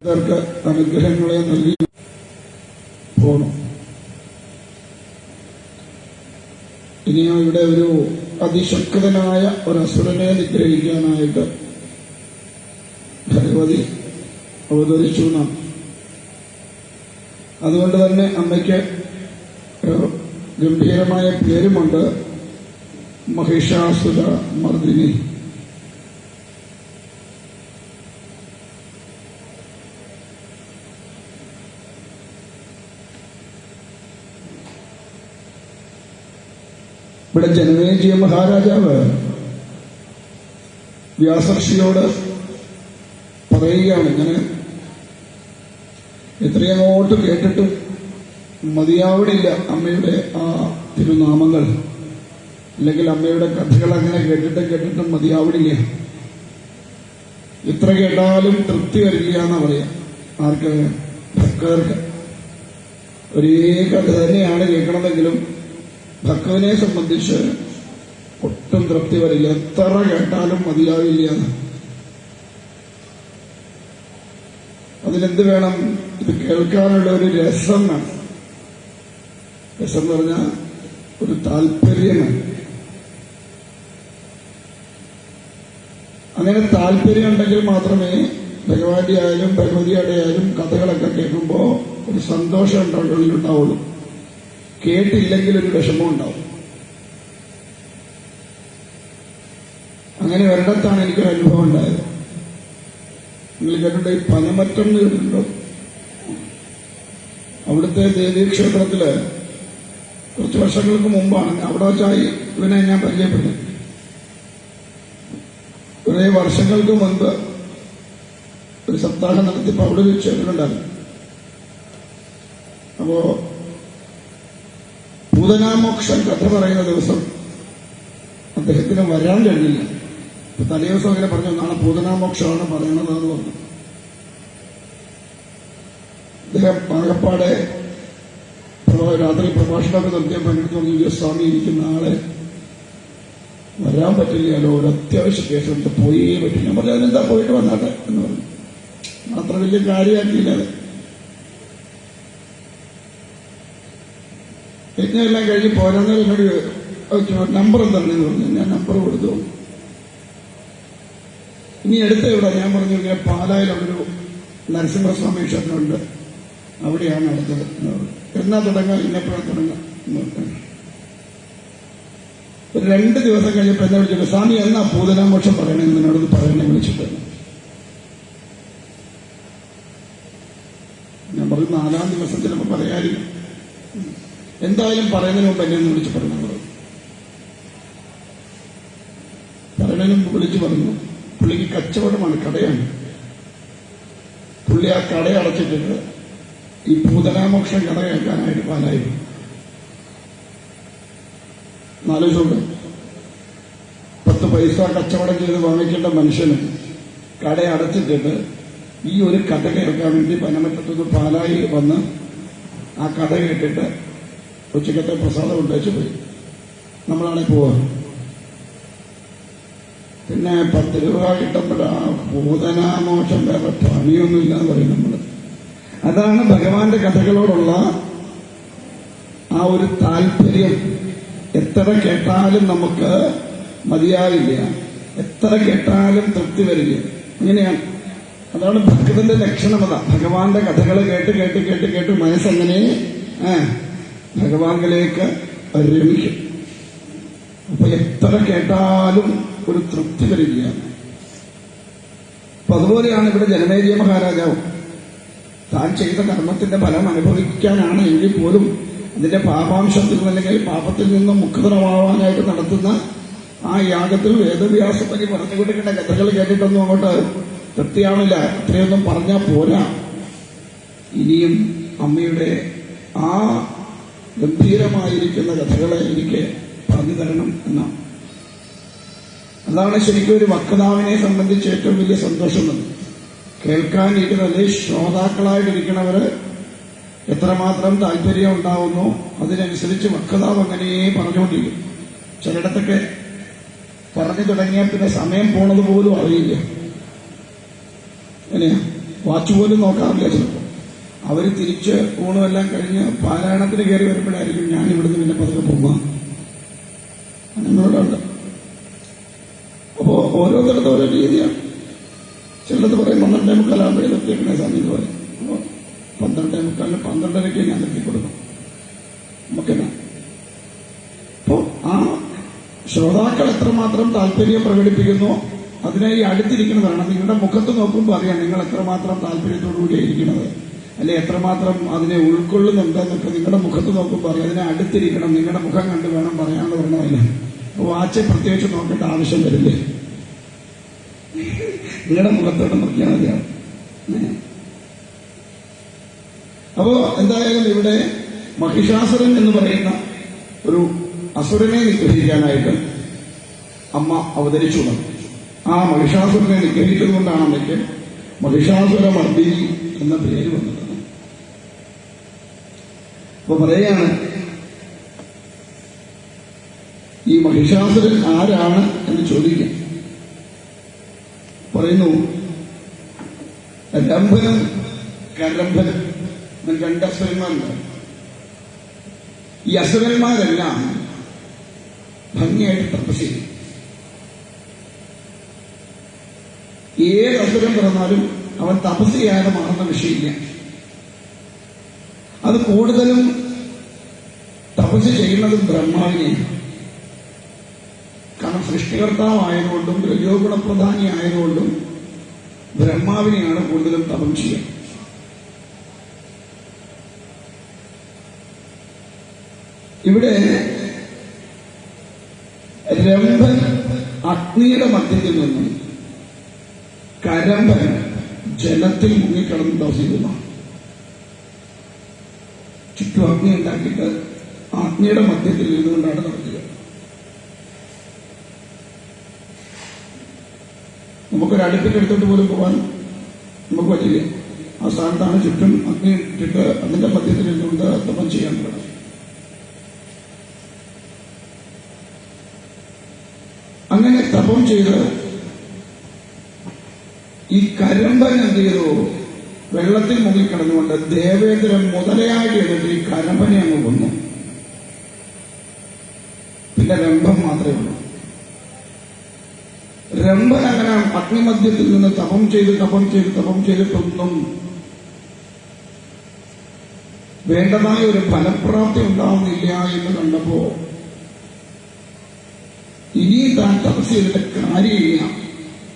അനുഗ്രഹങ്ങളെ നൽകി പോകണം. ഇനിയോ ഇവിടെ ഒരു അതിശക്തനായ ഒരു അസുരനെ നിഗ്രഹിക്കാനായിട്ട് ഭഗവതി അവതരിച്ചു എന്നാണ്. അതുകൊണ്ട് തന്നെ അമ്മയ്ക്ക് ഗംഭീരമായ പേരുമുണ്ട്, മഹിഷാസുര മർദിനി. ഇവിടെ ജനമേജയ മഹാരാജാവ് വ്യാസർഷിയോട് പറയുകയാണ്, ഇങ്ങനെ എത്രയങ്ങോട്ട് കേട്ടിട്ടും മതിയാവണില്ല അമ്മയുടെ ആ തിരുനാമങ്ങൾ, അല്ലെങ്കിൽ അമ്മയുടെ കഥകൾ അങ്ങനെ കേട്ടിട്ടും മതിയാവണില്ല. എത്ര കേട്ടാലും തൃപ്തി വരില്ല എന്നാ പറയാം. ആർക്ക്? ഭക്തർക്ക്. ഒരേ കഥ തന്നെയാണ് കേൾക്കണമെങ്കിലും ഭക്തനെ സംബന്ധിച്ച് ഒട്ടും തൃപ്തി വരില്ല, എത്ര കേട്ടാലും മതിയാവില്ല. അതിലെന്ത് വേണം? ഇത് കേൾക്കാനുള്ള ഒരു രസം വേണം. രസം എന്ന് പറഞ്ഞാൽ ഒരു താല്പര്യമാണ്. അങ്ങനെ താല്പര്യം ഉണ്ടെങ്കിൽ മാത്രമേ ഭഗവാന്റെ ആയാലും ഭഗവതിയുടെ ആയാലും കഥകളൊക്കെ കേൾക്കുമ്പോൾ ഒരു സന്തോഷം ഉണ്ടാവുള്ളൂ. കേട്ടില്ലെങ്കിൽ ഒരു വിഷമം ഉണ്ടാവും. അങ്ങനെ ഒരിടത്താണ് എനിക്കൊരു അനുഭവം ഉണ്ടായത്. നിങ്ങൾ കേട്ടിട്ട് ഈ പനമറ്റം കേട്ടിട്ടുണ്ടോ? അവിടുത്തെ ദേവീക്ഷേത്രത്തില് കുറച്ച് വർഷങ്ങൾക്ക് മുമ്പാണ്. അവിടെ വെച്ചായി ഇവനെ ഞാൻ പരിചയപ്പെട്ടത്. കുറേ വർഷങ്ങൾക്ക് മുൻപ് ഒരു സപ്താഹം നടത്തിയപ്പോൾ അവിടെ ഒരു ക്ഷേത്രമുണ്ടായിരുന്നു. അപ്പോ പൂതനാമോക്ഷം കഥ പറയുന്ന ദിവസം അദ്ദേഹത്തിന് വരാൻ കഴിഞ്ഞില്ല. തലേ ദിവസം അങ്ങനെ പറഞ്ഞു, നാളെ പൂതനാമോക്ഷമാണ് പറയണതെന്ന് പറഞ്ഞു. അദ്ദേഹം പാകപ്പാടെ രാത്രി പ്രഭാഷണമൊക്കെ നടത്തിയപ്പോൾ എൻ്റെ അടുത്ത് പറഞ്ഞു, സ്വാമി എനിക്ക് നാളെ വരാൻ പറ്റില്ലല്ലോ, ഒരു അത്യാവശ്യ കേസുണ്ട്, പോയേ പറ്റില്ല. ഞാൻ പറഞ്ഞു, അതിനെന്താ പോയിട്ട് വന്നാട്ടെ എന്ന് പറഞ്ഞു. അത്ര വലിയ കാര്യമാക്കിയില്ല. യജ്ഞമെല്ലാം കഴിഞ്ഞ് പോരാന്നേരം എന്നോട് നമ്പർ എന്താണെന്ന് പറഞ്ഞു. ഞാൻ നമ്പർ കൊടുത്തു. ഇനി അടുത്ത എവിടെ? ഞാൻ പറഞ്ഞു, ഇങ്ങനെ പാലായിലൊരു നരസിംഹസ്വാമി ക്ഷേത്രമുണ്ട്, അവിടെയാണ് അടുത്തത് എന്ന് പറഞ്ഞു. എന്നാ തുടങ്ങാം? ഇന്നപ്പോഴാണ് തുടങ്ങാം എന്ന് പറഞ്ഞു. ഒരു 2 ദിവസം കഴിഞ്ഞപ്പോൾ എന്നെ വിളിച്ചിട്ട്, സ്വാമി എന്നാ പൂതനാമോക്ഷം പറയണമെന്ന് എന്നോട് പറയണേ വിളിച്ചിട്ട്. ഞാൻ പറഞ്ഞു, 4-ാം ദിവസം ചിലപ്പോൾ പറയാറില്ല, എന്തായാലും പറയുന്നതിന് മുമ്പ് എന്നെ ഒന്ന് വിളിച്ച് പറഞ്ഞു. പറയുന്നതിന് മുമ്പ് വിളിച്ചു പറഞ്ഞു. പുള്ളിക്ക് കച്ചവടമാണ്, കടയാണ്. പുള്ളി ആ കട അടച്ചിട്ടിട്ട് ഈ പൂതനാമോക്ഷം കട കേൾക്കാനായിട്ട് പാലായി. 4 ദിവസമുണ്ട്. 10 പൈസ കച്ചവടം ചെയ്ത് വാങ്ങിക്കേണ്ട മനുഷ്യന് കട അടച്ചിട്ടിട്ട് ഈ ഒരു കഥ കേൾക്കാൻ വേണ്ടി പനമറ്റത്തുനിന്ന് പാലായി വന്ന് ആ കഥ കേട്ടിട്ട് ഉച്ചക്കത്തെ പ്രസാദം ഉണ്ടാച്ചു പോയി. നമ്മളാണെ പോവാ. പിന്നെ 10 രൂപ കിട്ടുമ്പോഴാ പൂതനാമോക്ഷം വേറെ പണിയൊന്നുമില്ല എന്ന് പറയും നമ്മള്. അതാണ് ഭഗവാന്റെ കഥകളോടുള്ള ആ ഒരു താല്പര്യം. എത്ര കേട്ടാലും നമുക്ക് മതിയാവില്ല, എത്ര കേട്ടാലും തൃപ്തി വരില്ല. ഇങ്ങനെയാണ്. അതാണ് ഭക്തന്റെ ലക്ഷണം. അതാ ഭഗവാന്റെ കഥകൾ കേട്ട് കേട്ട് കേട്ട് കേട്ട് മനസ്സെങ്ങനെ ഭഗവാനിലേക്ക് രമിക്കും. അപ്പൊ എത്ര കേട്ടാലും ഒരു തൃപ്തി വരില്ല. അപ്പൊ അതുപോലെയാണ് ഇവിടെ ജനമേജയ മഹാരാജാവ് താൻ ചെയ്ത കർമ്മത്തിന്റെ ഫലം അനുഭവിക്കാനാണ് എങ്കിൽ പോലും അതിന്റെ പാപാംശത്തിൽ അല്ലെങ്കിൽ പാപത്തിൽ നിന്നും മുക്തമാവാനായിട്ട് നടത്തുന്ന ആ യാഗത്തിൽ വേദവ്യാസപ്പനി പറഞ്ഞു കൊടുക്കേണ്ട കഥകൾ കേട്ടിട്ടൊന്നും അങ്ങോട്ട് തൃപ്തിയാവില്ല. അത്രയൊന്നും പറഞ്ഞാൽ പോരാ. ഇനിയും അമ്മയുടെ ആ ഗംഭീരമായിരിക്കുന്ന കഥകളെ എനിക്ക് പറഞ്ഞു തരണം എന്നാണ്. അതാണ് ശരിക്കും ഒരു വക്താവിനെ സംബന്ധിച്ച് ഏറ്റവും വലിയ സന്തോഷം തന്നെ. കേൾക്കാനിരിക്കുന്നത് ശ്രോതാക്കളായിട്ടിരിക്കണവര് എത്രമാത്രം താല്പര്യം ഉണ്ടാവുന്നു അതിനനുസരിച്ച് വക്താവ് അങ്ങനെ പറഞ്ഞുകൊണ്ടിരിക്കും. ചിലയിടത്തൊക്കെ പറഞ്ഞു തുടങ്ങിയാൽ പിന്നെ സമയം പോണത് പോലും അറിയില്ല. എങ്ങനെയാ വാച്ച് പോലും നോക്കാറില്ല ചിലപ്പോൾ. അവർ തിരിച്ച് ഊണുമെല്ലാം കഴിഞ്ഞ് പാരായണത്തിന് കയറി വരുമ്പോഴായിരിക്കും ഞാൻ ഇവിടുന്ന് പിന്നെ പതുക്കെ പോകുക. അങ്ങനെയുണ്ട്. അപ്പോ ഓരോരുത്തരുടെ ഓരോ രീതിയാണ്. ചിലത് പറയും 12:45 നിർത്തിയേക്കണേ സ്വാമി എന്ന് പറയും. അപ്പോൾ 12:45 12:30 ഞാൻ നിർത്തി കൊടുക്കും. നമുക്കെന്നാ അപ്പോ ആ ശ്രോതാക്കൾ എത്രമാത്രം താല്പര്യം പ്രകടിപ്പിക്കുന്നു അതിനെ ഈ അടുത്തിരിക്കുന്നതാണ്. നിങ്ങളുടെ മുഖത്ത് നോക്കുമ്പോൾ അറിയാം നിങ്ങൾ എത്രമാത്രം താല്പര്യത്തോടുകൂടിയാണ് ഇരിക്കുന്നത്, അല്ലെ എത്രമാത്രം അതിനെ ഉൾക്കൊള്ളുന്നുണ്ടെന്നൊക്കെ നിങ്ങളുടെ മുഖത്ത് നോക്കുമ്പോൾ അറിയാം. അതിനെ അടുത്തിരിക്കണം, നിങ്ങളുടെ മുഖം കണ്ട് വേണം പറയാമെന്ന് പറഞ്ഞതല്ല. വാച്ച് പ്രത്യേകിച്ച് നോക്കേണ്ട ആവശ്യം വരില്ലേ, നിങ്ങളുടെ മുഖത്തോടെ നോക്കിയാൽ മതിയാണ്. അപ്പോ എന്തായാലും ഇവിടെ മഹിഷാസുരൻ എന്ന് പറയുന്ന ഒരു അസുരനെ നിഗ്രഹിക്കാനായിട്ട് അമ്മ അവതരിച്ചു. ആ മഹിഷാസുരനെ നിഗ്രഹിച്ചതുകൊണ്ടാണ് അമ്മയ്ക്ക് മഹിഷാസുരമർദ്ദിനി എന്ന പേര് വന്നത്. അപ്പൊ പറയാണ് ഈ മഹിഷാസുരൻ ആരാണ് എന്ന് ചോദിക്കാം. പറയുന്നു രംഭനും കരംഭനും രണ്ട് അസുരന്മാരുണ്ട്. ഈ അസുരന്മാരെല്ലാം ഭംഗിയായിട്ട് തപസ് ചെയ്യും. ഏത് അസുരം പിറന്നാലും അവൻ തപസ് ചെയ്യാതെ മാറുന്ന വിഷയമില്ല. അത് കൂടുതലും തപസ് ചെയ്യുന്നത് ബ്രഹ്മാവിനെയാണ്. കാരണം സൃഷ്ടികർത്താവായതുകൊണ്ടും രജോ ഗുണപ്രധാനി ആയതുകൊണ്ടും ബ്രഹ്മാവിനെയാണ് കൂടുതലും തപം ചെയ്യുക. ഇവിടെ രംഭൻ അഗ്നിയുടെ മധ്യത്തിൽ നിന്നും കരംഭൻ ജലത്തിൽ മുങ്ങിക്കിടന്ന് ദോഷിക്കുന്നു. ചുറ്റും അഗ്നി ഉണ്ടാക്കിയിട്ട് അഗ്നിയുടെ മധ്യത്തിൽ നിന്നുകൊണ്ടാണ് നടത്തുക. നമുക്കൊരു അടുപ്പിന്റെ അടുത്തോട്ട് പോലും പോകാൻ നമുക്ക് പറ്റില്ല. ആ സ്ഥാനത്താണ് ചുറ്റും അഗ്നി ഇട്ടിട്ട് അതിന്റെ മധ്യത്തിൽ നിന്നുകൊണ്ട് തപം ചെയ്യാൻ പറ്റും. അങ്ങനെ തപം ചെയ്ത് ഈ കരമ്പൻ എന്ത് ചെയ്തു, വെള്ളത്തിൽ മുങ്ങിക്കിടന്നുകൊണ്ട് ദേവേന്ദ്രൻ മുതലയായിട്ട് എടുത്ത് ഈ കരമ്പനെ അങ്ങ് കൊന്നു. പിന്നെ രംഭം മാത്രമേ ഉള്ളൂ. രംഭൻ അങ്ങനെ അഗ്നിമധ്യത്തിൽ നിന്ന് തപം ചെയ്തിട്ടൊന്നും വേണ്ടതായ ഒരു ഫലപ്രാപ്തി ഉണ്ടാവുന്നില്ല എന്ന് കണ്ടപ്പോ ഇനി താൻ തപസ് ചെയ്തിട്ട് കാര്യമില്ല,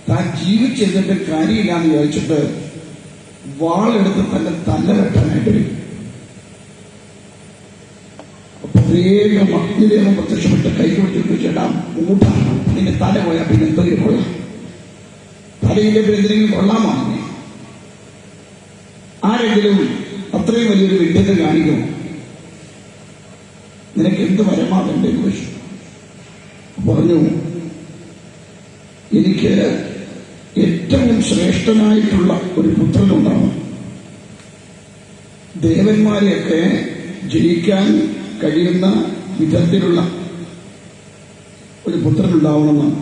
താൻ ജീവിച്ചെന്നിട്ട് കാര്യമില്ല എന്ന് വിചാരിച്ചിട്ട് വാളെടുത്ത് തന്റെ തല വെട്ടാനായിട്ട് വരും. അപ്പൊ വേഗം അഗ്നിദേവൻ പ്രത്യക്ഷപ്പെട്ട് കൈ കൊടുത്തിട്ട് ചേട്ടാ മൂട്ടാണ് നിന്റെ തല പോയാൽ പിന്നെ എന്തെങ്കിലും കൊള്ളാം, തലയിലെ പിന്നെ എന്തെങ്കിലും കൊള്ളാമോ? ആരെങ്കിലും അത്രയും വലിയൊരു വിഡ്ഢിത്തം കാണിക്കുമോ? നിനക്ക് എന്ത് വരമാകണ്ടേ ചോദിച്ചു. പറഞ്ഞു, എനിക്ക് ഏറ്റവും ശ്രേഷ്ഠനായിട്ടുള്ള ഒരു പുത്രനുണ്ടാവണം. ദേവന്മാരെയൊക്കെ ജയിക്കാൻ കഴിയുന്ന വിധത്തിലുള്ള ഒരു പുത്രനുണ്ടാവണമെന്നാണ്.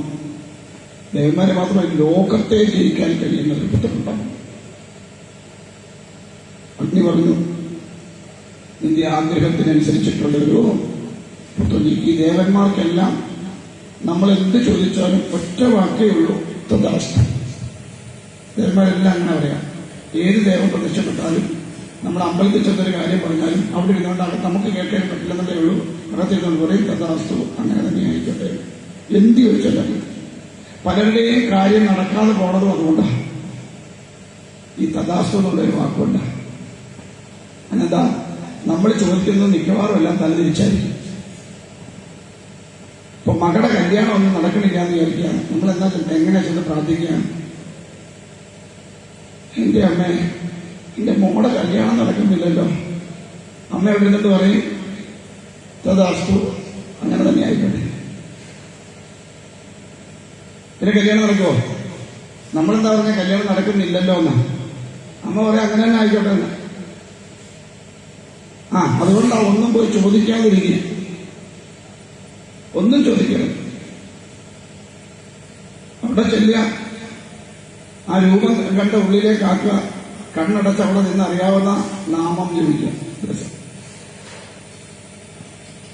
ദേവന്മാരെ മാത്രമല്ല, ലോകത്തെ ജയിക്കാൻ കഴിയുന്ന ഒരു പുത്രനുണ്ടാവണം. അഗ്നി പറഞ്ഞു, നിന്റെ ആഗ്രഹത്തിനനുസരിച്ചിട്ടുള്ളൊരു പുത്രൻ. ഈ ദേവന്മാർക്കെല്ലാം നമ്മൾ എന്ത് ചോദിച്ചാലും ഒറ്റ വാക്കേ ഉള്ളൂ, തഥാസ്തു. ദേവന്മാരെല്ലാം അങ്ങനെ പറയാം. ഏത് ദേവൻ പ്രത്യക്ഷപ്പെട്ടാലും നമ്മൾ അമ്പലത്തിൽ ചെന്നൊരു കാര്യം പറഞ്ഞാലും അവിടെ ഇരുന്നുകൊണ്ട് നമുക്ക് കേൾക്കാൻ പറ്റില്ലെന്നേ ഉള്ളൂ. അകത്തിരുന്നുകൊണ്ട് പറയും തഥാസ്തു, അങ്ങനെ തന്നെ ആയിക്കോട്ടെ. എന്ത് ചോദിച്ചാലും പലരുടെയും കാര്യം നടക്കാതെ പോണതും അതുകൊണ്ടാണ്. ഈ തഥാസ്തു എന്നുള്ളൊരു വാക്കുണ്ട്. അതെന്താ, നമ്മൾ ചോദിക്കുന്നത് മിക്കവാറും എല്ലാം തലതിരിച്ചായിരിക്കും. ഇപ്പൊ മകളുടെ കല്യാണം ഒന്നും നടക്കണില്ല എന്ന് വിചാരിക്കുകയാണ്. നമ്മളെന്താ എങ്ങനെ ചെന്ന് പ്രാർത്ഥിക്കുകയാണ്, എന്റെ അമ്മ, എന്റെ മോടെ കല്യാണം നടക്കുന്നില്ലല്ലോ. അമ്മ എവിടെ നിന്നിട്ട് പറയും തഥാസ്തു, അങ്ങനെ തന്നെ ആയിക്കോട്ടെ. പിന്നെ കല്യാണം നടക്കുമോ? നമ്മളെന്താ പറഞ്ഞ കല്യാണം നടക്കുന്നില്ലല്ലോ എന്നാ. അമ്മ പറയാം അങ്ങനെ തന്നെ ആയിക്കോട്ടെ എന്ന്. അതുകൊണ്ടാണ് ഒന്നും പോയി ചോദിക്കാതിരിക്കുക, ഒന്നും ചോദിക്കരുത്. അവിടെ ചെല്ലുക, ആ രൂപം കണ്ട ഉള്ളിലേക്ക് ആക്കുക, കണ്ണടച്ച് അവിടെ നിന്ന് അറിയാവുന്ന നാമം ജപിക്കുക.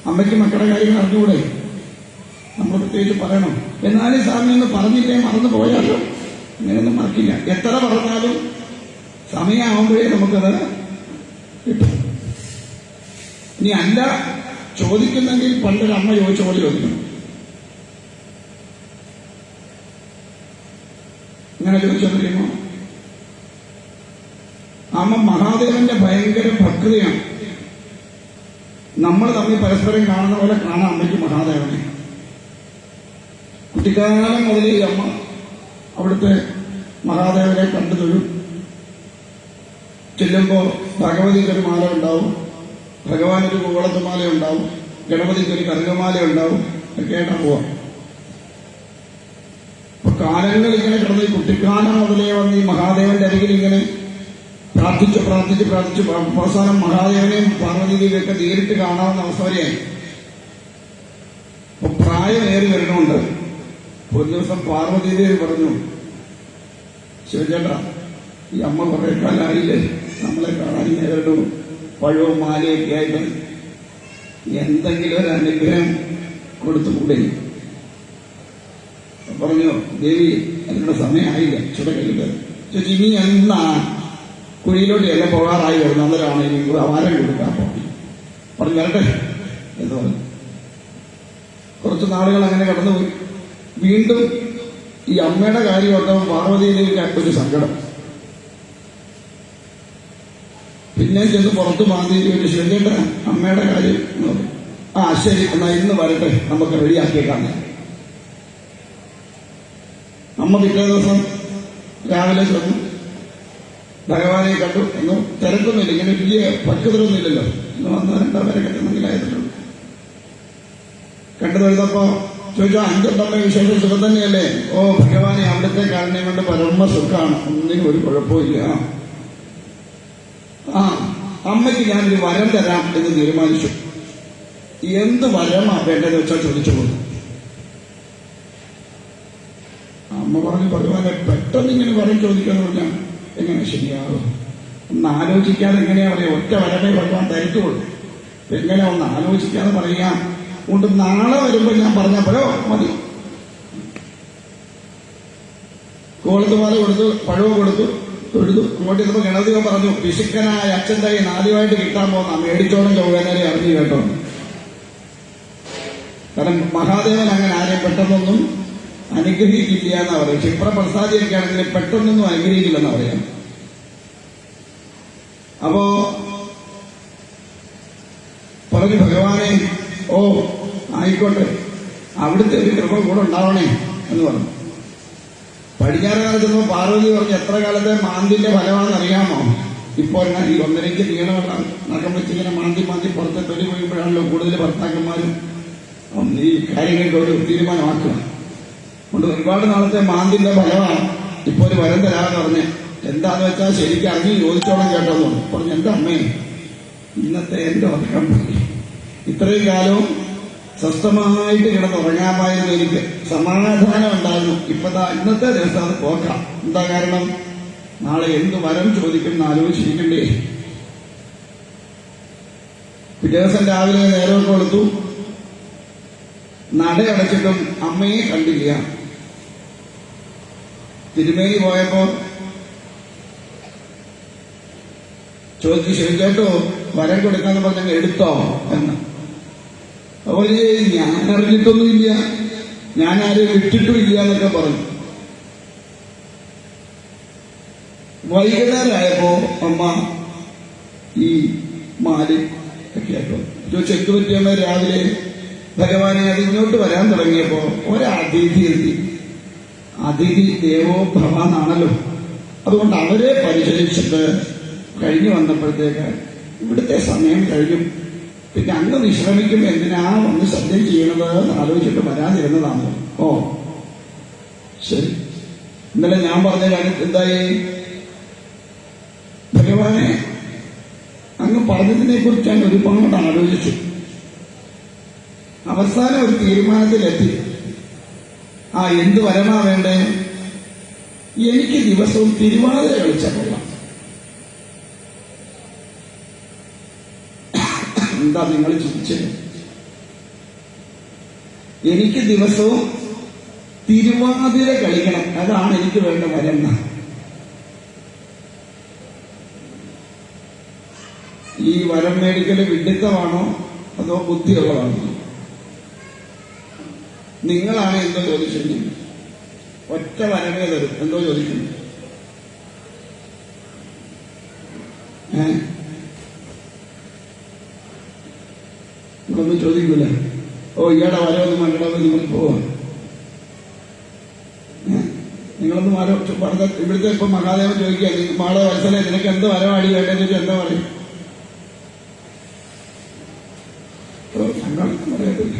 അമ്മയ്ക്ക് മക്കളുടെ കാര്യങ്ങൾ അറിഞ്ഞുകൂടെ? നമ്മൾ പ്രത്യേകിച്ച് പറയണം. എന്നാലും സ്വാമി ഒന്ന് പറഞ്ഞില്ലേ മറന്നു പോയാലോ? അങ്ങനെയൊന്നും മറക്കില്ല. എത്ര പറഞ്ഞാലും സമയമാകുമ്പോഴേ നമുക്കത് കിട്ടും. ഇനി അല്ല ചോദിക്കുന്നെങ്കിൽ പണ്ടൊരു അമ്മ ചോദിച്ച പോലെ ചോദിക്കണം. ഇങ്ങനെ ചോദിച്ചെന്ന് കഴിയുമോ? അമ്മ മഹാദേവന്റെ ഭയങ്കര ഭക്തിയാണ്. നമ്മൾ തമ്മിൽ പരസ്പരം കാണുന്ന പോലെ കാണാം അമ്മയ്ക്ക് മഹാദേവനെ. കുട്ടിക്കാലം മുതലേ ഈ അമ്മ അവിടുത്തെ മഹാദേവനെ കണ്ടു തൊഴും. ചെല്ലുമ്പോ ഭഗവതിക്കൊരു മാല ഉണ്ടാവും, ഭഗവാനൊരു കൂവളത്തുമാല ഉണ്ടാവും, ഗണപതിക്കൊരു കറുകമാല ഉണ്ടാവും. ഒക്കെയായിട്ടാ പോവാം. അപ്പൊ കാലങ്ങൾ ഇങ്ങനെ കിടന്ന് ഈ കുട്ടിക്കാലം മുതലേ വന്ന് ഈ മഹാദേവന്റെ അരികിൽ ഇങ്ങനെ പ്രാർത്ഥിച്ച് പ്രാർത്ഥിച്ച് പ്രാർത്ഥിച്ച് അവസാനം മഹാദേവനെയും പാർവതിദേവിയൊക്കെ നേരിട്ട് കാണാവുന്ന അവസ്ഥ വരെയായി. അപ്പൊ പ്രായമേറി വരണമുണ്ട്. ഒരു ദിവസം പാർവതീദേവി പറഞ്ഞു, ശിവചേട്ടാ, ഈ അമ്മ കുറെ കാലമായില്ലേ നമ്മളെ കാണാൻ നേരിട്ടു പഴവും മാലയൊക്കെ ആയിട്ട് എന്തെങ്കിലും ഒരു അനുഗ്രഹം കൊടുത്തുകൂടെ? പറഞ്ഞു, ദേവി അതിനുള്ള സമയമായില്ല, ചുടക്കരുത്. ചോദിച്ചു, ഇനി എന്നാ കുഴിയിലോട്ട് എല്ലാം പോകാറായി വരുന്നു, അന്നേരമാണ് ഇനി ആരം കൊടുക്കാൻ പോകുന്നത്. പറഞ്ഞു വരട്ടെ എന്ന് പറഞ്ഞു. കുറച്ച് നാളുകൾ അങ്ങനെ കടന്നുപോയി. വീണ്ടും ഈ അമ്മയുടെ കാര്യമൊക്കെ പാർവതിയിലേക്ക് ഒരു സങ്കടം. പിന്നെ ചെന്ന് പുറത്ത് മാന്തിയിട്ട് ഒരു ശരിയേട്ട അമ്മയുടെ കാര്യം എന്ന് പറഞ്ഞു. ആ ശരി, എന്നാ ഇന്ന് വരട്ടെ, നമുക്ക് റെഡിയാക്കിയേക്കാം. അമ്മ പിറ്റേ ദിവസം രാവിലെ ചെന്നു ഭഗവാനെ കണ്ടു. ഒന്നും തിരക്കൊന്നുമില്ല, ഇങ്ങനെ വലിയ പക്വതരൊന്നുമില്ലല്ലോ. ഇന്ന് വന്ന് 2 പേരെ കെട്ടുന്നെങ്കിലായിട്ടുള്ളൂ. കണ്ടു തൊഴുതപ്പോ ചോദിച്ചോ, അഞ്ചെണ്ണമ്മ വിശേഷം സുഖം തന്നെയല്ലേ? ഓ ഭഗവാനെ, അവിടുത്തെ കാരുണ്യം കൊണ്ട് പരമ സുഖമാണ്, ഒന്നിനും ഒരു കുഴപ്പമില്ല. ആ അമ്മയ്ക്ക് ഞാനൊരു വരം തരാം എന്ന് തീരുമാനിച്ചു. എന്ത് വരമാ വേണ്ടതെന്ന് വെച്ചാൽ ചോദിച്ചു പോകുന്നു. അമ്മ പറഞ്ഞു, ഭഗവാനെ പെട്ടെന്ന് ഇങ്ങനെ വരം ചോദിക്കാന്ന് പറഞ്ഞാൽ എങ്ങനെ ശരിയാകും? ഒന്ന് ആലോചിക്കാതെ എങ്ങനെയാ പറയാ? ഒറ്റ വരമേ ഭഗവാൻ തരത്തുള്ളൂ. എങ്ങനെ ഒന്ന് ആലോചിക്കാതെ പറയാം. അതുകൊണ്ട് നാളെ വരുമ്പോ ഞാൻ പറഞ്ഞപ്പോഴോ മതി. കോളത്തുമാല കൊടുത്തു, പഴവ് കൊടുത്തു, തൊഴുതു. അങ്ങോട്ട് ചെന്നപ്പോ ഗണപതിയോ പറഞ്ഞു, പിശുക്കനായ അച്ഛൻ്റെ കയ്യിൽ ആദ്യമായിട്ട് കിട്ടാൻ പോകുന്ന മേടിച്ചോളം ചൊവ്വേനരെ അറിഞ്ഞു കേട്ടോ. കാരണം മഹാദേവൻ അങ്ങനെ ആരെയും പെട്ടെന്നൊന്നും അനുഗ്രഹിക്കില്ല എന്നാ പറയും. ക്ഷിപ്രപ്രസാദിയൊക്കെ ആണെങ്കിൽ പെട്ടെന്നൊന്നും അനുഗ്രഹിക്കില്ലെന്നാ പറയാം. അപ്പോ പറഞ്ഞു, ഭഗവാനെ ഓ ആയിക്കോട്ടെ, അവിടുത്തെ ഒരു കൃപ കൂടെ ഉണ്ടാവണേ എന്ന് പറഞ്ഞു. പടിഞ്ഞാറ് കാലത്ത് പാർവതി പറഞ്ഞു, എത്ര കാലത്തെ മാന്തിന്റെ ഫലമാണെന്ന് അറിയാമോ? ഇപ്പൊ ഈ 1.5 നീളമുള്ള നഖം വെച്ചിങ്ങനെ മാന്തി മാന്തി പുറത്തെ തൊലി പോയപ്പോഴാണല്ലോ കൂടുതൽ ഭർത്താക്കന്മാരും ഈ കാര്യങ്ങൾക്ക് ഒരു തീരുമാനമാക്കുക. അതുകൊണ്ട് ഒരുപാട് നാളത്തെ മാന്തിന്റെ ഫലമാണ് ഇപ്പൊ ഒരു വരം തരാമെന്ന് പറഞ്ഞ്. എന്താന്ന് വെച്ചാൽ ശരിക്കും അറിഞ്ഞ് ചോദിച്ചോളം കേട്ടോന്നു പറഞ്ഞു. എന്റെ അമ്മേ, ഇന്നത്തെ എന്റെ ഉറക്കം പോയി. ഇത്രയും കാലവും സ്വസ്ഥമായിട്ട് കിടന്നുറങ്ങാമായിരുന്നു, എനിക്ക് സമാധാനം ഉണ്ടായിരുന്നു. ഇപ്പതാ ഇന്നത്തെ ദിവസം അത് പോക്കാം. എന്താ കാരണം? നാളെ എന്ത് വരം ചോദിക്കും ആലോചിച്ചിരിക്കണ്ടേ? പിറ്റേ ദിവസം രാവിലെ നേരമൊക്കെ കൊടുത്തു. നടയടച്ചിട്ടും അമ്മയെ കണ്ടില്ല. തിരുമേനി പോയപ്പോ ചോദിച്ചു, ശരിക്കേട്ടോ വരം കൊടുക്കാന്ന് പറഞ്ഞ എടുത്തോ എന്ന്. അതുപോലെ ഞാൻ അറിഞ്ഞിട്ടൊന്നുമില്ല, ഞാൻ ആരും വിട്ടിട്ടും ഇല്ല എന്നൊക്കെ പറഞ്ഞു. വൈകുന്നേരമായപ്പോ അമ്മ ഈ മാലി ഒക്കെ ആയിട്ടോ ചോദിച്ചു, എന്ത് പറ്റിയമ്മ? രാവിലെ ഭഗവാനെ അത് ഇങ്ങോട്ട് വരാൻ തുടങ്ങിയപ്പോ ഒരതിഥി എത്തി. അതിഥി ദേവോ ഭവ എന്നാണല്ലോ. അതുകൊണ്ട് അവരെ പരിചരിച്ചിട്ട് കഴിഞ്ഞു വന്നപ്പോഴത്തേക്ക് ഇവിടുത്തെ സമയം കഴിഞ്ഞു. പിന്നെ അങ്ങ് വിശ്രമിക്കുമ്പോ എന്തിനാ വന്ന് സദ്യം ചെയ്യണത് എന്ന് ആലോചിച്ചിട്ട് വരാതിരുന്നതാണ്. ഓ ശരി. ഇന്നലെ ഞാൻ പറഞ്ഞ കാര്യം എന്തായി? ഭഗവാനെ അങ്ങ് പറഞ്ഞതിനെ കുറിച്ച് ഞാൻ ഒരുപാട് ആലോചിച്ചു. അവസാനം ഒരു തീരുമാനത്തിലെത്തി. എന്ത് വരമാ വേണ്ടേ? എനിക്ക് ദിവസവും തിരുവാതിര കളിച്ചാൽ കൊള്ളാം. എന്താ നിങ്ങൾ ചിന്തിച്ചത്? എനിക്ക് ദിവസവും തിരുവാതിര കളിക്കണം, അതാണ് എനിക്ക് വേണ്ട വരം. ഈ വരം മേടിക്കല് വിഡിത്തമാണോ അതോ ബുദ്ധിയുള്ളതാണോ? നിങ്ങളാണ് എന്തോ ചോദിച്ചത്? ഒറ്റ വരമേ തരും. എന്തോ ചോദിക്കുന്നു? നിങ്ങളൊന്നും ചോദിക്കൂല. ഓ ഇയാടെ വരവൊന്നും മണ്ടടവ് നിങ്ങൾ പോവാ. നിങ്ങളൊന്നും വരം പറഞ്ഞ ഇവിടുത്തെ ഇപ്പൊ മഹാദേവൻ ചോദിക്കുക, മാളെ വത്സലെ നിനക്ക് എന്ത് വരവാടി വേണ്ടെന്ന് ചോദിച്ചാൽ എന്താ പറയും? പറയത്തില്ല,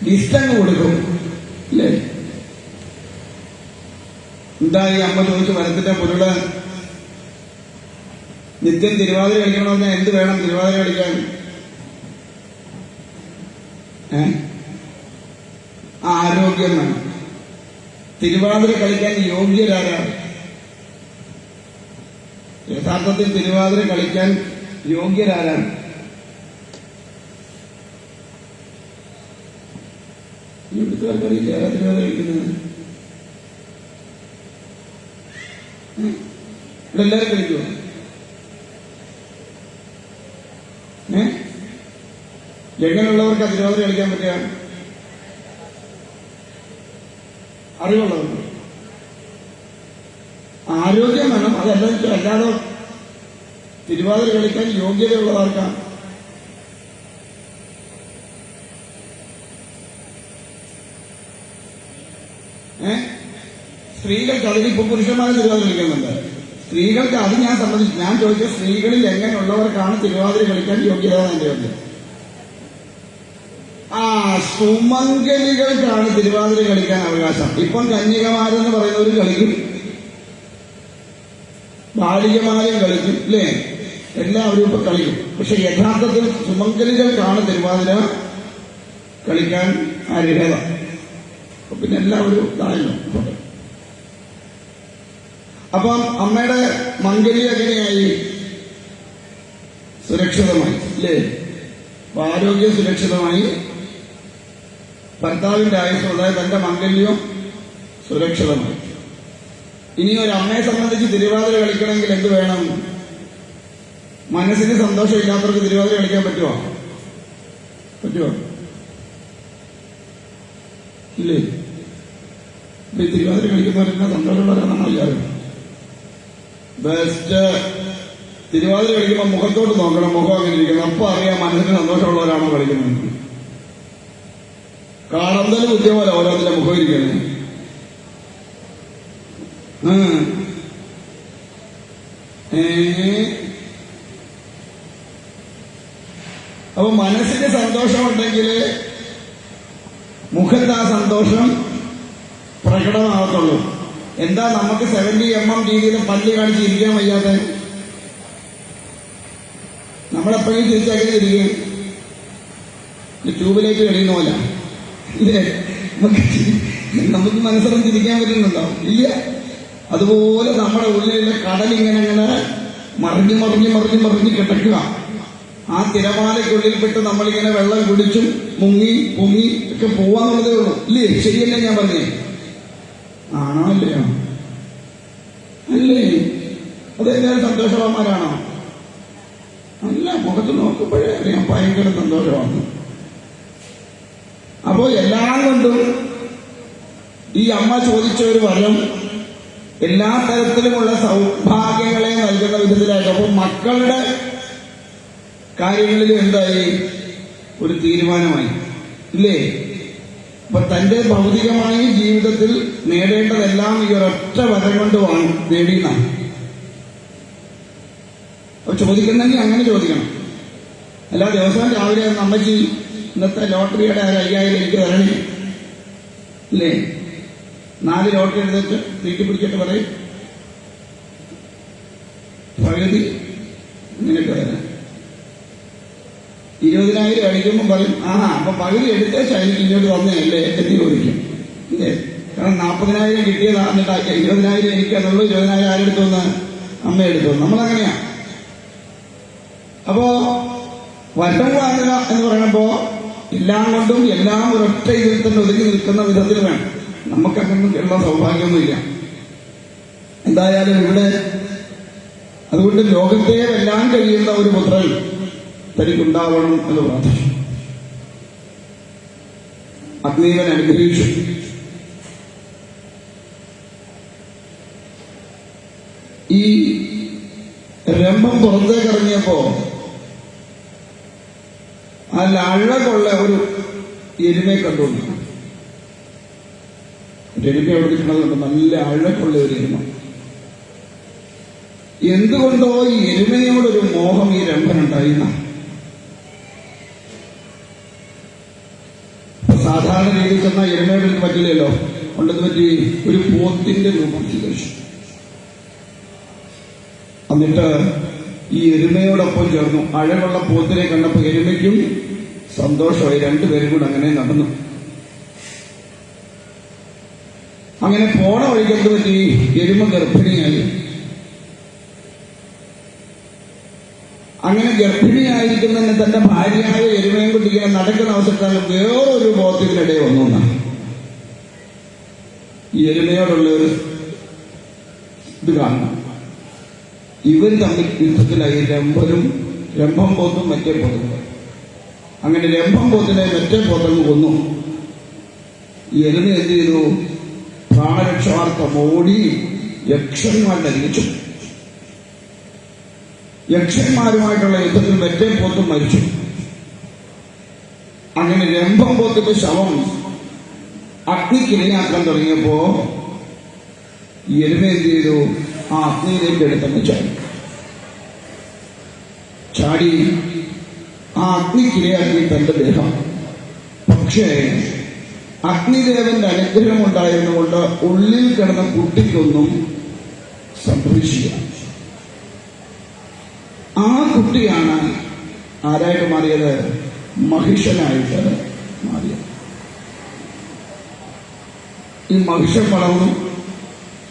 ലിസ്റ്റങ്ങ് കൊടുക്കും അല്ലേ? എന്താ ഈ അമ്മ ചോദിച്ചു വരത്തിന്റെ പൊരുള്? നിത്യം തിരുവാതിര കളിക്കണമെന്ന് എന്ത് വേണം തിരുവാതിര കളിക്കാൻ? ആരോഗ്യം വേണം. തിരുവാതിര കളിക്കാൻ യോഗ്യരാരാണ്? യഥാർത്ഥത്തിൽ തിരുവാതിര കളിക്കാൻ യോഗ്യരാരാണ്? ഇവിടുത്തെ ആൾക്കാരില്ല ആരാ തിരുവാതിര കളിക്കുന്നത്? ഇവിടെ എല്ലാവരും കളിക്കുമോ? എങ്ങനെയുള്ളവർക്ക് തിരുവാതിര കളിക്കാൻ പറ്റുക? അറിവുള്ളവർക്ക്. ആരോഗ്യം വേണം. അല്ലാതെ തിരുവാതിര കളിക്കാൻ യോഗ്യതയുള്ളവർക്കാണ്. സ്ത്രീകൾക്ക് അതിലിപ്പോ പുരുഷന്മാരെ തിരുവാതിര കളിക്കുന്നുണ്ട്. സ്ത്രീകൾക്ക് അത് ഞാൻ സംബന്ധിച്ചു ഞാൻ ചോദിച്ച സ്ത്രീകളിൽ എങ്ങനെയുള്ളവർക്കാണ് തിരുവാതിര കളിക്കാൻ യോഗ്യത എന്റെ ചോദ്യം. സുമംഗലികൾക്കാണ് തിരുവാതിര കളിക്കാൻ അവകാശം. ഇപ്പം കന്യകമാരെന്ന് പറയുന്നവർ കളിക്കും, ബാലികമാരും കളിക്കും അല്ലേ? എല്ലാവരും ഇപ്പൊ കളിക്കും. പക്ഷെ യഥാർത്ഥത്തിൽ സുമംഗലികൾക്കാണ് തിരുവാതിര കളിക്കാൻ അർഹത. പിന്നെ എല്ലാവരും ഇതായല്ലോ. അപ്പം അമ്മയുടെ മംഗല്യം എങ്ങനെയായി? സുരക്ഷിതമായി അല്ലേ? ആരോഗ്യം സുരക്ഷിതമായി, ഭർത്താവിന്റെ ആയുസ്, അതായത് തന്റെ മംഗല്യവും സുരക്ഷിതമായി. ഇനി ഒരു അമ്മയെ സംബന്ധിച്ച് തിരുവാതിര കളിക്കണമെങ്കിൽ എന്ത് വേണം? മനസ്സിന് സന്തോഷമില്ലാത്തവർക്ക് തിരുവാതിര കളിക്കാൻ പറ്റുമോ? ഇല്ലേ? ഈ തിരുവാതിര കളിക്കുന്നവരെല്ലാം സന്തോഷമുള്ളവരാണെന്നാണ് വിചാരം. ബെസ്റ്റ്. തിരുവാതിര കളിക്കുമ്പോൾ മുഖത്തോട്ട് നോക്കണം, മുഖം അങ്ങനെ ഇരിക്കണം. അപ്പൊ അറിയാം മനസ്സിന് സന്തോഷമുള്ളവരാണോ കളിക്കുന്നത്. കാണുന്നതിന് ബുദ്ധിപോലെ ഓരോന്നിന്റെ മുഖം ഇരിക്കുന്നത്. അപ്പൊ മനസ്സിന് സന്തോഷമുണ്ടെങ്കിൽ മുഖത്ത് ആ സന്തോഷം പ്രകടമാകത്തുള്ളൂ. എന്താ നമുക്ക് 70 mm രീതിയിൽ പല്ല് കാണിച്ച് ഇരിക്കാൻ വയ്യാതെ? നമ്മളെപ്പോഴും തിരിച്ചങ്ങനെ ഇരിക്കും. ട്യൂബിലേക്ക് കഴിയുന്ന പോലെ ഇല്ലേ? നമുക്ക് മനസ്സിലും തിരിക്കാൻ പറ്റുന്നുണ്ടോ? ഇല്ല. അതുപോലെ നമ്മുടെ ഉള്ളിലുള്ള കടലിങ്ങനെ മറിഞ്ഞ് മറിഞ്ഞ് മറിഞ്ഞ് മറിഞ്ഞ് കിടക്കുക. ആ തിരമാലയ്ക്കുള്ളിൽപ്പെട്ട് നമ്മളിങ്ങനെ വെള്ളം കുടിച്ചും മുങ്ങി പൊങ്ങി ഒക്കെ പോവാന്നുള്ളതേ ഉള്ളൂ. ഇല്ലേ? ശരിയല്ലേ ഞാൻ പറഞ്ഞേ? ആണോ അല്ലയോ? അല്ലേ? അതെല്ലാവരും സന്തോഷവാന്മാരാണോ? അല്ല. മുഖത്ത് നോക്കുമ്പോഴേ അറിയാം ഭയങ്കര സന്തോഷമാണ്. അപ്പോ എല്ലാം കൊണ്ടും ഈ അമ്മ ചോദിച്ച ഒരു വരം എല്ലാ തരത്തിലുമുള്ള സൗഭാഗ്യങ്ങളെ നൽകുന്ന വിധത്തിലായിട്ട്. അപ്പൊ മക്കളുടെ കാര്യങ്ങളിൽ എന്തായി? ഒരു തീരുമാനമായി ഇല്ലേ? അപ്പൊ തന്റെ ഭൗതികമായ ജീവിതത്തിൽ നേടേണ്ടതെല്ലാം ഈ ഒരൊറ്റ വരം കൊണ്ട് നേടിയെന്നാണ്. അപ്പൊ ചോദിക്കുന്നെങ്കിൽ അങ്ങനെ ചോദിക്കണം. അല്ല ദിവസവും രാവിലെ അമ്മച്ചി ഇന്നത്തെ ലോട്ടറിയുടെ 5000 എനിക്ക് തരണേ ഇല്ലേ? 4 ലോട്ടറി എടുത്തിട്ട് വീട്ടിൽ പിടിച്ചിട്ട് പറയും പകുതി നിനക്ക് തരാം. 20,000 അടിക്കുമ്പോൾ പറയും അപ്പൊ പകുതി എടുത്തേച്ചാ എനിക്ക് ഇങ്ങോട്ട് തന്നെയല്ലേ എന്ന് ചോദിക്കും. ഇല്ലേ? കാരണം 40,000 കിട്ടിയതാ, എന്നിട്ട് 20,000 എനിക്ക് അതുള്ളൂ, 20,000 ആരെടുത്തു? 'എന്ന് അമ്മ എടുത്തു. 'നമ്മളങ്ങനെയാ. അപ്പോ 40,000 കിട്ടിയതാ, എന്നിട്ട് 20,000 ആരെടുത്തു? 'അമ്മ എടുത്തു. 'നമ്മളങ്ങനെയാ. അപ്പോ 40,000 കിട്ടിയതാ, എന്നിട്ട് 20,000 ആരെടുത്തു? 'അമ്മ എടുത്തു. 'നമ്മളങ്ങനെയാ. അപ്പോ 40,000 കിട്ടിയതാ, എന്നിട്ട് 20,000 ആരെടുത്തു? 'അമ്മ എടുത്തു. വരം വാങ്ങുക എന്ന് പറയുമ്പോ എല്ലാം കൊണ്ടും എല്ലാം ഒരൊറ്റ ഇതിൽ തന്നെ ഒതുങ്ങി നിൽക്കുന്ന വിധത്തിൽ വേണം. നമുക്കങ്ങനെയുള്ള സൗഭാഗ്യമൊന്നുമില്ല. എന്തായാലും ഇവിടെ അതുകൊണ്ട് ലോകത്തെ വെല്ലാൻ കഴിയുന്ന ഒരു പുത്രൻ തനിക്കുണ്ടാവണം എന്ന് പ്രാർത്ഥിച്ചു. അഗ്നീവൻ അനുഗ്രഹിച്ചു. ഈ രംഭം പുറത്തേക്ക് ഇറങ്ങിയപ്പോ അതിൽ അഴകുള്ള ഒരു എരുമയെ കണ്ടു. എരുമ എവിടെ നിൽക്കുന്നതുകൊണ്ട് നല്ല അഴകുള്ള ഒരു എരുമ. എന്തുകൊണ്ടോ ഈ എരുമയോടൊരു മോഹം ഈ രംഭനുണ്ടായിരുന്ന. സാധാരണ രീതിയിൽ ചെന്നാൽ എരുമയോട് പറ്റില്ലല്ലോ. കൊണ്ടത് പറ്റി ഒരു പോത്തിന്റെ രൂപം സ്വീകരിച്ചു. എന്നിട്ട് ഈ എരുമയോടൊപ്പം ചേർന്നു. അഴകുള്ള പോത്തിനെ കണ്ടപ്പോൾ എരുമയ്ക്കും സന്തോഷമായി. രണ്ടുപേരും കൂടെ അങ്ങനെ നടന്നു. അങ്ങനെ പോണ വഴിക്കെന്ത് പറ്റി? എരുമ ഗർഭിണിയായി. അങ്ങനെ ഗർഭിണിയായിരിക്കുന്നതിന് തന്റെ ഭാര്യയായ എരുമയും കൊണ്ട് ഇങ്ങനെ നടക്കുന്ന അവസരത്തിൽ വേറൊരു പോത്തിനിടെ വന്നു. ഈ എരുമയോടുള്ള ഒരു ഇത് കാണണം. ഇവർ തമ്മിൽ യുദ്ധത്തിലായി. രംഭം പോത്തും മറ്റേ പോത്തും. അങ്ങനെ രംഭം പോത്തിനെ മറ്റേ പോത്തങ്ങ് കൊന്നു. ഈ എരുമ എന്ത് ചെയ്തു? പ്രാണരക്ഷാർത്ഥം ഓടി യക്ഷന്മാരെ അരിച്ചു. യക്ഷന്മാരുമായിട്ടുള്ള യുദ്ധത്തിൽ മറ്റേ പോത്തും മരിച്ചു. അങ്ങനെ രംഭം പോത്തിന്റെ ശവം അഗ്നിക്കിരയാക്കാൻ തുടങ്ങിയപ്പോ എരുമ എന്ത് ചെയ്തു? ആ അഗ്നിയിലേക്ക് എടുത്തങ്ങ് ചാടി ആ അഗ്നിക്കിരയാക്കി തന്റെ ദേഹം. പക്ഷേ അഗ്നിദേവന്റെ അനുഗ്രഹം ഉണ്ടായിരുന്നുകൊണ്ട് ഉള്ളിൽ കിടന്ന കുട്ടിക്കൊന്നും സംഭവിച്ചില്ല. ആ കുട്ടിയാണ് ആരായിട്ട് മാറിയത്? മഹിഷനായിട്ട് മാറിയത്. ഈ മഹിഷൻ വളർന്നു.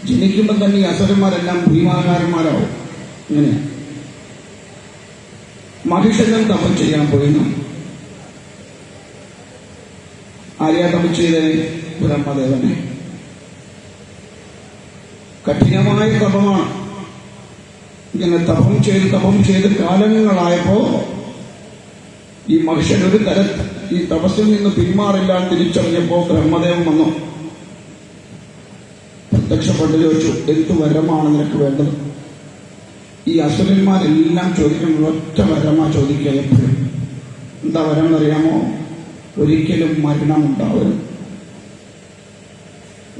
ജനിക്കുമ്പോൾ തന്നെ ഈ അസുരന്മാരെല്ലാം ഭീമാകാരന്മാരാവും. ഇങ്ങനെ മഹിഷനും തപം ചെയ്യാൻ പോയിരുന്നു. ആര്യാ തപം ചെയ്ത്? ബ്രഹ്മദേവനെ. കഠിനമായ തപമാണ്. ഇങ്ങനെ തപം ചെയ്ത് കാലങ്ങളായപ്പോ ഈ മഹിഷൻ ഒരു തരത്തിൽ ഈ തപസ്സിൽ നിന്ന് പിന്മാറില്ലാൻ തിരിച്ചറിഞ്ഞപ്പോ ബ്രഹ്മദേവൻ വന്നു. പ്രത്യക്ഷപ്പെട്ട് ചോദിച്ചു, എന്ത് വരമാണ് നിനക്ക് വേണ്ടത്? ഈ അസുരന്മാരെല്ലാം ചോദിക്കുന്നത് ഒറ്റ വരമാ ചോദിക്കുക എപ്പോഴും. എന്താ വരം എന്നറിയാമോ? ഒരിക്കലും മരണമുണ്ടാവരുത്.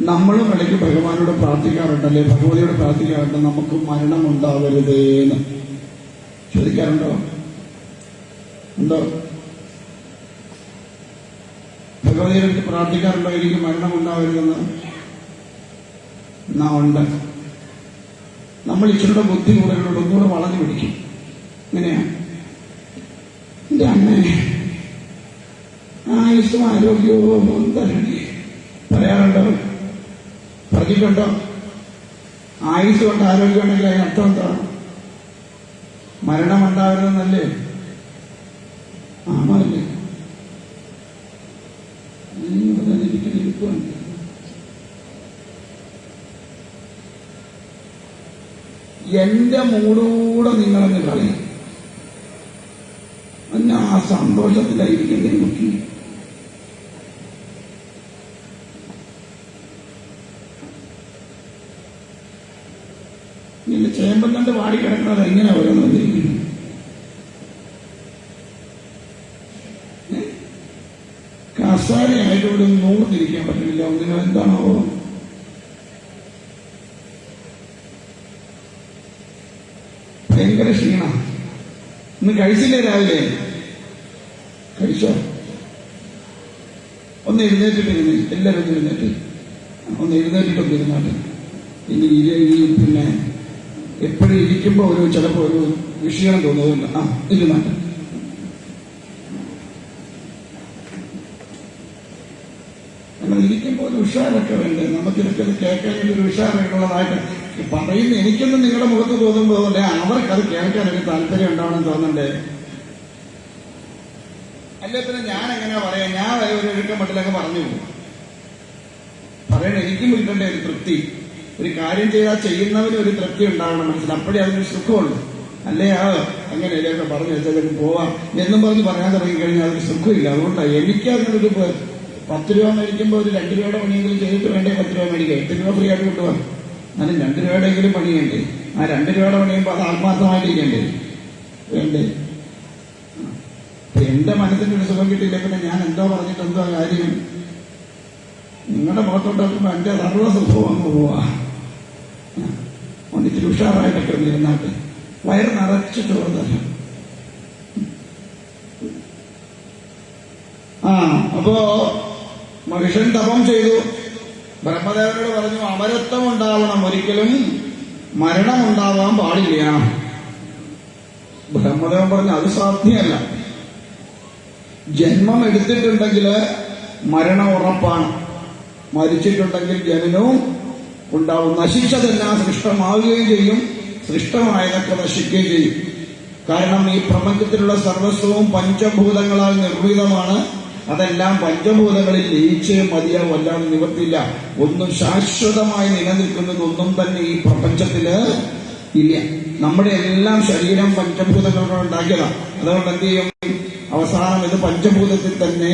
നമ്മളും ഇടയ്ക്ക് ഭഗവാനോട് പ്രാർത്ഥിക്കാറുണ്ടല്ലേ, ഭഗവതിയോട് പ്രാർത്ഥിക്കാറുണ്ട്, നമുക്ക് മരണം ഉണ്ടാവരുതേന്ന് ചോദിക്കാറുണ്ടോ? ഉണ്ടോ? ഭഗവതിയോട് പ്രാർത്ഥിക്കാറുണ്ടോ എനിക്ക് മരണം ഉണ്ടാവരുതെന്ന്? എന്നാ ഉണ്ട്. നമ്മൾ ഇച്ചിരുടെ ബുദ്ധി കൂടുതലുണ്ട്, ഒന്നുകൂടെ വളഞ്ഞു പിടിക്കും. ഇങ്ങനെയാ, എന്റെ അമ്മേ ആയുസ്സും ആരോഗ്യവും തരണേ പറയാറുണ്ടോ? പറഞ്ഞിട്ടുണ്ടോ? ആയുസ് കൊണ്ട് ആരോഗ്യം ഉണ്ടെങ്കിൽ അതിനർത്ഥം എന്താണ്? മരണം ഉണ്ടാവരുതെന്നല്ലേ? ആണല്ലേ? ഇരിക്കുന്നുണ്ട്. എന്റെ മൂടൂടെ നിങ്ങളെന്ന് കളയും. പിന്നെ ആ സന്തോഷത്തിലായിരിക്കും നോക്കി. ഇങ്ങനെ ചേമ്പം കണ്ട് വാടി കിടക്കുന്നത് എങ്ങനെ ഓരോന്നിരിക്കുന്നു? കസാരയായിട്ട് ഇവിടെ നൂർന്നിരിക്കാൻ പറ്റുന്നില്ല. ഒന്നിനും എന്താണോ ഭയങ്കര ക്ഷീണം. ഇന്ന് കഴിച്ചില്ലേ? രാവിലെ കഴിച്ചോ? ഒന്ന് എഴുന്നേറ്റിട്ടിരുന്നു. എല്ലാവരും ഒന്ന് എഴുന്നേറ്റ് എഴുന്നേറ്റിട്ടൊക്കെ ഇരുന്നാട്ട്. ഇനി പിന്നെ എപ്പോഴും ഇരിക്കുമ്പോ ചിലപ്പോ ഒരു വിഷയം തോന്നുന്നില്ല. ഇരുന്നാട്ട് ഇരിക്കുമ്പോൾ ഒരു ഉഷാറൊക്കെ വേണ്ടേ? നമുക്കിതൊക്കെ കേൾക്കാൻ ഒരു ഉഷാറുള്ളതായിട്ട് പറയുന്ന എനിക്കൊന്നും നിങ്ങളുടെ മുഖത്ത് തോന്നുമ്പോൾ അവർക്കത് കേൾക്കാൻ ഒരു താല്പര്യം ഉണ്ടാവണം തോന്നണ്ടേ? അല്ലെ പിന്നെ ഞാൻ എങ്ങനെയാ പറയാ? ഞാൻ ഒരു ഒഴുക്കം മട്ടിലൊക്കെ പറഞ്ഞു പോകും. പറയണ എനിക്കും കിട്ടേണ്ട ഒരു തൃപ്തി. ഒരു കാര്യം ചെയ്താൽ ചെയ്യുന്നവന് ഒരു തൃപ്തി ഉണ്ടാവണം മനസ്സിൽ. അപ്പോഴേ അതിനൊരു സുഖമുള്ളൂ. അല്ലേ എങ്ങനെയൊക്കെ പറഞ്ഞു വെച്ചാൽ പോവാം എന്നും പറഞ്ഞ് പറയാൻ തുടങ്ങിക്കഴിഞ്ഞാൽ അതൊരു സുഖമില്ല. അതുകൊണ്ടാണ് എനിക്കതിനൊരു 10 രൂപ മേടിക്കുമ്പോൾ ഒരു 2 രൂപയുടെ പണിയെങ്കിലും ചെയ്തിട്ട് വേണ്ടേ 10 രൂപ മേടിക്കുക. 8 രൂപ ഫ്രീ ആയിട്ട് കിട്ടുക. എന്നാലും 2 രൂപയുടെയെങ്കിലും പണി ചെയ്യണ്ടേ? ആ 2 രൂപയുടെ പണിയുമ്പോൾ അത് ആത്മാർത്ഥമായിട്ടിരിക്കണ്ടേ? വേണ്ടേ? എന്റെ മനസ്സിന്റെ ഒരു സുഖം കിട്ടിയില്ല പിന്നെ ഞാൻ എന്തോ പറഞ്ഞിട്ട് എന്തോ കാര്യം? നിങ്ങളുടെ മുഖത്തോട്ടൊക്കെ എന്റെ സർവ്വ സുഖവും അങ്ങ് പോവാ. ഒന്നിച്ചിരി ഉഷാറായിട്ടൊക്കെ ഇരുന്നാട്ട് വയറ് നിറച്ച് ചോറ് തരാം. അപ്പോ മനുഷ്യൻ തപം ചെയ്തു. ബ്രഹ്മദേവനോട് പറഞ്ഞു, അമരത്വം ഉണ്ടാവണം, ഒരിക്കലും മരണമുണ്ടാവാൻ പാടില്ല. ബ്രഹ്മദേവൻ പറഞ്ഞു, അത് സാധ്യമല്ല. ജന്മം എടുത്തിട്ടുണ്ടെങ്കിൽ മരണം ഉറപ്പാണ്. മരിച്ചിട്ടുണ്ടെങ്കിൽ ജനനവും ഉണ്ടാവും. നശിച്ചതെല്ലാം സൃഷ്ടമാവുകയും ചെയ്യും, സൃഷ്ടമായതൊക്കെ നശിക്കുകയും ചെയ്യും. കാരണം ഈ പ്രപഞ്ചത്തിലുള്ള സർവസ്വവും പഞ്ചഭൂതങ്ങളാൽ നിർമ്മിതമാണ്. അതെല്ലാം പഞ്ചഭൂതങ്ങളിൽ ലയിച്ചേ മതിയാവും, അല്ലാതെ നിവർത്തില്ല. ഒന്നും ശാശ്വതമായി നിലനിൽക്കുന്നതൊന്നും തന്നെ ഈ പ്രപഞ്ചത്തില് ഇല്ല. നമ്മുടെ എല്ലാം ശരീരം പഞ്ചഭൂതങ്ങളോട് ഉണ്ടാക്കിയതാണ്. അതുകൊണ്ട് എന്ത് ചെയ്യും? അവസാനം ഇത് പഞ്ചഭൂതത്തിൽ തന്നെ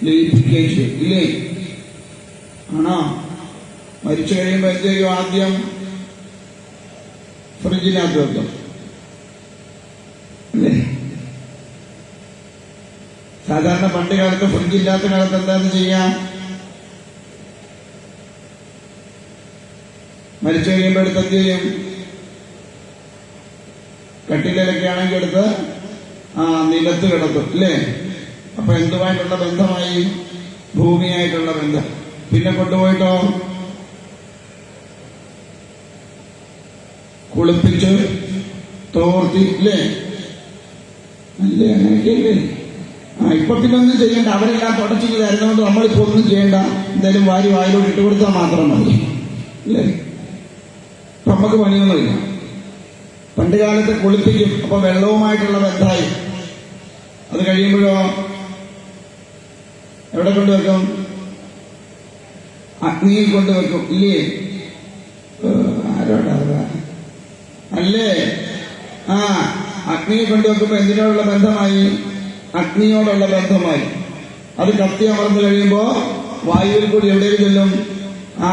ലയിപ്പിക്കുകയും ചെയ്യും. ഇല്ലേ? ആണോ? മരിച്ചു കഴിയുമ്പോൾ എന്ത് ചെയ്യും? ആദ്യം ഫ്രിഡ്ജിനകത്ത് വെക്കും. അല്ലേ? സാധാരണ പണ്ട് കാലത്ത് ഫ്രിഡ്ജില്ലാത്ത കാലത്ത് എന്താന്ന് ചെയ്യാം? മരിച്ചു കഴിയുമ്പോൾ എടുത്ത് എന്ത് ചെയ്യും? കട്ടിലൊക്കെ ആണെങ്കിൽ എടുത്ത് നിലത്ത് കിടത്തും. അല്ലേ? അപ്പൊ എന്തുമായിട്ടുള്ള ബന്ധമായി? ഭൂമിയായിട്ടുള്ള ബന്ധം. പിന്നെ കൊണ്ടുപോയിട്ടോ കുളിപ്പിച്ച് തോർത്തി. അല്ലേ? അല്ലേ? അങ്ങനെയൊക്കെയല്ലേ? ഇപ്പൊ പിന്നെ ഒന്നും ചെയ്യണ്ട. അവരെല്ലാം തുടച്ചു തരുന്നതുകൊണ്ട് നമ്മളിപ്പോ ഒന്നും ചെയ്യണ്ട. എന്തായാലും വാരി വായിലോട്ട് ഇട്ടുകൊടുത്താൽ മാത്രം മതി. അല്ലേ? നമുക്ക് പണിയൊന്നുമില്ല. പണ്ട് കാലത്ത് കുളിപ്പിക്കും. അപ്പൊ വെള്ളവുമായിട്ടുള്ള ബന്ധമായി. അത് കഴിയുമ്പോഴോ എവിടെ കൊണ്ടുവെക്കും? അഗ്നിയിൽ കൊണ്ടുവെക്കും. ഇല്ലേ? ആരോടാ? അല്ലേ? അഗ്നിയിൽ കൊണ്ടുവെക്കുമ്പോ എന്തിനോടുള്ള ബന്ധമായി? അഗ്നിയോടുള്ള ബന്ധമായി. അത് കത്തി അമർന്നു കഴിയുമ്പോ വായുവിൽ കൂടി എവിടേക്ക് ചെല്ലും?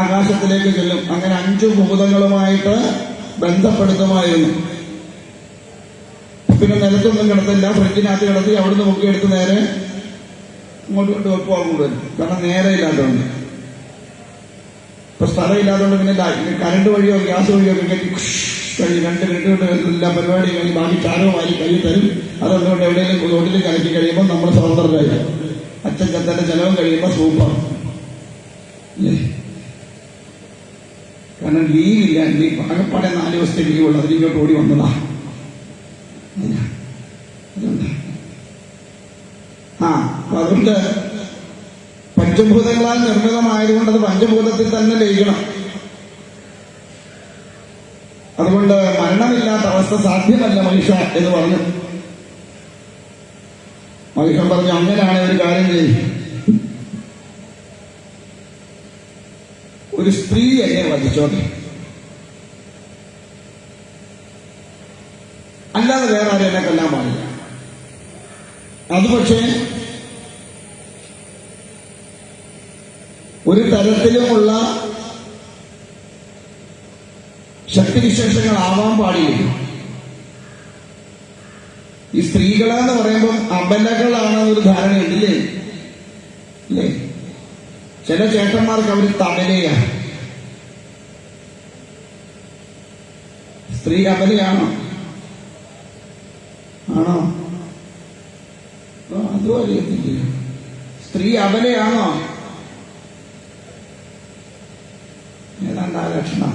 ആകാശത്തിലേക്ക് ചെല്ലും. അങ്ങനെ 5 ഭൂതങ്ങളുമായിട്ട് ബന്ധപ്പെടുത്തുമായിരുന്നു. പിന്നെ നിലത്തൊന്നും കിടത്തില്ല, ഫ്രിഡ്ജിനകത്ത് കിടത്തി അവിടുന്ന് മുക്കിയെടുത്ത് നേരെ ഇങ്ങോട്ട് കൊണ്ട് വെക്കുക കൂടുതൽ. കാരണം നേരെ ഇല്ലാത്തതുകൊണ്ട്. ഇപ്പൊ സ്ഥലമില്ലാത്തതുകൊണ്ട് പിന്നെ കറണ്ട് വഴിയോ ഗ്യാസ് വഴിയോ ഒക്കെ കയറ്റി കഴിഞ്ഞ് 2 മിനിറ്റ് കൊണ്ട് എല്ലാ പരിപാടിയും കഴിഞ്ഞ് ബാക്കി ചാരോ വാരി കയ്യിൽ തരും. അതുകൊണ്ട് എവിടെയെങ്കിലും റോഡിൽ കലക്കി കഴിയുമ്പോൾ നമ്മൾ സ്വതന്ത്രരായി. അച്ഛൻ ചത്തന്റെ ചെലവും കഴിയുമ്പോൾ സൂപ്പർ. കാരണം ലീവില്ല. ആകെപ്പാടെ 4 ദിവസത്തെ ലീവുള്ളൂ. അതിലിങ്ങോട്ട് ഓടി വന്നതാ. അതുകൊണ്ട് പഞ്ചഭൂതങ്ങളാൽ നിർമ്മിതമായതുകൊണ്ട് അത് പഞ്ചഭൂതത്തിൽ തന്നെ ലയിക്കണം. അതുകൊണ്ട് മരണമില്ലാത്ത അവസ്ഥ സാധ്യമല്ല മനുഷ്യ എന്ന് പറഞ്ഞു. മനുഷ്യൻ പറഞ്ഞു, അങ്ങനെയാണ് ഒരു കാര്യം ചെയ്യും. ഒരു സ്ത്രീ എന്നെ വധിച്ചോട്ടെ, അല്ലാതെ വേറെ ആരും എന്നെ കൊല്ലാൻ പാടില്ല. അത് പക്ഷേ ഒരു തരത്തിലുമുള്ള ശക്തിവിശേഷങ്ങളാവാൻ പാടില്ല. ഈ സ്ത്രീകളെന്ന് പറയുമ്പോൾ അബലകളാണെന്നൊരു ധാരണയുണ്ടല്ലേ? അല്ലേ? ചില ചേട്ടന്മാർക്ക് അവർ തബലയാണ്. സ്ത്രീ അബലയാണോ? ആണോ? അതും അറിയത്തില്ല. സ്ത്രീ അബലയാണോ? ഏതാണ്ട് ആ ലക്ഷണം.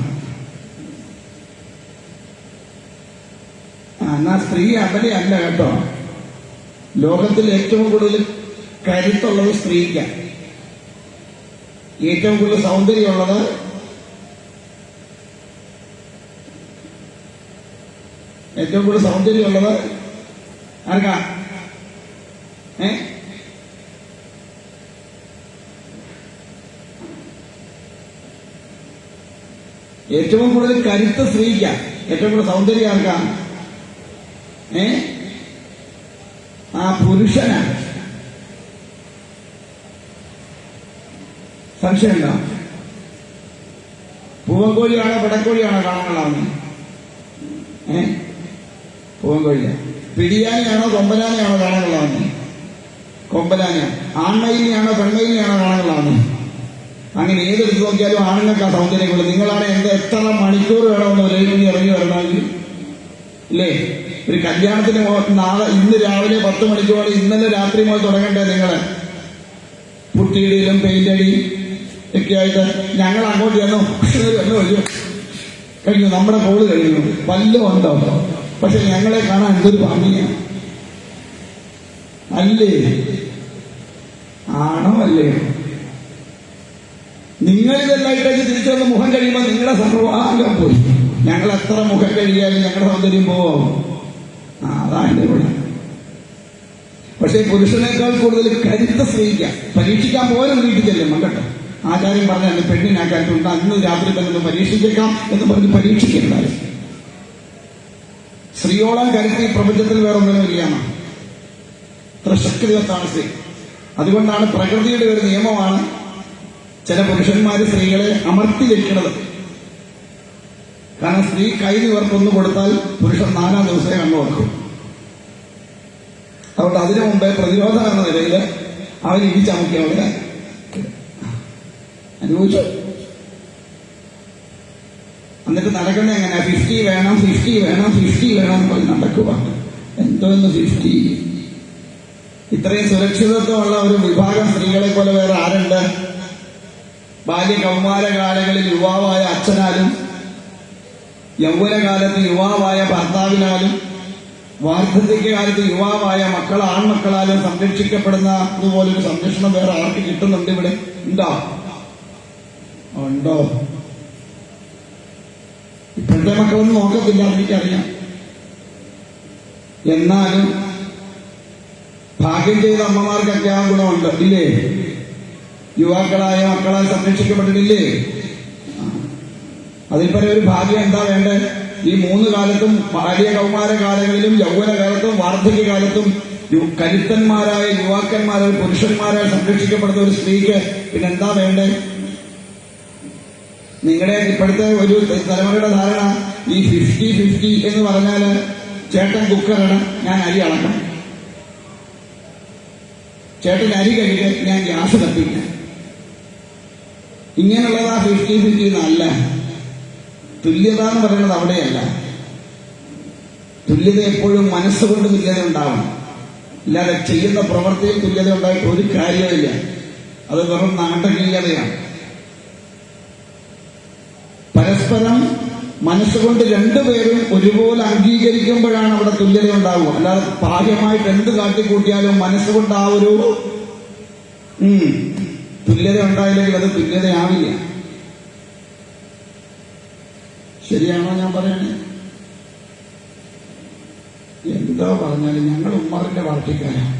എന്നാ സ്ത്രീ അബലയല്ല കേട്ടോ. ലോകത്തിൽ ഏറ്റവും കൂടുതൽ കരുത്തുള്ളത് സ്ത്രീക്കാണ്. ഏറ്റവും കൂടുതൽ സൗന്ദര്യമുള്ളത് ആർക്കാ? ഏറ്റവും കൂടുതൽ കരുത്ത് സ്ത്രീക്കാം, ഏറ്റവും കൂടുതൽ സൗന്ദര്യം ആർക്കാം? ആ പുരുഷനാണ്. സംശയമുണ്ടോ? പൂവൻകോഴിയാണോ പെടക്കോഴിയാണോ കാണാനുള്ളതെന്ന്? പൂവൻകോഴിയ. പിടിയാനയാണോ കൊമ്പനാനയാണോ കാണാനുള്ളതെന്ന്? കൊമ്പനാനയാണ്. ആൺമയിലിനെയാണോ പെൺമയിലിനെയാണോ കാണാനുള്ളതെന്ന്? അങ്ങനെ ഏതെടുത്ത് നോക്കിയാലും ആണുങ്ങൾക്ക് ആ സൗന്ദര്യമുള്ളൂ. നിങ്ങളാണ് എത്ര മണിക്കൂർ വേണമെന്ന് ഒരേന്ന് ഇറങ്ങി വരണമെങ്കിൽ ഇല്ലേ? ഒരു കല്യാണത്തിന് ഇന്ന് രാവിലെ 10 മണിക്ക് പോലെ ഇന്നലെ രാത്രി മുതൽ തുടങ്ങണ്ടേ നിങ്ങള്? പുട്ടിയിടിയിലും പെയിന്റടിയും ഒക്കെ ആയിട്ട് ഞങ്ങൾ അങ്ങോട്ട് ചെന്നു കഴിഞ്ഞു, നമ്മുടെ കോള് കഴിഞ്ഞു, വല്ലതും ഉണ്ടോ? പക്ഷെ ഞങ്ങളെ കാണാൻ എന്തൊരു ഭംഗിയാണ് അല്ലേ? ആണോ അല്ലേ? നിങ്ങളിതെല്ലാം ഇട്ടേക്ക് തിരിച്ചു വന്ന് മുഖം കഴിയുമ്പോൾ നിങ്ങളുടെ സർവാംഗം പോയി. ഞങ്ങൾ എത്ര മുഖം കഴിയാലും ഞങ്ങളുടെ സൗന്ദര്യം പോവും. അതാണ് എന്റെ ഇവിടെ. പക്ഷെ പുരുഷനേക്കാൾ കൂടുതൽ കരുത്ത സ്ത്രീക്കാം. പരീക്ഷിക്കാൻ പോലും വീട്ടിൽ ചെല്ലും കേട്ടോ. ആചാര്യം പറഞ്ഞാൽ പെണ്ണിനാക്കാട്ടുണ്ട്, അന്ന് രാത്രി തന്നെ ഒന്ന് പരീക്ഷിച്ചേക്കാം എന്ന് പറഞ്ഞ് പരീക്ഷിക്കണ്ടായി. സ്ത്രീയോളം കരുത്തി പ്രപഞ്ചത്തിൽ വേറെ ഒന്നിനും ഇല്ലാന്നാണ്. അത്ര ശക്തിവത്താണ് സ്ത്രീ. അതുകൊണ്ടാണ് പ്രകൃതിയുടെ ഒരു നിയമമാണ് ചില പുരുഷന്മാര് സ്ത്രീകളെ അമർത്തി വെക്കുന്നത്. കാരണം സ്ത്രീ കൈ നിവർക്കൊന്നു കൊടുത്താൽ പുരുഷൻ 4-ാം ദിവസമേ കണ്ണു കൊടുക്കും. അതുകൊണ്ട് അതിനു മുമ്പേ പ്രതിരോധം എന്ന നിലയിൽ അവൻ ഇടിച്ചമക്കി അവരെ അനുഭവിച്ചു. എന്നിട്ട് നടക്കുന്ന എങ്ങനെ? 50 വേണം 50 വേണം 50 വേണം എന്ന് പറഞ്ഞ് നടക്കുക. എന്തോന്ന് 50? ഇത്രയും സുരക്ഷിതത്വമുള്ള ഒരു വിഭാഗം സ്ത്രീകളെ പോലെ വേറെ ആരുണ്ട്? ബാല്യ കൗമാരകാലങ്ങളിൽ യുവാവായ അച്ഛനാലും യൗവനകാലത്ത് യുവാവായ ഭർത്താവിനാലും വാർദ്ധക്യകാലത്ത് യുവാവായ ആൺമക്കളാലും സംരക്ഷിക്കപ്പെടുന്ന അതുപോലൊരു സംരക്ഷണം വേറെ ആർക്ക് കിട്ടുന്നുണ്ട് ഇവിടെ? ഉണ്ടോ? ഇപ്പോഴത്തെ മക്കളൊന്നും നോക്കത്തില്ല, എനിക്കറിയാം. എന്നാലും ഭാഗ്യം ചെയ്ത അമ്മമാർക്കൊക്കെ ആ ഗുണമുണ്ട് ഇല്ലേ? യുവാക്കളായ മക്കളാൽ സംരക്ഷിക്കപ്പെട്ടിട്ടില്ലേ? അതിൽപ്പര ഒരു ഭാഗ്യം എന്താ വേണ്ടേ? ഈ 3 കാലത്തും, ബാല്യ കൗമാര കാലങ്ങളിലും യൗവനകാലത്തും വാർദ്ധക്യകാലത്തും കരുത്തന്മാരായ യുവാക്കന്മാരായ പുരുഷന്മാരാൽ സംരക്ഷിക്കപ്പെടുന്ന ഒരു സ്ത്രീക്ക് പിന്നെന്താ വേണ്ടേ? നിങ്ങളുടെ ഇപ്പോഴത്തെ ഒരു തലമുറയുടെ ധാരണ ഈ 50-50 എന്ന് പറഞ്ഞാല് ചേട്ടൻ കുക്കറാണ്, ഞാൻ അരി അളക്കണം. ചേട്ടൻ അരി കഴിക്കാൻ, ഞാൻ ഗ്യാസ് കത്തിക്കാം. ഇങ്ങനെയുള്ളതാ 50-50 എന്നല്ല. തുല്യത എന്ന് പറയുന്നത് അവിടെയല്ല. തുല്യത എപ്പോഴും മനസ്സുകൊണ്ട് തുല്യത ഉണ്ടാവണം, ഇല്ലാതെ ചെയ്യുന്ന പ്രവൃത്തിയിൽ തുല്യത ഉണ്ടായിട്ട് ഒരു കാര്യമില്ല. അത് വെറും നാടകീയതയാണ്. പരസ്പരം മനസ്സുകൊണ്ട് രണ്ടുപേരും ഒരുപോലെ അംഗീകരിക്കുമ്പോഴാണ് അവിടെ തുല്യത ഉണ്ടാവുക. അല്ലാതെ ബാഹ്യമായിട്ട് എന്ത് കാട്ടിക്കൂട്ടിയാലും മനസ്സുകൊണ്ട് ആ ഒരു തുല്യത ഉണ്ടായില്ലെങ്കിൽ അത് തുല്യതയാവില്ല. ശരിയാണോ ഞാൻ പറയണേ? എന്താ പറഞ്ഞാലും ഞങ്ങൾ ഉമ്മറിന്റെ പാർട്ടിക്കാരാണ്.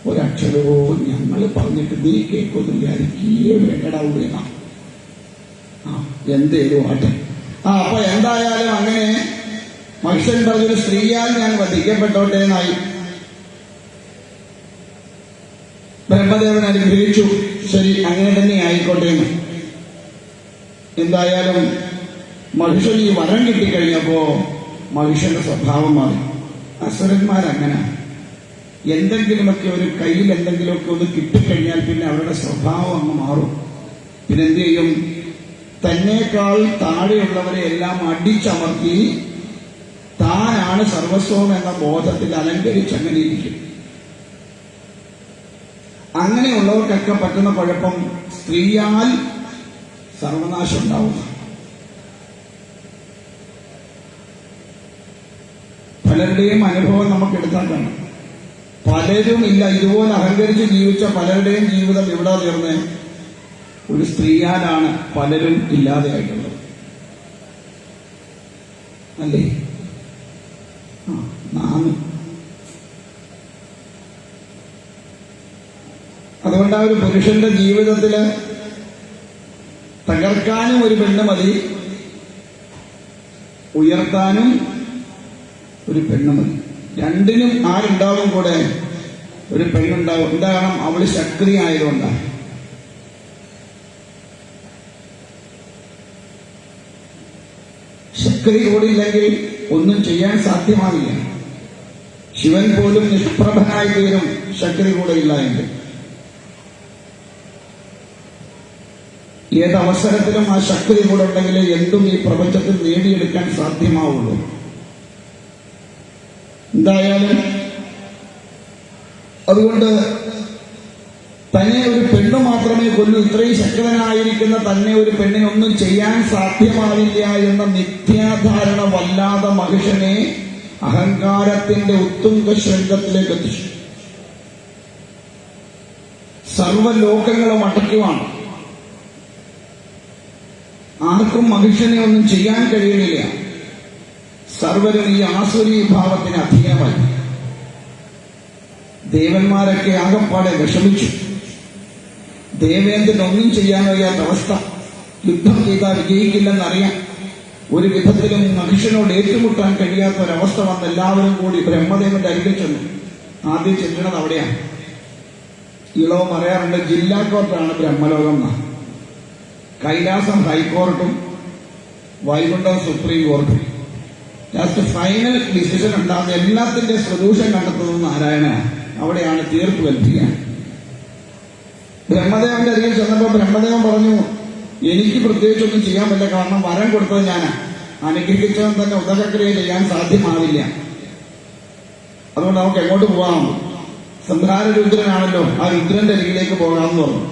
ഒരക്ഷരവും ഞങ്ങൾ പറഞ്ഞിട്ട് നീ കേൾക്കൊന്നും വിചാരിക്കേ വേണ്ടടാവുക. എന്തേലും ആട്ടെ. അപ്പൊ എന്തായാലും അങ്ങനെ മനുഷ്യൻ പറഞ്ഞൊരു സ്ത്രീയാൽ ഞാൻ വധിക്കപ്പെട്ടോട്ടെ എന്നായി. ബ്രഹ്മദേവൻ അനുഗ്രഹിച്ചു. ശരി, അങ്ങനെ തന്നെ ആയിക്കോട്ടെ എന്ന്. എന്തായാലും മനുഷ്യൻ ഈ വരം കിട്ടിക്കഴിഞ്ഞപ്പോ മനുഷ്യന്റെ സ്വഭാവം മാറി. അസുരന്മാരങ്ങനെ എന്തെങ്കിലുമൊക്കെ ഒരു കയ്യിൽ എന്തെങ്കിലുമൊക്കെ ഒന്ന് കിട്ടിക്കഴിഞ്ഞാൽ പിന്നെ അവരുടെ സ്വഭാവം അങ്ങ് മാറും. പിന്നെന്ത് ചെയ്യും? തന്നേക്കാൾ താഴെയുള്ളവരെ എല്ലാം അടിച്ചമർത്തി താനാണ് സർവസ്വം എന്ന ബോധത്തിൽ അലങ്കരിച്ചങ്ങനെ ഇരിക്കും. അങ്ങനെയുള്ളവർക്കൊക്കെ പറ്റുന്ന കുഴപ്പം സ്ത്രീയാൽ സർവനാശം ഉണ്ടാവും. പലരുടെയും അനുഭവം നമുക്ക് എടുത്താൽ കാണാം. പലരും ഇല്ല, ഇതുപോലെ അഹങ്കരിച്ച് ജീവിച്ച പലരുടെയും ജീവിതം എവിടെ തീർന്ന് ഒരു സ്ത്രീയാലാണ് പലരും ഇല്ലാതെയായിട്ടുള്ളത്. അല്ലേ? ആണ്. അതുകൊണ്ട് ആ ഒരു പുരുഷന്റെ ജീവിതത്തില് തകർക്കാനും ഒരു പെണ്ണ് മതി, ഉയർത്താനും ഒരു പെണ്ണ് മതി. രണ്ടിനും ആരുണ്ടാവും കൂടെ? ഒരു പെണ്ണുണ്ടാവും. എന്താകണം? അവള് ശക്തി ആയതുകൊണ്ടാണ്. ശക്തി കൂടിയില്ലെങ്കിൽ ഒന്നും ചെയ്യാൻ സാധ്യമാവില്ല. ശിവൻ പോലും നിഷ്പ്രഭനായി തീരും ശക്തി കൂടെ ഇല്ല എങ്കിൽ. ഏതവസരത്തിലും ആ ശക്തി കൂടെ ഉണ്ടെങ്കിൽ എന്തും ഈ പ്രപഞ്ചത്തിൽ നേടിയെടുക്കാൻ സാധ്യമാവുള്ളൂ. എന്തായാലും അതുകൊണ്ട് തന്നെ ഒരു പെണ്ണ് മാത്രമേ കൊല്ലൂ. ഇത്രയും ശക്തനായിരിക്കുന്ന തന്നെ ഒരു പെണ്ണിനൊന്നും ചെയ്യാൻ സാധ്യമാവില്ല എന്ന മിഥ്യാധാരണ വല്ലാതെ മനുഷ്യനെ അഹങ്കാരത്തിന്റെ ഉത്തുംഗ ശൃംഗത്തിലേക്ക് എത്തിച്ചു. സർവലോകങ്ങളും അടയ്ക്കുവാണ്. ആർക്കും മനുഷ്യനെ ഒന്നും ചെയ്യാൻ കഴിയുന്നില്ല. സർവരും ഈ ആസുരീ ഭാവത്തിന് അധീനമായി. ദേവന്മാരൊക്കെ ആകപ്പാടെ വിഷമിച്ചു. ദേവേന്ദ്രൻ ഒന്നും ചെയ്യാൻ കഴിയാത്ത അവസ്ഥ. യുദ്ധം ചെയ്താൽ വിജയിക്കില്ലെന്നറിയാം. ഒരു വിധത്തിലും മനുഷ്യനോട് ഏറ്റുമുട്ടാൻ കഴിയാത്ത ഒരവസ്ഥ വന്ന് എല്ലാവരും കൂടി ബ്രഹ്മദേവന്റെ അരികിൽ ചെന്നു. ആദ്യം ചെല്ലുന്നത് അവിടെയാണ്. ഇളവ് പറയാറുണ്ട്, ജില്ലാ കോർട്ടാണ് ബ്രഹ്മലോകം. കൈലാസം ഹൈക്കോർട്ടും വൈകുണ്ഠം സുപ്രീം കോർട്ടും. ലാസ്റ്റ് ഫൈനൽ ഡിസിഷൻ ഉണ്ടാകുന്ന എല്ലാത്തിന്റെ സൊല്യൂഷൻ കണ്ടെത്തുന്നത് നാരായണനാണ്. അവിടെയാണ് തീർപ്പ് കൽപ്പിക്കുക. ബ്രഹ്മദേവന്റെ അരികിൽ ചെന്നപ്പോൾ ബ്രഹ്മദേവൻ പറഞ്ഞു, എനിക്ക് പ്രത്യേകിച്ചൊന്നും ചെയ്യാൻ പറ്റില്ല, കാരണം വരം കൊടുത്തത് ഞാനാ. അനുഗ്രഹിച്ചവൻ തന്നെ ഉദകക്രിയ ചെയ്യാൻ സാധ്യമാവില്ല. അതുകൊണ്ട് നമുക്ക് എങ്ങോട്ട് പോകാം? സംഹാര രുദ്രനാണല്ലോ, ആ രുദ്രന്റെ അരികിലേക്ക് പോകാമെന്ന് പറഞ്ഞു.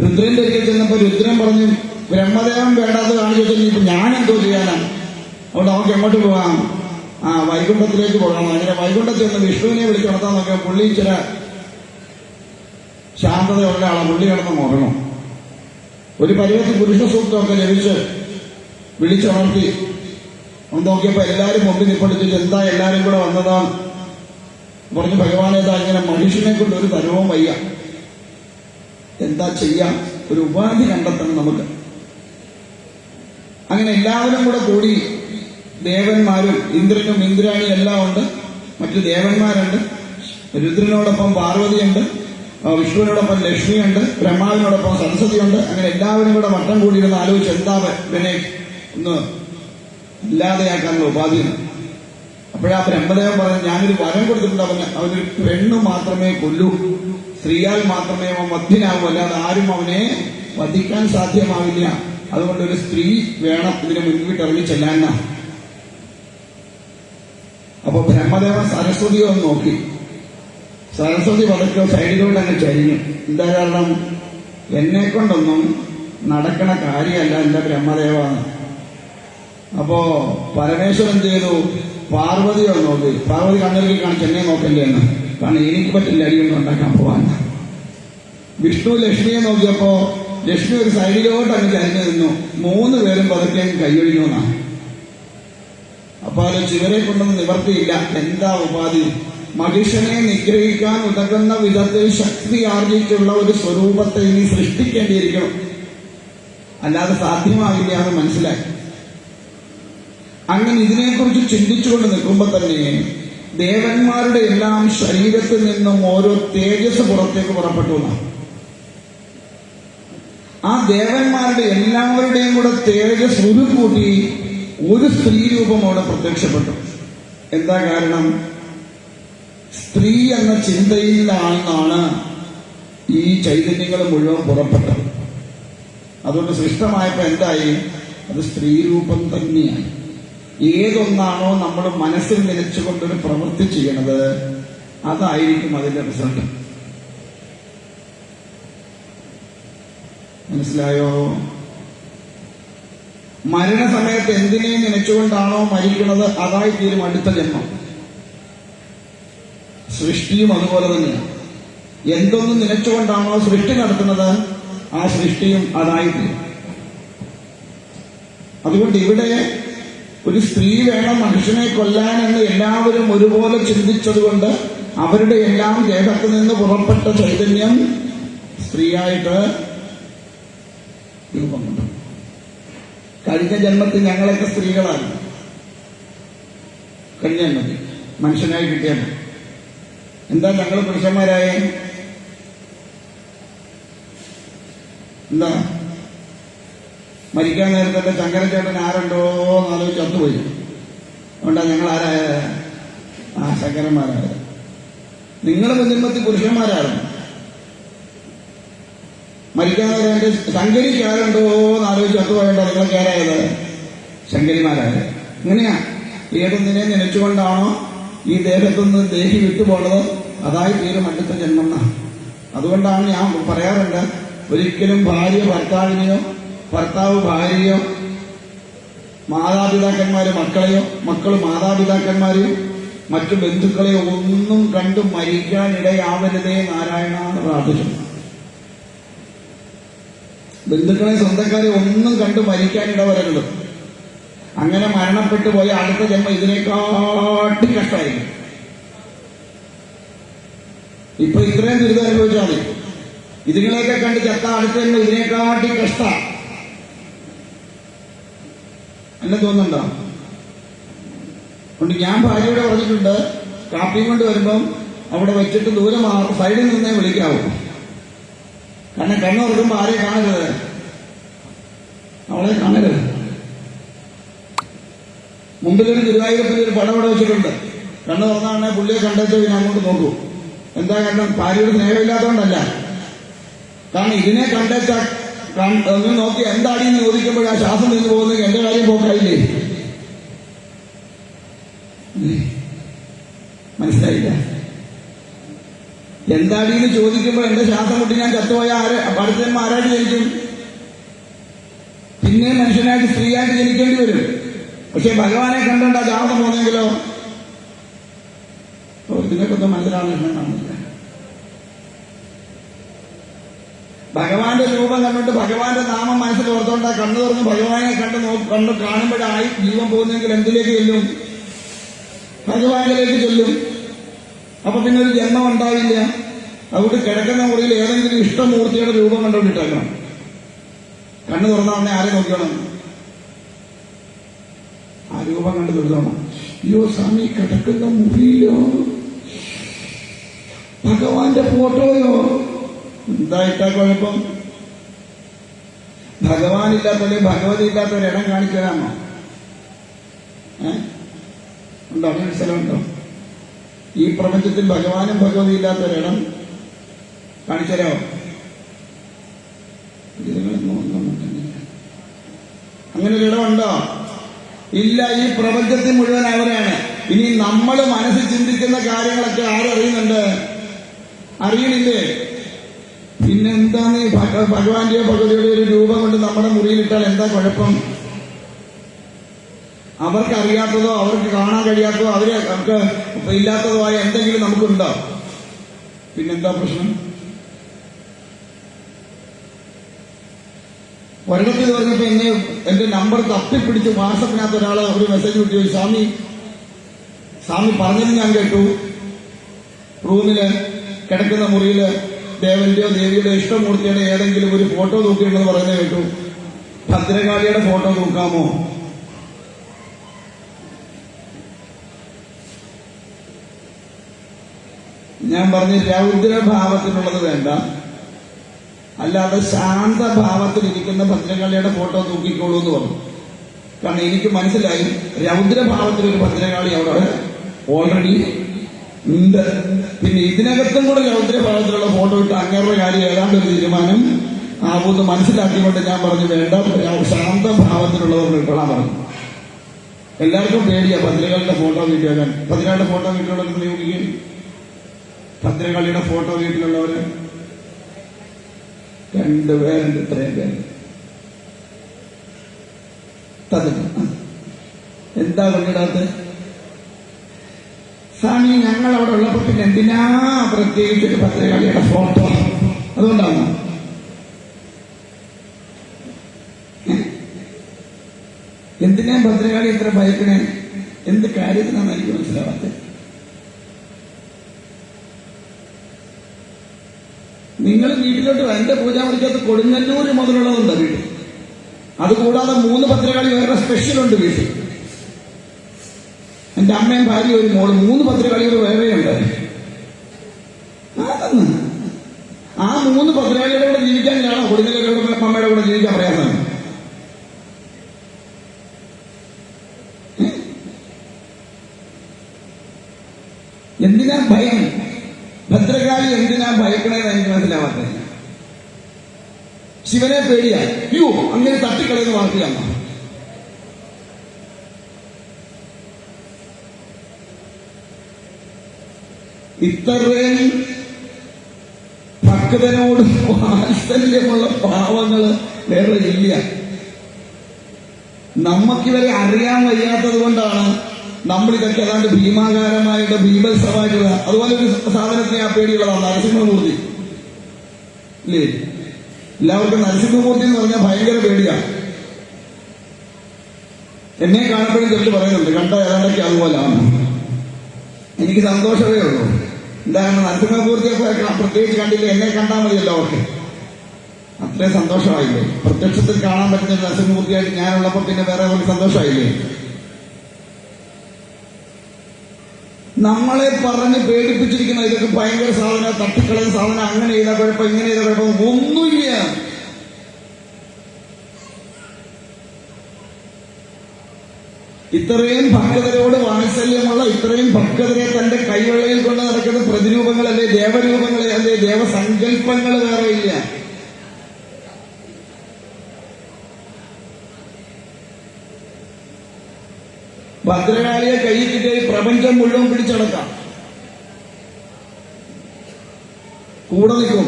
രുദ്രന്റെ അരികിൽ ചെന്നപ്പോ രുദ്രൻ പറഞ്ഞു, ബ്രഹ്മദേവൻ വേണ്ടാത്ത കാണിച്ചു ഇപ്പൊ ഞാൻ എന്തോ ചെയ്യാനാണ്, അതുകൊണ്ട് നമുക്ക് എങ്ങോട്ട് പോകാം? വൈകുണ്ഠത്തിലേക്ക് പോകാം. അങ്ങനെ വൈകുണ്ഠത്തിൽ നിന്ന് വിഷ്ണുവിനെ വിളിച്ചുണർത്താൻ നോക്കിയാൽ പുള്ളി ചില ശാന്തതയുള്ള ആളെ. പുള്ളി കിടന്ന് ഉറങ്ങും. ഒരു പരുവത്തിൽ പുരുഷ സൂക്തമൊക്കെ ലഭിച്ച് വിളിച്ചുണർത്തി നോക്കിയപ്പോ എല്ലാരും മുമ്പിൽ നിൽപ്പിടിച്ച്, എന്താ എല്ലാരും കൂടെ വന്നതാണ് പറഞ്ഞു. ഭഗവാനേതാ ഇങ്ങനെ മനുഷ്യനെ കൊണ്ട് ഒരു തരവും വയ്യ, എന്താ ചെയ്യാം? ഒരു ഉപാധി കണ്ടെത്തണം നമുക്ക്. അങ്ങനെ എല്ലാവരും കൂടെ കൂടി, ദേവന്മാരും ഇന്ദ്രനും ഇന്ദ്രാണിയും എല്ലാം ഉണ്ട്, മറ്റു ദേവന്മാരുണ്ട്, രുദ്രനോടൊപ്പം പാർവതിയുണ്ട്, വിഷ്ണുവിനോടൊപ്പം ലക്ഷ്മിയുണ്ട്, ബ്രഹ്മാവിനോടൊപ്പം സരസ്വതിയുണ്ട്. അങ്ങനെ എല്ലാവരും കൂടെ വട്ടം കൂടിയിരുന്ന് ആലോചിച്ച് എന്താ ഇവനെ ഒന്ന് ഇല്ലാതെയാക്കാനുള്ള ഉപാധിയാണ്. അപ്പോഴാ ബ്രഹ്മദേവൻ പറഞ്ഞു, ഞാനൊരു വരം കൊടുത്തിട്ടുണ്ട്, അവനൊരു പെണ്ണ് മാത്രമേ കൊല്ലൂ, സ്ത്രീയാൽ മാത്രമേ അവൻ വധ്യനാവൂ, അല്ലാതെ ആരും അവനെ വധിക്കാൻ സാധ്യമാവില്ല. അതുകൊണ്ട് ഒരു സ്ത്രീ വേണം ഇതിന് മുൻപിട്ട് ഇറങ്ങി ചെല്ലാൻ. അപ്പൊ ബ്രഹ്മദേവൻ സരസ്വതിയെ ഒന്ന് നോക്കി. സരസ്വതി പതുക്കെ സൈഡിലൂടെ അങ്ങ് ചരിഞ്ഞു. എന്താ കാരണം? എന്നെ കൊണ്ടൊന്നും നടക്കണ കാര്യമല്ല എന്റെ ബ്രഹ്മദേവാണ്. അപ്പോ പരമേശ്വരൻ ചെയ്തു, പാർവതിയോ നോക്കി. പാർവതി കണ്ണിലേക്ക് കാണിച്ച് എന്നെ നോക്കല്ലേ എന്ന്, കാരണം എനിക്ക് പറ്റില്ല അടിയൊന്നും ഉണ്ടാക്കാൻ പോവാൻ. വിഷ്ണു ലക്ഷ്മിയെ നോക്കിയപ്പോ ലക്ഷ്മി ഒരു സൈഡിലോട്ട് അങ്ങ് ചരിഞ്ഞു നിന്നു. 3 പേരും പതുക്കെ കൈയൊഴിഞ്ഞു എന്നാണ്. അപ്പൊ അത് ചിവരെ കൊണ്ടൊന്നും നിവർത്തിയില്ല. എന്താ ഉപാധി? മനുഷ്യനെ നിഗ്രഹിക്കാൻ ഉതകുന്ന വിധത്തിൽ ശക്തി ആർജിച്ചുള്ള ഒരു സ്വരൂപത്തെ ഇനി സൃഷ്ടിക്കേണ്ടിയിരിക്കണം, അല്ലാതെ സാധ്യമാകില്ല എന്ന് മനസ്സിലാക്കി. അങ്ങനെ ഇതിനെക്കുറിച്ച് ചിന്തിച്ചുകൊണ്ട് നിൽക്കുമ്പോ തന്നെ ദേവന്മാരുടെ എല്ലാം ശരീരത്തിൽ നിന്നും ഓരോ തേജസ് പുറത്തേക്ക് പുറപ്പെട്ടു. ആ ദേവന്മാരുടെ എല്ലാവരുടെയും കൂടെ തേജസ് ഉരുക്കൂട്ടി ഒരു സ്ത്രീ രൂപം അവിടെ പ്രത്യക്ഷപ്പെട്ടു. എന്താ കാരണം? സ്ത്രീ എന്ന ചിന്തയിലാണെന്നാണ് ഈ ചൈതന്യങ്ങൾ മുഴുവൻ പുറപ്പെട്ടത്. അതുകൊണ്ട് സൃഷ്ടമായപ്പോ എന്തായി? അത് സ്ത്രീ രൂപം തന്നെയായി. ഏതൊന്നാണോ നമ്മൾ മനസ്സിൽ നിലച്ചുകൊണ്ടൊരു പ്രവൃത്തി ചെയ്യണത്, അതായിരിക്കും അതിന്റെ റിസൾട്ട്. മനസ്സിലായോ? മരണസമയത്ത് എന്തിനെ നനച്ചുകൊണ്ടാണോ മരിക്കുന്നത്, അതായി തീരും അടുത്ത ജന്മം. സൃഷ്ടിയും അതുപോലെ തന്നെയാണ്. എന്തൊന്നും നനച്ചുകൊണ്ടാണോ സൃഷ്ടി നടത്തുന്നത്, ആ സൃഷ്ടിയും അതായി തീരും. അതുകൊണ്ട് ഇവിടെ ഒരു സ്ത്രീ വേണം മനുഷ്യനെ കൊല്ലാൻ എന്ന് എല്ലാവരും ഒരുപോലെ ചിന്തിച്ചതുകൊണ്ട് അവരുടെ എല്ലാം ദേഹത്ത് നിന്ന് പുറപ്പെട്ട ചൈതന്യം സ്ത്രീയായിട്ട് രൂപം കൊണ്ടു. കഴിഞ്ഞ ജന്മത്തിൽ ഞങ്ങളൊക്കെ സ്ത്രീകളാണ്. കഴിഞ്ഞ ജന്മത്തിൽ മനുഷ്യനായി കിട്ടിയത് എന്താ? ഞങ്ങൾ പുരുഷന്മാരായ എന്താ? മരിക്കാൻ നേരത്തെ ശങ്കരചേട്ടൻ ആരുണ്ടോ എന്നാലോചിച്ച് ചത്തുപോയി. അതുകൊണ്ടാ ഞങ്ങൾ ആരായ? ശങ്കരന്മാരായത്. നിങ്ങൾ ജന്മത്തിൽ പുരുഷന്മാരായിരുന്നു. മരിക്കാൻ നേരം ശങ്കരിക്ക് ആരുണ്ടോ എന്നാലോചിച്ച് ചത്തുപോയണ്ടോ നിങ്ങളൊക്കെ ആരായത്? ശങ്കരിമാരായത്. ഇങ്ങനെയാ ഏതൊന്നിനെ നനച്ചുകൊണ്ടാണോ ഈ ദേഹത്തുനിന്ന് ദേഹി വിട്ടുപോണത് അതായി തീരും അടുത്ത ജന്മം. അതുകൊണ്ടാണ് ഞാൻ പറയാറുണ്ട്, ഒരിക്കലും ഭാര്യ ഭർത്താവിനെയോ ഭർത്താവ് ഭാര്യയോ മാതാപിതാക്കന്മാര് മക്കളെയോ മക്കള് മാതാപിതാക്കന്മാരെയോ മറ്റു ബന്ധുക്കളെയോ ഒന്നും കണ്ടു മരിക്കാനിടയാവരുതേ നാരായണ എന്ന് പ്രാർത്ഥിച്ചു. ബന്ധുക്കളെ സ്വന്തക്കാരെ ഒന്നും കണ്ടു മരിക്കാനിടവരരുത്. അങ്ങനെ മരണപ്പെട്ടു പോയ അടുത്ത ജന്മം ഇതിനെക്കാട്ടി കഷ്ടമായിരിക്കും. ഇപ്പൊ ഇത്രയും ദുരിതം അനുഭവിച്ചാൽ മതി. ഇതിങ്ങളെയൊക്കെ കണ്ട് ചത്ത അടുത്ത ജന്മം ഇതിനെക്കാട്ടി കഷ്ട. എന്നെ തോന്നുന്നുണ്ടോ? അതുകൊണ്ട് ഞാൻ ഭാര്യയോടെ പറഞ്ഞിട്ടുണ്ട്, കാപ്പിയും കൊണ്ട് വരുമ്പം അവിടെ വെച്ചിട്ട് ദൂരെ സൈഡിൽ നിന്നേ വിളിക്കാവൂ. കാരണം കണ്ണു തുറക്കുമ്പോ ആരെയും കാണരുത്, അവളെ കാണരുത്. മുമ്പിലൊരു ഗുരുവായൂരപ്പൻ്റെ ഒരു പടം ഇവിടെ വെച്ചിട്ടുണ്ട്. കണ്ണു തുറന്നാണ് പുള്ളിയെ കണ്ടെച്ച് പിന്നെ അങ്ങോട്ട് നോക്കൂ. എന്താ കാരണം? ഭാര്യയുടെ സ്നേഹമില്ലാത്തതുകൊണ്ടല്ല. കാരണം ഇതിനെ കണ്ടെച്ച ഒന്ന് നോക്കി എന്താടിയെന്ന് ചോദിക്കുമ്പോൾ ആ ശ്വാസം നിന്ന് പോകുന്നെങ്കിൽ എന്റെ കാര്യം പോക്കായില്ലേ? മനസ്സിലായില്ല? എന്താടിയെന്ന് ചോദിക്കുമ്പോൾ എന്റെ ശ്വാസം മുട്ടി ഞാൻ ചത്തുപോയ അടുത്ത ജന്മം ആരായിട്ട് ജനിക്കും? പിന്നെ മനുഷ്യനായിട്ട് സ്ത്രീയായിട്ട് ജനിക്കേണ്ടി വരും. പക്ഷെ ഭഗവാനെ കണ്ടുകൊണ്ട് ആ ശ്വാസം പോകുന്നെങ്കിലോ ഇതിനൊക്കൊന്നും മനസ്സിലാവുന്ന കാണില്ല. ഭഗവാന്റെ രൂപം കണ്ടിട്ട് ഭഗവാന്റെ നാമം മനസ്സിൽ ഓർത്തോണ്ട കണ്ണു തുറന്ന് ഭഗവാനെ കണ്ടു കാണുമ്പോഴായി ജീവൻ പോകുന്നെങ്കിൽ എന്തിലേക്ക് ചെല്ലും? ഭഗവാനിലേക്ക് ചെല്ലും. അപ്പൊ പിന്നെ ഒരു ജന്മം ഉണ്ടാവില്ല. അതുകൊണ്ട് കിടക്കുന്ന മുറിയിൽ ഏതെങ്കിലും ഇഷ്ടമൂർത്തിയുടെ രൂപം കണ്ടുകൊണ്ടിട്ടേക്കണം. കണ്ണു തുറന്ന അവനെ ആരെ നോക്കണം? ആ രൂപം കണ്ടു തൊഴുതോണം. അയ്യോ സ്വാമി, കിടക്കുന്ന മുറിയിലോ ഭഗവാന്റെ ഫോട്ടോയോ? എന്തായിട്ടാ കുഴപ്പം? ഭഗവാനില്ലാത്തവരെ ഭഗവതി ഇല്ലാത്തവരിടം കാണിച്ചു തരാമോ? ഉണ്ടോ? അങ്ങനെ സ്ഥലമുണ്ടോ? ഈ പ്രപഞ്ചത്തിൽ ഭഗവാനും ഭഗവതി ഇല്ലാത്തവരിടം കാണിച്ചു തരാമോ? അങ്ങനെ ഒരിടമുണ്ടോ? ഇല്ല. ഈ പ്രപഞ്ചത്തിൽ മുഴുവൻ അവരാണ്. ഇനി നമ്മൾ മനസ്സിൽ ചിന്തിക്കുന്ന കാര്യങ്ങളൊക്കെ ആരറിയുന്നുണ്ട്? അറിയണില്ലേ? പിന്നെന്താണ് ഭഗവാന്റെയോ ഭഗവതിയുടെ ഒരു രൂപം കൊണ്ട് നമ്മുടെ മുറിയിലിട്ടാൽ എന്താ കുഴപ്പം? അവർക്ക് അറിയാത്തതോ അവർക്ക് കാണാൻ കഴിയാത്തതോ അവർക്ക് ഇല്ലാത്തതോ ആയ എന്തെങ്കിലും നമുക്കുണ്ടോ? പിന്നെന്താ പ്രശ്നം? ഒരിടത്തിൽ പറഞ്ഞപ്പോ എന്റെ നമ്പർ തപ്പിപ്പിടിച്ച് വാട്സപ്പിനകത്ത് ഒരാള് ഒരു മെസ്സേജ് വിട്ടു, സ്വാമി പറഞ്ഞത് ഞാൻ കേട്ടു, റൂമില് കിടക്കുന്ന മുറിയില് ദേവന്റെയോ ദേവിയുടെ ഇഷ്ടമൂർത്തിയുടെ ഏതെങ്കിലും ഒരു ഫോട്ടോ തൂക്കിയിട്ടുണ്ടെന്ന് പറയുന്നത് കേട്ടു. ഭദ്രകാളിയുടെ ഫോട്ടോ തൂക്കാമോ? ഞാൻ പറഞ്ഞു രൗദ്രഭാവത്തിനുള്ളത് വേണ്ട, അല്ലാതെ ശാന്തഭാവത്തിലിരിക്കുന്ന ഭദ്രകാളിയുടെ ഫോട്ടോ തൂക്കിക്കോളൂ എന്ന് പറഞ്ഞു. കാരണം എനിക്ക് മനസ്സിലായി രൗദ്രഭാവത്തിലൊരു ഭദ്രകാളി അവിടെ ഓൾറെഡി ഉണ്ട്. പിന്നെ ഇതിനകത്തും കൂടെ രൗദ്രഭാവത്തിലുള്ള ഫോട്ടോ ഇട്ട് അങ്ങേരുടെ കാര്യം ഏതാണ്ട് ഒരു തീരുമാനം ആവുമെന്ന് മനസ്സിലാക്കിക്കൊണ്ട് ഞാൻ പറഞ്ഞു വേണ്ട, ശാന്തഭാവത്തിലുള്ളവർ ഇട്ടോളാൻ പറഞ്ഞു. എല്ലാവർക്കും പേടിയാ ഭദ്രകാളിയുടെ ഫോട്ടോ വീട്ടിൽ. ഭദ്രകാളിയുടെ ഫോട്ടോ വീട്ടിലുള്ളവർ നിയോഗിക്കും. ഭദ്രകാളിയുടെ ഫോട്ടോ വീട്ടിലുള്ളവര് 2 പേരുണ്ട്, ഇത്രയും പേര്. എന്താ കൊണ്ടിടാത്ത? സ്വാമി ഞങ്ങൾ അവിടെ ഉള്ളപ്പോ പിന്നെ എന്തിനാ പ്രത്യേകിച്ചൊരു ഭദ്രകാളിയുടെ ഫോട്ടോ? അതുകൊണ്ടാണ് എന്തിനാ ഭദ്രകാളി ഇത്ര ഭയക്കണേ? എന്ത് കാര്യത്തിനാണ് എനിക്ക് മനസ്സിലാവാത്തത്? നിങ്ങൾ വീട്ടിലോട്ട് എന്റെ പൂജാമുറിക്കകത്ത് കൊടുങ്ങല്ലൂര് മുതലുള്ളതുണ്ട് വീട്ടിൽ. അതുകൂടാതെ 3 ഭദ്രകാളി വേറെ സ്പെഷ്യലുണ്ട് വീട്ടിൽ. എന്റെ അമ്മയും ഭാര്യ ഒരു മോള്, 3 ഭദ്രകാളികൾ വേറെയുണ്ട്. ആ 3 ഭദ്രകാളിയുടെ കൂടെ ജീവിക്കാനാണോ കൊടുങ്ങല്ലൂരുടെ അമ്മയുടെ കൂടെ ജീവിക്കാൻ പ്രയാസം? എന്തിനാ ഭയം? ഭദ്രകാളി എന്തിനാ ഭയക്കണേന്ന് എനിക്ക് മനസ്സിലാവാത്തത്. ശിവനെ പേടിയാ? അയ്യോ, അങ്ങനെ തട്ടിക്കളയുന്ന വാർത്തയാണ്. ഇത്രയും ഭക്തനോട് വാത്സല്യമുള്ള പാവങ്ങള് വേറെ ഇല്ല. നമുക്കിവരെ അറിയാൻ വയ്യാത്തത് കൊണ്ടാണ് നമ്മളിതൊക്കെ ഏതാണ്ട് ഭീമാകാരമായിട്ട് ഭീമത്സമായിട്ടുള്ള അതുപോലെ ഒരു സാധനത്തിന് ആ പേടിയുള്ളതാണ് നരസിംഹമൂർത്തി. ഇല്ലേ? എല്ലാവർക്കും നരസിംഹമൂർത്തി എന്ന് പറഞ്ഞാൽ ഭയങ്കര പേടിയാണ്. എന്നെ കാണുമ്പോഴും ചിലർ പറയുന്നുണ്ട് കണ്ട ഏതാണ്ടൊക്കെ അതുപോലാണ്. എനിക്ക് സന്തോഷമേ ഉള്ളൂ. എന്താണ് നരസിംഹമൂർത്തിയൊക്കെ പ്രത്യേകിച്ച് കണ്ടില്ല, എന്നെ കണ്ടാൽ മതിയല്ലോ അവർക്ക്. അത്രയും സന്തോഷമായില്ലേ? പ്രത്യക്ഷത്തിൽ കാണാൻ പറ്റുന്ന നരസിംഹമൂർത്തിയായിട്ട് ഞാനുള്ളപ്പോൾ പിന്നെ വേറെ ഒരു സന്തോഷമായില്ലേ? നമ്മളെ പറഞ്ഞ് പേടിപ്പിച്ചിരിക്കുന്ന ഇതൊക്കെ ഭയങ്കര സാധനം, തട്ടിക്കളയുന്ന സാധനം, അങ്ങനെ ചെയ്താൽ കുഴപ്പം, ഇങ്ങനെ ചെയ്താൽ കുഴപ്പം, ഒന്നുമില്ല. ഇത്രയും ഭക്തരോട് വാത്സല്യമുള്ള, ഇത്രയും ഭക്തരെ തന്റെ കൈവെള്ളയിൽ കൊണ്ട് നടക്കുന്ന പ്രതിരൂപങ്ങളല്ലേ, ദേവരൂപങ്ങളെ അല്ലേ, ദേവസങ്കല്പങ്ങൾ വേറെ ഇല്ല. ഭദ്രകാളിയെ കൈ കിട്ടിയ പ്രപഞ്ചം മുഴുവൻ പിടിച്ചടക്കാം, കൂടെ നിൽക്കും.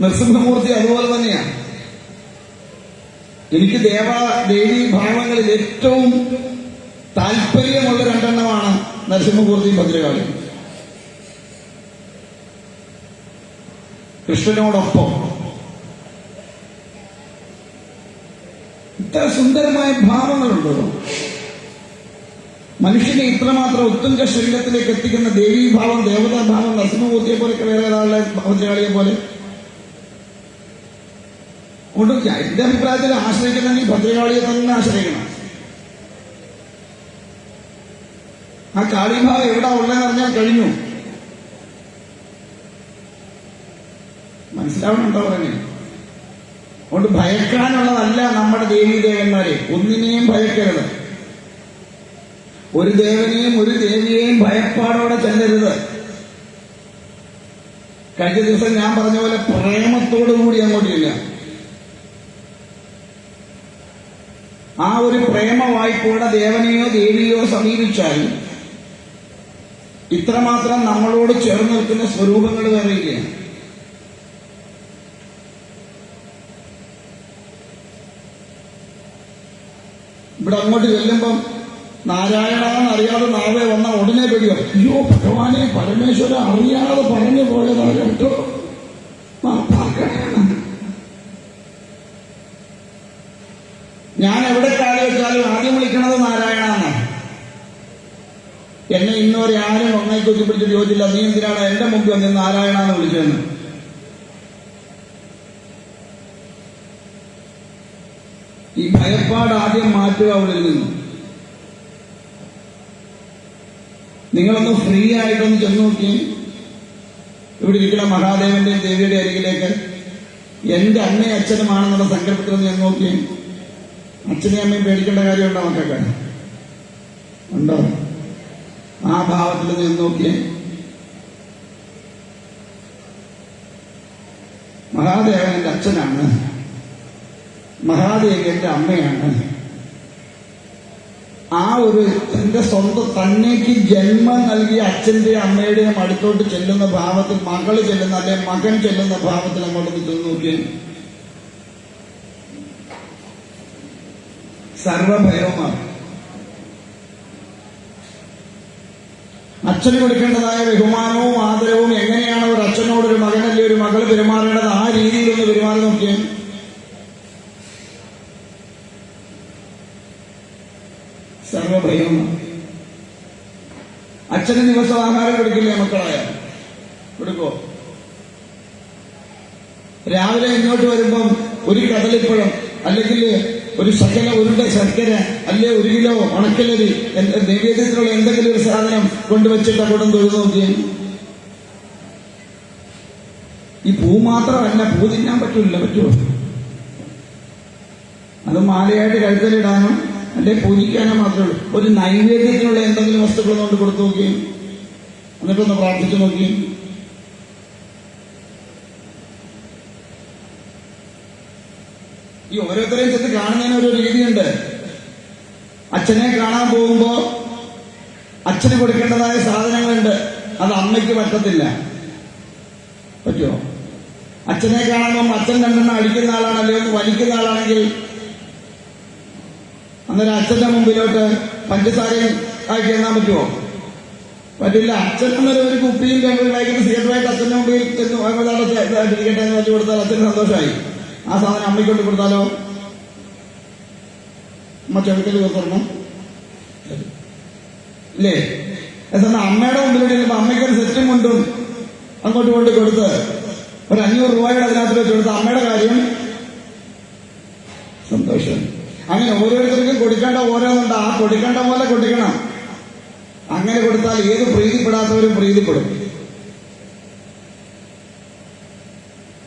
നരസിംഹമൂർത്തി അതുപോലെ തന്നെയാണ്. എനിക്ക് ദേവി ഭാവങ്ങളിൽ ഏറ്റവും താല്പര്യമുള്ള 2 എണ്ണമാണ് നരസിംഹമൂർത്തിയും ഭദ്രകാളിയും. കൃഷ്ണനോടൊപ്പം ഇത്ര സുന്ദരമായ ഭാവങ്ങളുണ്ടോ? മനുഷ്യനെ ഇത്രമാത്രം ഉത്തുംഗ ശരീരത്തിലേക്ക് എത്തിക്കുന്ന ദേവീഭാവം, ദേവതാഭാവം നരസിംഹമൂർത്തിയെ പോലെയൊക്കെ വേറെ ഏതാളുടെ ഭദ്രകാളിയെ പോലെ കൊണ്ട് എന്റെ അഭിപ്രായത്തിൽ ആശ്രയിക്കണമെങ്കിൽ ഭദ്രകാളിയെ തന്നെ ആശ്രയിക്കണം. ആ കാളിഭാവം എവിടാ ഉള്ളതെന്ന് അറിഞ്ഞാൽ കഴിഞ്ഞു. മനസ്സിലാവണുണ്ടോ പറഞ്ഞേ? അതുകൊണ്ട് ഭയക്കാനുള്ളതല്ല നമ്മുടെ ദേവീദേവന്മാരെ. ഒന്നിനെയും ഭയക്കരുത്. ഒരു ദേവനെയും ഒരു ദേവിയെയും ഭയപ്പാടോടെ ചെല്ലരുത്. കഴിഞ്ഞ ദിവസം ഞാൻ പറഞ്ഞ പോലെ പ്രേമത്തോടുകൂടി അങ്ങോട്ടില്ല. ആ ഒരു പ്രേമ വായ്പോടെ ദേവനെയോ ദേവിയോ സമീപിച്ചാൽ ഇത്രമാത്രം നമ്മളോട് ചേർന്ന് നിൽക്കുന്ന സ്വരൂപങ്ങൾ വേറെയില്ല. ഇവിടെ അങ്ങോട്ട് ചെല്ലുമ്പം നാരായണന്നറിയാതെ നാവേ വന്ന ഉടനെ പേടിയോ, അയ്യോ ഭഗവാനെ പരമേശ്വര അറിയാതെ പറഞ്ഞു പോയതാണ് കേട്ടോ, ഞാൻ എവിടെ കാലി വെച്ചാലും ആദ്യം വിളിക്കണത് നാരായണ എന്നാണ്. എന്നെ ഇന്നുവരെ ആരും ഒന്നായി കുത്തിപ്പിടിച്ചിട്ട് ചോദിച്ചില്ല നീ എന്തിനാണ് എന്റെ മുമ്പിൽ വന്ന് നാരായണ എന്ന് വിളിച്ചതെന്ന്. ഈ ഭയപ്പാട് ആദ്യം മാറ്റുക ഉള്ളിൽ നിന്ന്. നിങ്ങളൊന്ന് ഫ്രീ ആയിട്ടൊന്ന് ചെന്ന് നോക്കി. ഇവിടെ ഇരിക്കുന്ന മഹാദേവന്റെയും ദേവിയുടെ അരികിലേക്ക് എന്റെ അമ്മയും അച്ഛനുമാണെന്നുള്ള സങ്കല്പത്തിൽ ഒന്ന് ചെന്ന് നോക്കി. അച്ഛനെയും അമ്മയും പേടിക്കേണ്ട കാര്യമുണ്ടോ മക്കൾക്ക്? ഉണ്ടോ? ആ ഭാവത്തിൽ നിന്ന് നോക്കിയേ. മഹാദേവൻ എന്റെ അച്ഛനാണ്, മഹാദേവി എന്റെ അമ്മയാണ്. ആ ഒരു എന്റെ സ്വന്തം തന്നേക്ക് ജന്മം നൽകിയ അച്ഛന്റെയും അമ്മയുടെയും അടുത്തോട്ട് ചെല്ലുന്ന ഭാവത്തിൽ, മകള് ചെല്ലുന്ന അല്ലെ മകൻ ചെല്ലുന്ന ഭാവത്തിൽ അങ്ങോട്ട് ചെന്ന് നോക്കിയേ. സർവഭയവുമാണ്. അച്ഛന് കൊടുക്കേണ്ടതായ ബഹുമാനവും ആദരവും എങ്ങനെയാണ് ഒരു അച്ഛനോട് ഒരു മകനല്ലേ ഒരു മകൾ പെരുമാറേണ്ടത്, ആ രീതിയിലൊന്ന് പെരുമാറി നോക്കിയാൽ സർവഭയമാണ്. അച്ഛന് ദിവസം ആഹാരം കൊടുക്കില്ലേ മക്കളായ? കൊടുക്കോ? രാവിലെ ഇങ്ങോട്ട് വരുമ്പം ഒരു കദളിപ്പഴം അല്ലെങ്കിൽ ഒരു ശകല ഉരുണ്ട ശർക്കര അല്ലെ 1 കിലോ ഉണക്കലരി നൈവേദ്യത്തിലുള്ള എന്തെങ്കിലും ഒരു സാധനം കൊണ്ടുവച്ചിട്ട് കൂടെ തൊഴുതു നോക്കിയാൽ ഈ പൂ മാത്രമല്ല, പൂ തിന്നാൻ പറ്റൂല. പറ്റുമോ? അത് മാലയായിട്ട് കഴുത്തലിടാനോ അല്ലെ പൂജിക്കാനോ മാത്രമേ ഉള്ളൂ. ഒരു നൈവേദ്യത്തിനുള്ള എന്തെങ്കിലും വസ്തുക്കൾ കൊണ്ട് കൊടുത്തു നോക്കിയും എന്നിട്ടൊന്ന് പ്രാർത്ഥിച്ചു നോക്കിയും. ഈ ഓരോരുത്തരെയും ചെന്ന് കാണുന്നതിന് ഒരു രീതിയുണ്ട്. അച്ഛനെ കാണാൻ പോകുമ്പോ അച്ഛന് കൊടുക്കേണ്ടതായ സാധനങ്ങളുണ്ട്, അത് അമ്മയ്ക്ക് പറ്റത്തില്ല. പറ്റുമോ? അച്ഛനെ കാണുമ്പോൾ അച്ഛൻ 2 എണ്ണം അടിക്കുന്ന ആളാണ് അല്ലെങ്കിൽ വലിക്കുന്ന ആളാണെങ്കിൽ അന്നേരം അച്ഛന്റെ മുമ്പിലോട്ട് പഞ്ചസാരയും ആക്കി എണ്ണാൻ പറ്റുമോ? പറ്റില്ല. അച്ഛൻ അന്നേരം ഒരു കുപ്പിയും വൈകിട്ട് സിഗരറ്റുമായിട്ട് അച്ഛന്റെ മുമ്പിൽ ഇരിക്കട്ടെ എന്ന് വെച്ച് കൊടുത്താൽ അച്ഛന് സന്തോഷമായി. ആ സാധനം അമ്മയ്ക്കൊണ്ട് കൊടുത്താലോ? അമ്മ ചെറുക്കൽ തീർത്തരണം ഇല്ലേ? എന്നാൽ അമ്മയുടെ മുമ്പിലോട്ട് ചെല്ലുമ്പോ അമ്മയ്ക്കൊരു സെറ്റും കൊണ്ടും അങ്ങോട്ട് കൊണ്ട് കൊടുത്ത് ഒരു 500 രൂപയുടെ അതിനകത്ത് വെച്ച് കൊടുത്ത അമ്മയുടെ കാര്യം സന്തോഷം. അങ്ങനെ ഓരോരുത്തർക്കും കൊടുക്കേണ്ട ഓരോന്നുണ്ട്. ആ കൊടുക്കേണ്ട പോലെ കൊടുക്കണം. അങ്ങനെ കൊടുത്താൽ ഏത് പ്രീതിപ്പെടാത്തവരും പ്രീതിപ്പെടും.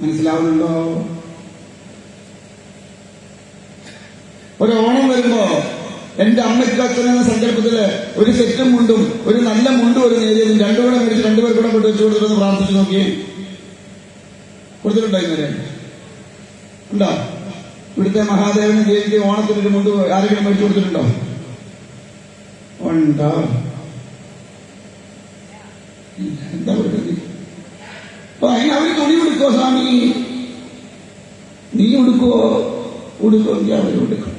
മനസ്സിലാവുന്നുണ്ടോ? ഒരു ഓണം വരുമ്പോ എന്റെ അമ്മയ്ക്ക് അച്ഛനെന്ന സങ്കല്പത്തില് ഒരു സെറ്റും മുണ്ടും ഒരു നല്ല മുണ്ടും ഒരു നേരിയതും 2 കൂടെ മേടിച്ച് 2 പേർ കൂടെ കൊണ്ട് വെച്ചു കൊടുത്തിട്ടൊന്ന് പ്രാർത്ഥിച്ചു നോക്കിയേ. കൊടുത്തിട്ടുണ്ടോ? ഇന്നലെ ഉണ്ടോ? ഇവിടുത്തെ മഹാദേവന് ദേവിക്ക് ഓണത്തിനൊരു മുണ്ട് ആരെങ്കിലും മേടിച്ചു കൊടുത്തിട്ടുണ്ടോ? ഉണ്ടോ? എന്താ പറയുന്നത്? അപ്പൊ അവര് തുണി ഉടുക്കോ? സ്വാമി നീ ഉടുക്കുവോ? ഉടുക്കുമെങ്കിൽ അവർ ഉടുക്കും.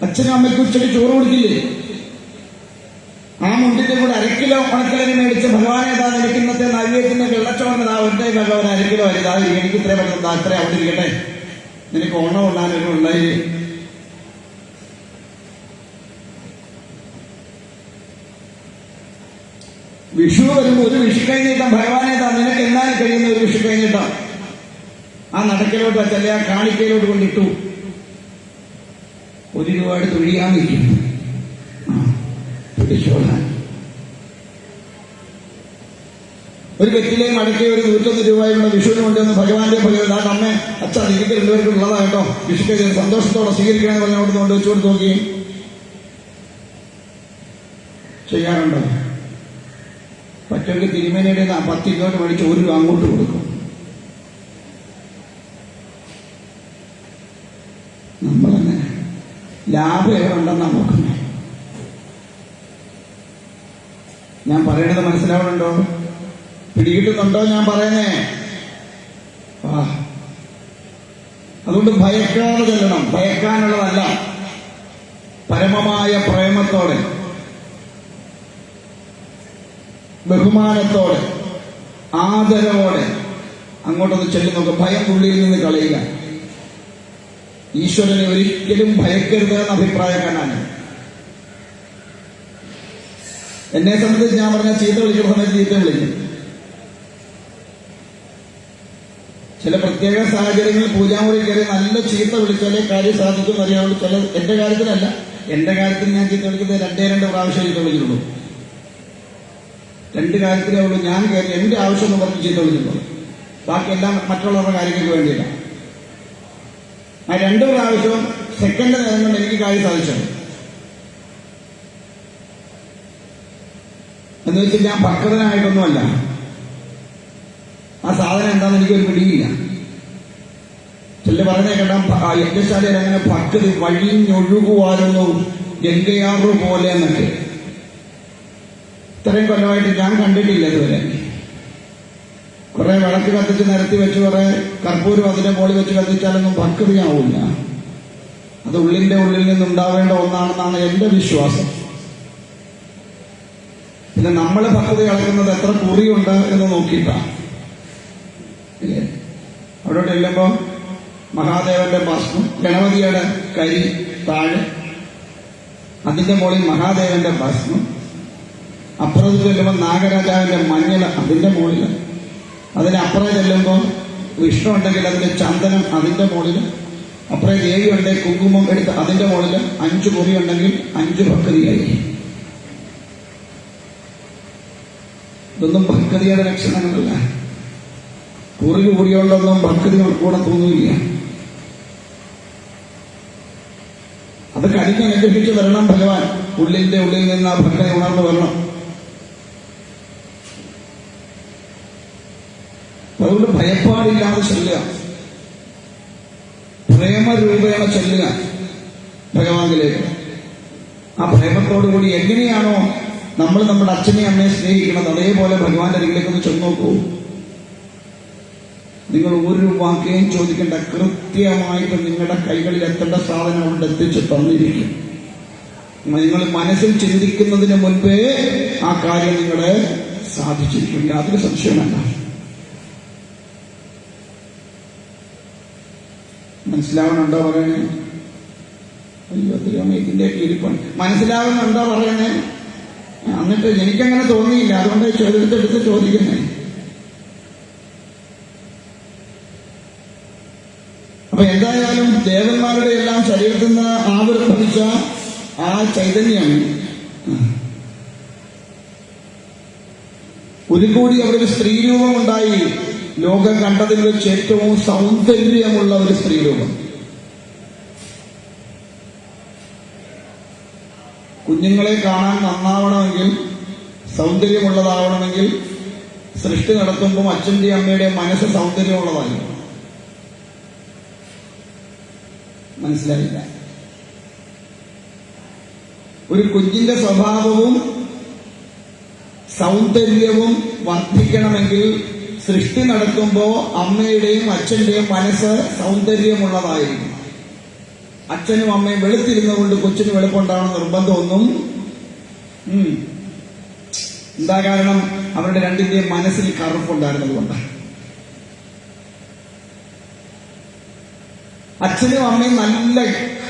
അച്ഛനും അമ്മയ്ക്കും ഉച്ചയ്ക്ക് ചോറ് കൊടുക്കില്ലേ? ആ മുണ്ടിന്റെ കൂടെ 1 കിലോ ഉണക്കലരി മേടിച്ച് ഭഗവാനെ താ നിനക്ക് ഇന്നത്തെ നൈവേദ്യത്തിന്റെ വെള്ളച്ചോറിന് ഒറ്റ ഭഗവാൻ 1 കിലോ അരിതാ എനിക്ക് ഇത്രേ പറ്റും, അത്രേ അവിടെ ഇരിക്കട്ടെ, നിനക്ക് ഓണം ഉണ്ടാനൊക്കെ ഉണ്ടായി. വിഷു വരുമ്പോ ഒരു വിഷു കഴിഞ്ഞിട്ടാ ഭഗവാനെ താ നിനക്ക് എന്നാലും കഴിയുന്ന ഒരു വിഷു കഴിഞ്ഞിട്ടാ ആ നടക്കലോട്ട് വെച്ചല്ലേ ആ കാണിക്കയിലോട്ട് കൊണ്ടിട്ടു. 1 രൂപയുടെ തൊഴിയാൻ നിൽക്കുന്നു. പിടിച്ചോളാൻ ഒരു വെറ്റിലേയും അടക്കി ഒരു 101 രൂപയുടെ വിഷുവിന് കൊണ്ടുവന്ന് ഭഗവാന്റെ ഭഗവാൻ അമ്മ അച്ഛാ എനിക്ക് 2 പേർക്കും ഉള്ളതായിട്ടോ വിഷുക്ക് സന്തോഷത്തോടെ സ്വീകരിക്കണമെന്ന് പറഞ്ഞ അവിടുന്ന് കൊണ്ട് വെച്ചു കൊടുത്ത് നോക്കി. ചെയ്യാറുണ്ടോ? പറ്റുമെങ്കിൽ തിരുമേനയുടെ 10 ഇങ്ങോട്ട് മേടിച്ച് 1 രൂപ അങ്ങോട്ട് കൊടുക്കും. നമ്മളങ്ങനെ ലാഭം എവിടെയുണ്ടെന്നാ നോക്കുന്നത്. ഞാൻ പറയണത് മനസ്സിലാവുന്നുണ്ടോ? പിടികിട്ടുന്നുണ്ടോ ഞാൻ പറയുന്നേ? അതുകൊണ്ട് ഭയക്കാതെ ചെല്ലണം. ഭയക്കാനുള്ളതല്ല, പരമമായ പ്രേമത്തോടെ ബഹുമാനത്തോടെ ആദരവോടെ അങ്ങോട്ടൊന്ന് ചെല്ലി നോക്കുക. ഭയം ഉള്ളിൽ നിന്ന് കളയുക. ഈശ്വരനെ ഒരിക്കലും ഭയക്കരുത് എന്ന അഭിപ്രായക്കാരനാണ്. എന്നെ സംബന്ധിച്ച് ഞാൻ പറഞ്ഞ ചീത്ത വിളിക്കുന്ന സമയത്ത് ചീത്ത വിളിക്കും. ചില പ്രത്യേക സാഹചര്യങ്ങളിൽ പൂജാമുറി കയറി നല്ല ചീത്ത വിളിച്ചാലേ കാര്യം സാധിക്കും അറിയാവുള്ളൂ. ചില എന്റെ കാര്യത്തിലല്ല, എന്റെ കാര്യത്തിൽ ഞാൻ ചീത്ത വിളിക്കുന്നത് 2 പ്രാവശ്യം ചീത്ത വിളിക്കുള്ളൂ. 2 കാര്യത്തിലേ ഉള്ളൂ ഞാൻ കയറി എന്റെ ആവശ്യം എന്ന് പറഞ്ഞ് ചീത്ത വിളിക്കുള്ളൂ. ബാക്കിയെല്ലാം മറ്റുള്ളവരുടെ കാര്യങ്ങൾക്ക് വേണ്ടിയില്ല. ആ 2 പ്രാവശ്യവും സെക്കൻഡ് നേരം കൊണ്ട് എനിക്ക് കാര്യം സാധിച്ചത് എന്ന് വെച്ചാൽ ഞാൻ ഭക്തനായിട്ടൊന്നുമല്ല. ആ സാധനം എന്താണെന്ന് എനിക്കൊരു പിടിയില്ല. ചില പറഞ്ഞേക്കണ്ട യജ്ഞശാലയിൽ അങ്ങനെ ഭക്തി വഴിഞ്ഞൊഴുകുവാനൊന്നു ഗംഗയാറ് പോലെ എന്നൊക്കെ ഇത്രയും കൊല്ലമായിട്ട് ഞാൻ കണ്ടിട്ടില്ല ഇതുവരെ. കുറെ വിളക്ക് കത്തിച്ച് നിരത്തി വെച്ച് കുറെ കർപ്പൂരം അതിന്റെ മുകളിൽ വെച്ച് കത്തിച്ചാലൊന്നും ഭക്തിയാവില്ല. അത് ഉള്ളിന്റെ ഉള്ളിൽ നിന്നുണ്ടാവേണ്ട ഒന്നാണെന്നാണ് എന്റെ വിശ്വാസം. പിന്നെ നമ്മൾ ഭക്തി കളക്കുന്നത് എത്ര കുറിയുണ്ട് എന്ന് നോക്കിയിട്ടാണ്. അവിടെ ചെല്ലുമ്പോ മഹാദേവന്റെ ഭസ്മം, ഗണപതിയുടെ കരി താഴെ, അതിന്റെ മുകളിൽ മഹാദേവന്റെ ഭസ്മം, അപ്പുറത്ത് ചെല്ലുമ്പോൾ നാഗരാജാവിന്റെ മഞ്ഞൾ അതിന്റെ മുകളിൽ, അതിനപ്പുറം ചെല്ലുമ്പോൾ വിഷ്ണു ഉണ്ടെങ്കിൽ അതിന്റെ ചന്ദനം അതിന്റെ മുകളിൽ, അപ്പുറം ദേവി ഉണ്ടെങ്കിൽ കുങ്കുമം എടുത്ത് അതിന്റെ മുകളിൽ 5 കുറി ഉണ്ടെങ്കിൽ 5 ഭക്തിയായി. ഇതൊന്നും ഭക്തിയുടെ ലക്ഷണങ്ങളല്ല. കുറി കൂടിയുള്ളതൊന്നും ഭക്തി കൂടെ തോന്നില്ല. അത് കടിഞ്ഞ് അനുഗ്രഹിച്ച് വരണം ഭഗവാൻ. ഉള്ളിന്റെ ഉള്ളിൽ നിന്ന് ആ ഭക്തി ഉണർന്നു വരണം. അതുകൊണ്ട് ഭയപ്പാടില്ലാതെ ചെല്ലുക, പ്രേമരൂപേണ ചെല്ലുക ഭഗവാനിലേക്ക്. ആ പ്രേമത്തോടുകൂടി എങ്ങനെയാണോ നമ്മൾ നമ്മുടെ അച്ഛനെയും അമ്മയെ സ്നേഹിക്കുന്നത്, അതേപോലെ ഭഗവാന്റെ അരികിലേക്കൊന്ന് ചെന്ന് നോക്കൂ. നിങ്ങൾ ഒരു വാക്കുകയും ചോദിക്കേണ്ട, കൃത്യമായിട്ട് നിങ്ങളുടെ കൈകളിൽ എത്തേണ്ട സാധനം അവിടെ എത്തിച്ച് തന്നിരിക്കും. നിങ്ങൾ മനസ്സിൽ ചിന്തിക്കുന്നതിന് മുൻപേ ആ കാര്യം നിങ്ങളെ സാധിച്ചിരിക്കും, യാതൊരു സംശയമല്ല. മനസ്സിലാവണുണ്ടോ പറയണേ? അയ്യോ തിരുവമ്മ ഇതിന്റെയൊക്കെ ഇരിപ്പാണ്. മനസ്സിലാവുന്നുണ്ടോ പറയണേ? എന്നിട്ട് എനിക്കങ്ങനെ തോന്നിയില്ല, അതുകൊണ്ട് ചോദ്യത്തെടുത്ത് ചോദിക്കുന്നേ. അപ്പൊ എന്തായാലും ദേവന്മാരുടെ എല്ലാം ശരീരത്തിൽ നിന്ന് ആവിർഭവിച്ച ആ ചൈതന്യം ഒരു കൂടി അവിടെ ഒരു സ്ത്രീരൂപം ഉണ്ടായി. ലോകം കണ്ടതിൽ വെച്ച് ഏറ്റവും സൗന്ദര്യമുള്ള ഒരു സ്ത്രീരൂപം. കുഞ്ഞുങ്ങളെ കാണാൻ നന്നാവണമെങ്കിൽ, സൗന്ദര്യമുള്ളതാവണമെങ്കിൽ സൃഷ്ടി നടത്തുമ്പോൾ അച്ഛന്റെയും അമ്മയുടെയും മനസ്സ് സൗന്ദര്യമുള്ളതായിരുന്നു. മനസ്സിലായില്ല? ഒരു കുഞ്ഞിന്റെ സ്വഭാവവും സൗന്ദര്യവും വർദ്ധിക്കണമെങ്കിൽ സൃഷ്ടി നടത്തുമ്പോൾ അമ്മയുടെയും അച്ഛന്റെയും മനസ്സ് സൗന്ദര്യമുള്ളതായിരിക്കും. അച്ഛനും അമ്മയും വെളുത്തിരുന്നുകൊണ്ട് കൊച്ചിന് വെളുപ്പുണ്ടാവണം നിർബന്ധമൊന്നും എന്താ കാരണം? അവരുടെ രണ്ടിന്റെയും മനസ്സിൽ കറുപ്പുണ്ടായിരുന്നതുകൊണ്ടാണ്. അച്ഛനും അമ്മയും നല്ല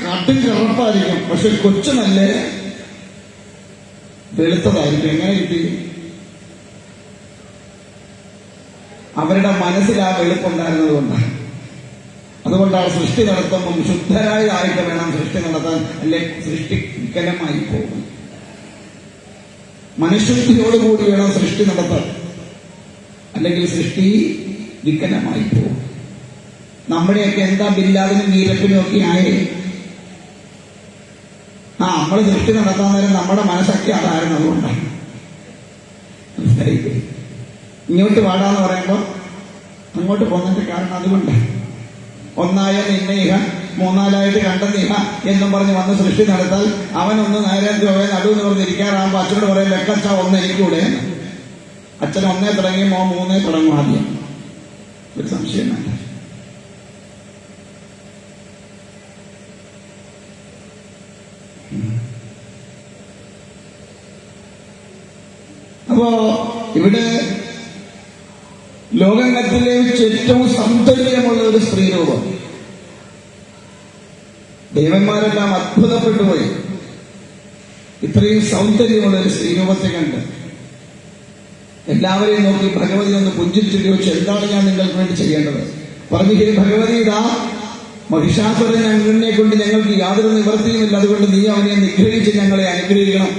കടും കറുപ്പായിരിക്കും, പക്ഷെ കൊച്ചു നല്ല വെളുത്തതായിരിക്കും. എങ്ങനെ കിട്ടി? അവരുടെ മനസ്സിൽ ആ വെളുപ്പുണ്ടായിരുന്നത് കൊണ്ടാണ്. അതുകൊണ്ടാണ് സൃഷ്ടി നടത്തുമ്പോൾ ശുദ്ധരായതായിട്ട് വേണം സൃഷ്ടി നടത്താൻ, അല്ലെ സൃഷ്ടി വികലമായി പോകും. മനഃശുദ്ധിയോടുകൂടി വേണം സൃഷ്ടി നടത്താൻ, അല്ലെങ്കിൽ സൃഷ്ടി വികലമായി പോകും. നമ്മുടെയൊക്കെ എന്താ ബില്ലാതിനും വീരപ്പിനും ഒക്കെ ആയേ? നമ്മൾ സൃഷ്ടി നടത്താൻ നേരം നമ്മുടെ മനസ്സൊക്കെ അതായിരുന്നു. അതുകൊണ്ടാണ് ഇങ്ങോട്ട് വാടാന്ന് പറയുമ്പോൾ അങ്ങോട്ട് പോകുന്നതിന്റെ കാരണം അതുകൊണ്ടാണ്. ഒന്നായ നിന്നയിഹ, മൂന്നാലായിട്ട് കണ്ടെന്നിഹ എന്നും പറഞ്ഞ് വന്ന് സൃഷ്ടി നടത്താൽ അവനൊന്ന് നേരം ചോവേ നടുവെന്ന് പറഞ്ഞിരിക്കാറാകുമ്പോ അച്ഛനോട് പറയാൻ ലക്കച്ച ഒന്ന് എനിക്കൂടെ. അച്ഛൻ 1 തുടങ്ങി, മോൻ 3 തുടങ്ങും. ആദ്യം ഒരു സംശയം വേണ്ട. അപ്പോ ഇവിടെ ലോകത്തിലെ വെച്ച് ഏറ്റവും സൗന്ദര്യമുള്ള ഒരു സ്ത്രീരൂപം. ദേവന്മാരെല്ലാം അത്ഭുതപ്പെട്ടു പോയി. ഇത്രയും സൗന്ദര്യമുള്ള ഒരു സ്ത്രീരൂപത്തെ കണ്ട് എല്ലാവരെയും നോക്കി ഭഗവതി ഒന്ന് പുഞ്ചിരിച്ചു ചോദിച്ചു, എന്താണ് ഞാൻ നിങ്ങൾക്ക് വേണ്ടി ചെയ്യേണ്ടത്? പറഞ്ഞു, ഹേ ഭഗവതി, ഇതാ മഹിഷാസുരനെ അങ്ങിനെ കൊണ്ട് ഞങ്ങൾക്ക് യാതൊരു നിവൃത്തിയുമില്ല, അതുകൊണ്ട് നീ അവനെ നിഗ്രഹിച്ച് ഞങ്ങളെ അനുഗ്രഹിക്കണം.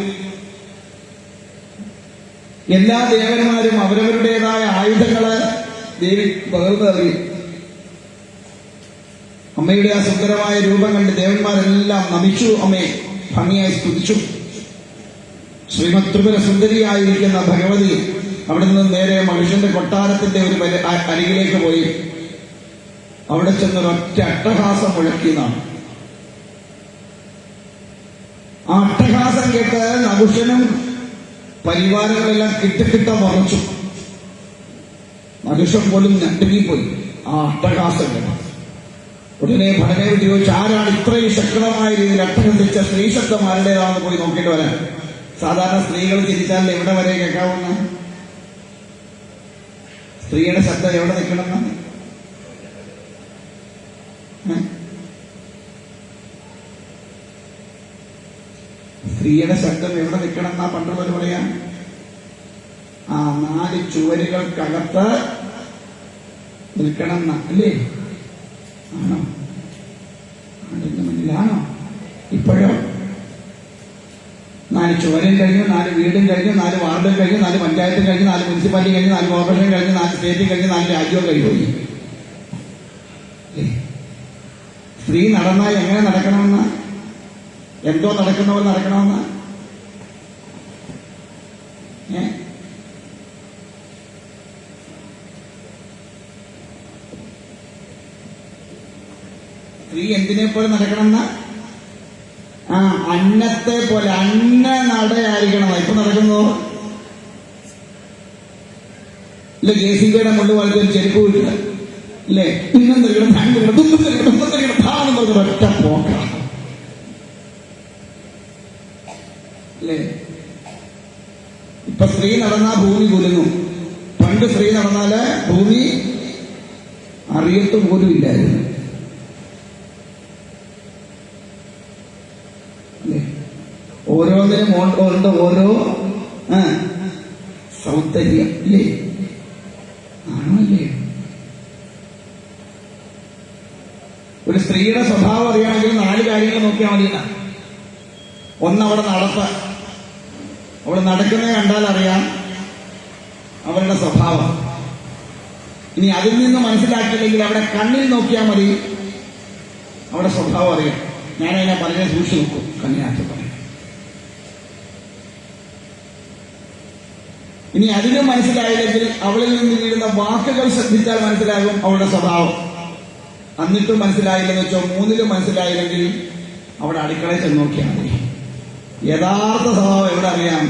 എല്ലാ ദേവന്മാരും അവരവരുടേതായ ആയുധങ്ങള് ദേവി പകർന്നു നൽകി. അമ്മയുടെ ആ സുന്ദരമായ രൂപം കണ്ട് ദേവന്മാരെല്ലാം നമിച്ചു, അമ്മയെ ഭംഗിയായി സ്തുതിച്ചു. ശ്രീമത്രിപുര സുന്ദരിയായിരിക്കുന്ന ഭഗവതി അവിടെ നിന്ന് നേരെ മനുഷ്യന്റെ കൊട്ടാരത്തിന്റെ ഒരു അരികിലേക്ക് പോയി. അവിടെ ചെന്നൊരൊറ്റ അട്ടഹാസം മുഴക്കിയതാണ്. ആ അട്ടഹാസം കേട്ട് നകുഷനും പരിവാരങ്ങളെല്ലാം കിട്ടക്കിട്ട മറച്ചു. നകുഷൻ പോലും ഞെട്ടിപ്പോയി ആ അട്ടഹാസം കേട്ട ഉടനെ ഭടനയോട് ചോദിച്ചു, ആരാണ് ഇത്രയും ശക്തമായ രീതിയിൽ അട്ടഹസിച്ച സ്ത്രീ ശബ്ദം ആരുടേതാണെന്ന് പോയി നോക്കിയിട്ട് വരാൻ. സാധാരണ സ്ത്രീകൾ ചിരിച്ചാൽ എവിടെ വരെ കേൾക്കാവുന്ന സ്ത്രീയുടെ ശബ്ദം എവിടെ നിൽക്കണമെന്ന് സ്ത്രീയുടെ ശബ്ദം എവിടെ നിൽക്കണം എന്നാ പണ്ടുള്ളവർ പറയാ? ആ 4 ചുവരുകൾക്കകത്ത് നിൽക്കണം എന്നാ, അല്ലേ? ആണോ? ആടിന്റെ മുന്നിലാണോ? ഇപ്പോഴോ 4 ചുവരും കഴിഞ്ഞു, 4 വീടും കഴിഞ്ഞു, 4 വാർഡും കഴിഞ്ഞു, 4 പഞ്ചായത്തും കഴിഞ്ഞു, 4 മുനിസിപ്പാലിറ്റി കഴിഞ്ഞു, 4 കോർപ്പറേഷൻ കഴിഞ്ഞു, 4 സ്റ്റേറ്റും കഴിഞ്ഞു, 4 രാജ്യവും കഴിഞ്ഞു. സ്ത്രീ നടന്നാൽ എങ്ങനെ നടക്കണമെന്ന? എന്തോ നടക്കുന്നവർ നടക്കണമെന്ന? സ്ത്രീ എന്തിനെ പോലെ നടക്കണമെന്ന? അന്നത്തെ പോലെ അന്ന നടയായിരിക്കണം. ഇപ്പൊ നടക്കുന്നോ ഇല്ല? JCBയുടെ മുള്ളു വളർത്തി ഒരു ചെരുപ്പ് വീട്ടില്ല, അല്ലേ? ഇന്നും തരികണം, ഒറ്റ പോക്ക, അല്ലേ? ഇപ്പൊ സ്ത്രീ നടന്നാ ഭൂമി കുലുങ്ങും. പണ്ട് സ്ത്രീ നടന്നാല് ഭൂമി അറിയത്തു പോലും ഇല്ലായിരുന്നു. ഓരോന്നിനും ഉണ്ട് ഓരോ സൗന്ദര്യം, അല്ലേ? ആണല്ലേ? ഒരു സ്ത്രീയുടെ സ്വഭാവം അറിയണമെങ്കിൽ 4 കാര്യങ്ങൾ നോക്കിയാൽ മതി. ഒന്ന്, അവിടെ നടപ്പ്. അവൾ നടക്കുന്നത് കണ്ടാൽ അറിയാം അവരുടെ സ്വഭാവം. ഇനി അതിൽ നിന്ന് മനസ്സിലാക്കിയില്ലെങ്കിൽ അവിടെ കണ്ണിൽ നോക്കിയാൽ മതി, അവിടെ സ്വഭാവം അറിയാം. ഞാനതിനെ വളരെ സൂക്ഷിച്ചു നോക്കും, കണ്ണിനകത്ത് പറയും. ഇനി അതിനും മനസ്സിലായില്ലെങ്കിൽ അവളിൽ നിന്ന് വീഴുന്ന വാക്കുകൾ ശ്രദ്ധിച്ചാൽ മനസ്സിലാകും അവളുടെ സ്വഭാവം. എന്നിട്ടും മനസ്സിലായില്ലെന്ന് വെച്ചോ, 3ലും മനസ്സിലായില്ലെങ്കിൽ അവിടെ അടുക്കളയിൽ ചെന്ന് നോക്കിയാൽ മതി. യഥാർത്ഥ സ്വഭാവം എവിടെ അറിയാം?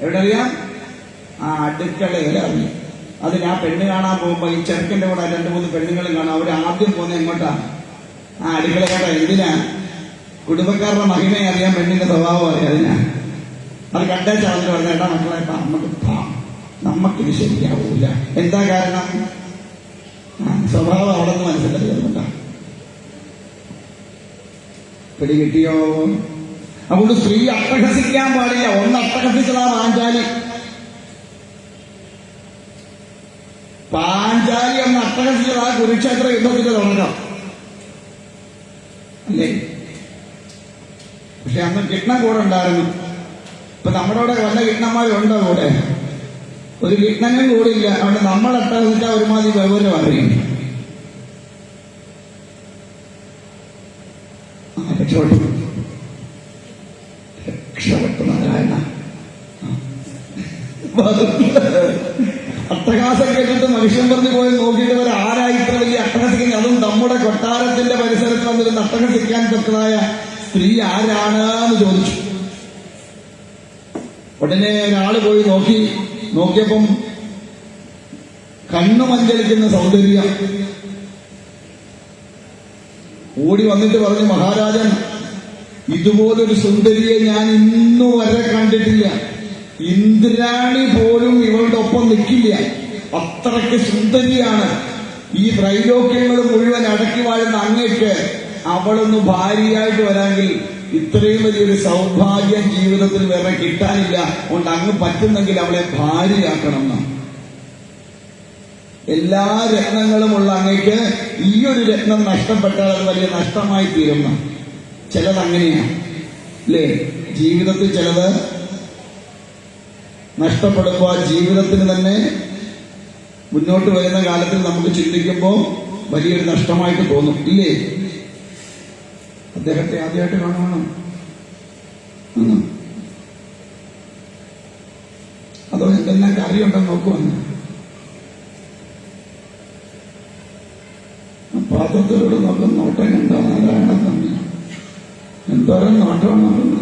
എവിടെ അറിയാം? അടുക്കളയിൽ അറിയാം. അതിന് ആ പെണ്ണ് കാണാൻ പോകുമ്പോ ഈ ചെറുക്കന്റെ കൂടെ 2-3 പെണ്ണുങ്ങളും കാണാം. അവർ ആദ്യം പോകുന്നത് എങ്ങോട്ടാണ്? അടുക്കളക്കാട്ടാ. എന്തിനാ? കുടുംബക്കാരുടെ മഹിമയെ അറിയാൻ, പെണ്ണിന്റെ സ്വഭാവം അറിയാം. അതിനാ. അത് കണ്ടേ ചാർന്ന് പറഞ്ഞ ഏട്ടാ മക്കളെ നമുക്കിത് ശരിയാവൂല. എന്താ കാരണം? സ്വഭാവം അവിടെ നിന്ന് മനസ്സിലാക്കുന്നുണ്ടാ. പിടികിട്ടിയോ? അതുകൊണ്ട് സ്ത്രീ അട്ടഹസിക്കാൻ പാടില്ല. ഒന്ന് അട്ടഹസിച്ചതാ പാഞ്ചാലി എന്ന് അട്ടഹസിച്ചതാ കുരുക്ഷേത്ര യുദ്ധത്തിന്റെ തുടക്കം, അല്ലേ? പക്ഷെ അന്ന് കിട്ടണം കൂടെ ഉണ്ടായിരുന്നു. ഇപ്പൊ നമ്മുടെ കൂടെ വല്ല കിട്ടണന്മാരും ഉണ്ടോ കൂടെ? ഒരു കിട്ടണനും കൂടെ ഇല്ല. അതുകൊണ്ട് നമ്മൾ അട്ടഹസിച്ചാൽ ഒരുമാതിരി വിവരം അറിയും. രക്ഷപ്പെട്ടു നാരായണ. അട്ടഹാസം കേട്ടിട്ട് മനുഷ്യൻ പറഞ്ഞു പോയി നോക്കിയിട്ട് വരെ ആരാ ഇത്ര വലിയ അട്ടഹസിക്കുന്നത്? അതും നമ്മുടെ കൊട്ടാരത്തിന്റെ പരിസരത്ത് വന്നിരുന്ന് അട്ടഹസിക്കാൻ പറ്റുന്നതായ സ്ത്രീ ആരാണെന്ന് ചോദിച്ചു. ഉടനെ ഒരാള് പോയി നോക്കിയപ്പം കണ്ണു മഞ്ചലിക്കുന്ന സൗന്ദര്യം. ഓടി വന്നിട്ട് പറഞ്ഞു, മഹാരാജൻ, ഇതുപോലൊരു സുന്ദരിയെ ഞാൻ ഇന്നു വരെ കണ്ടിട്ടില്ല. ഇന്ദ്രാണി പോലും ഇവളുടെ ഒപ്പം നിൽക്കില്ല. അത്രയ്ക്ക് സുന്ദരിയാണ്. ഈ ത്രൈലോക്യങ്ങൾ മുഴുവൻ അടക്കി വാഴുന്ന അങ്ങേക്ക് അവളൊന്ന് ഭാര്യയായിട്ട് വരാമെങ്കിൽ ഇത്രയും വലിയൊരു സൗഭാഗ്യം ജീവിതത്തിൽ വേറെ കിട്ടാനില്ല. അതുകൊണ്ട് അങ്ങ് പറ്റുന്നെങ്കിൽ അവളെ ഭാര്യയാക്കണം എന്നാണ്. എല്ലാ രത്നങ്ങളുമുള്ള അങ്ങേക്ക് ഈ ഒരു രത്നം നഷ്ടപ്പെട്ടാൽ അത് വലിയ നഷ്ടമായി തീരുന്ന. ചിലത് അങ്ങനെയാണ്, അല്ലേ? ജീവിതത്തിൽ ചിലത് നഷ്ടപ്പെടുമ്പോൾ ആ ജീവിതത്തിന് തന്നെ മുന്നോട്ട് വരുന്ന കാലത്തിൽ നമുക്ക് ചിന്തിക്കുമ്പോൾ വലിയൊരു നഷ്ടമായിട്ട് തോന്നും, ഇല്ലേ? അദ്ദേഹത്തെ ആദ്യമായിട്ട് കാണുവാണോ? അതോ എന്തെല്ലാം കാര്യമുണ്ടെന്ന് നോക്കുവാണ്. പാത്രത്തിലൂടെ നോക്കുന്ന നോട്ടം കണ്ടോ? നാരായണ തന്നെ എന്തോരം നോട്ടമാണ് നടന്നത്.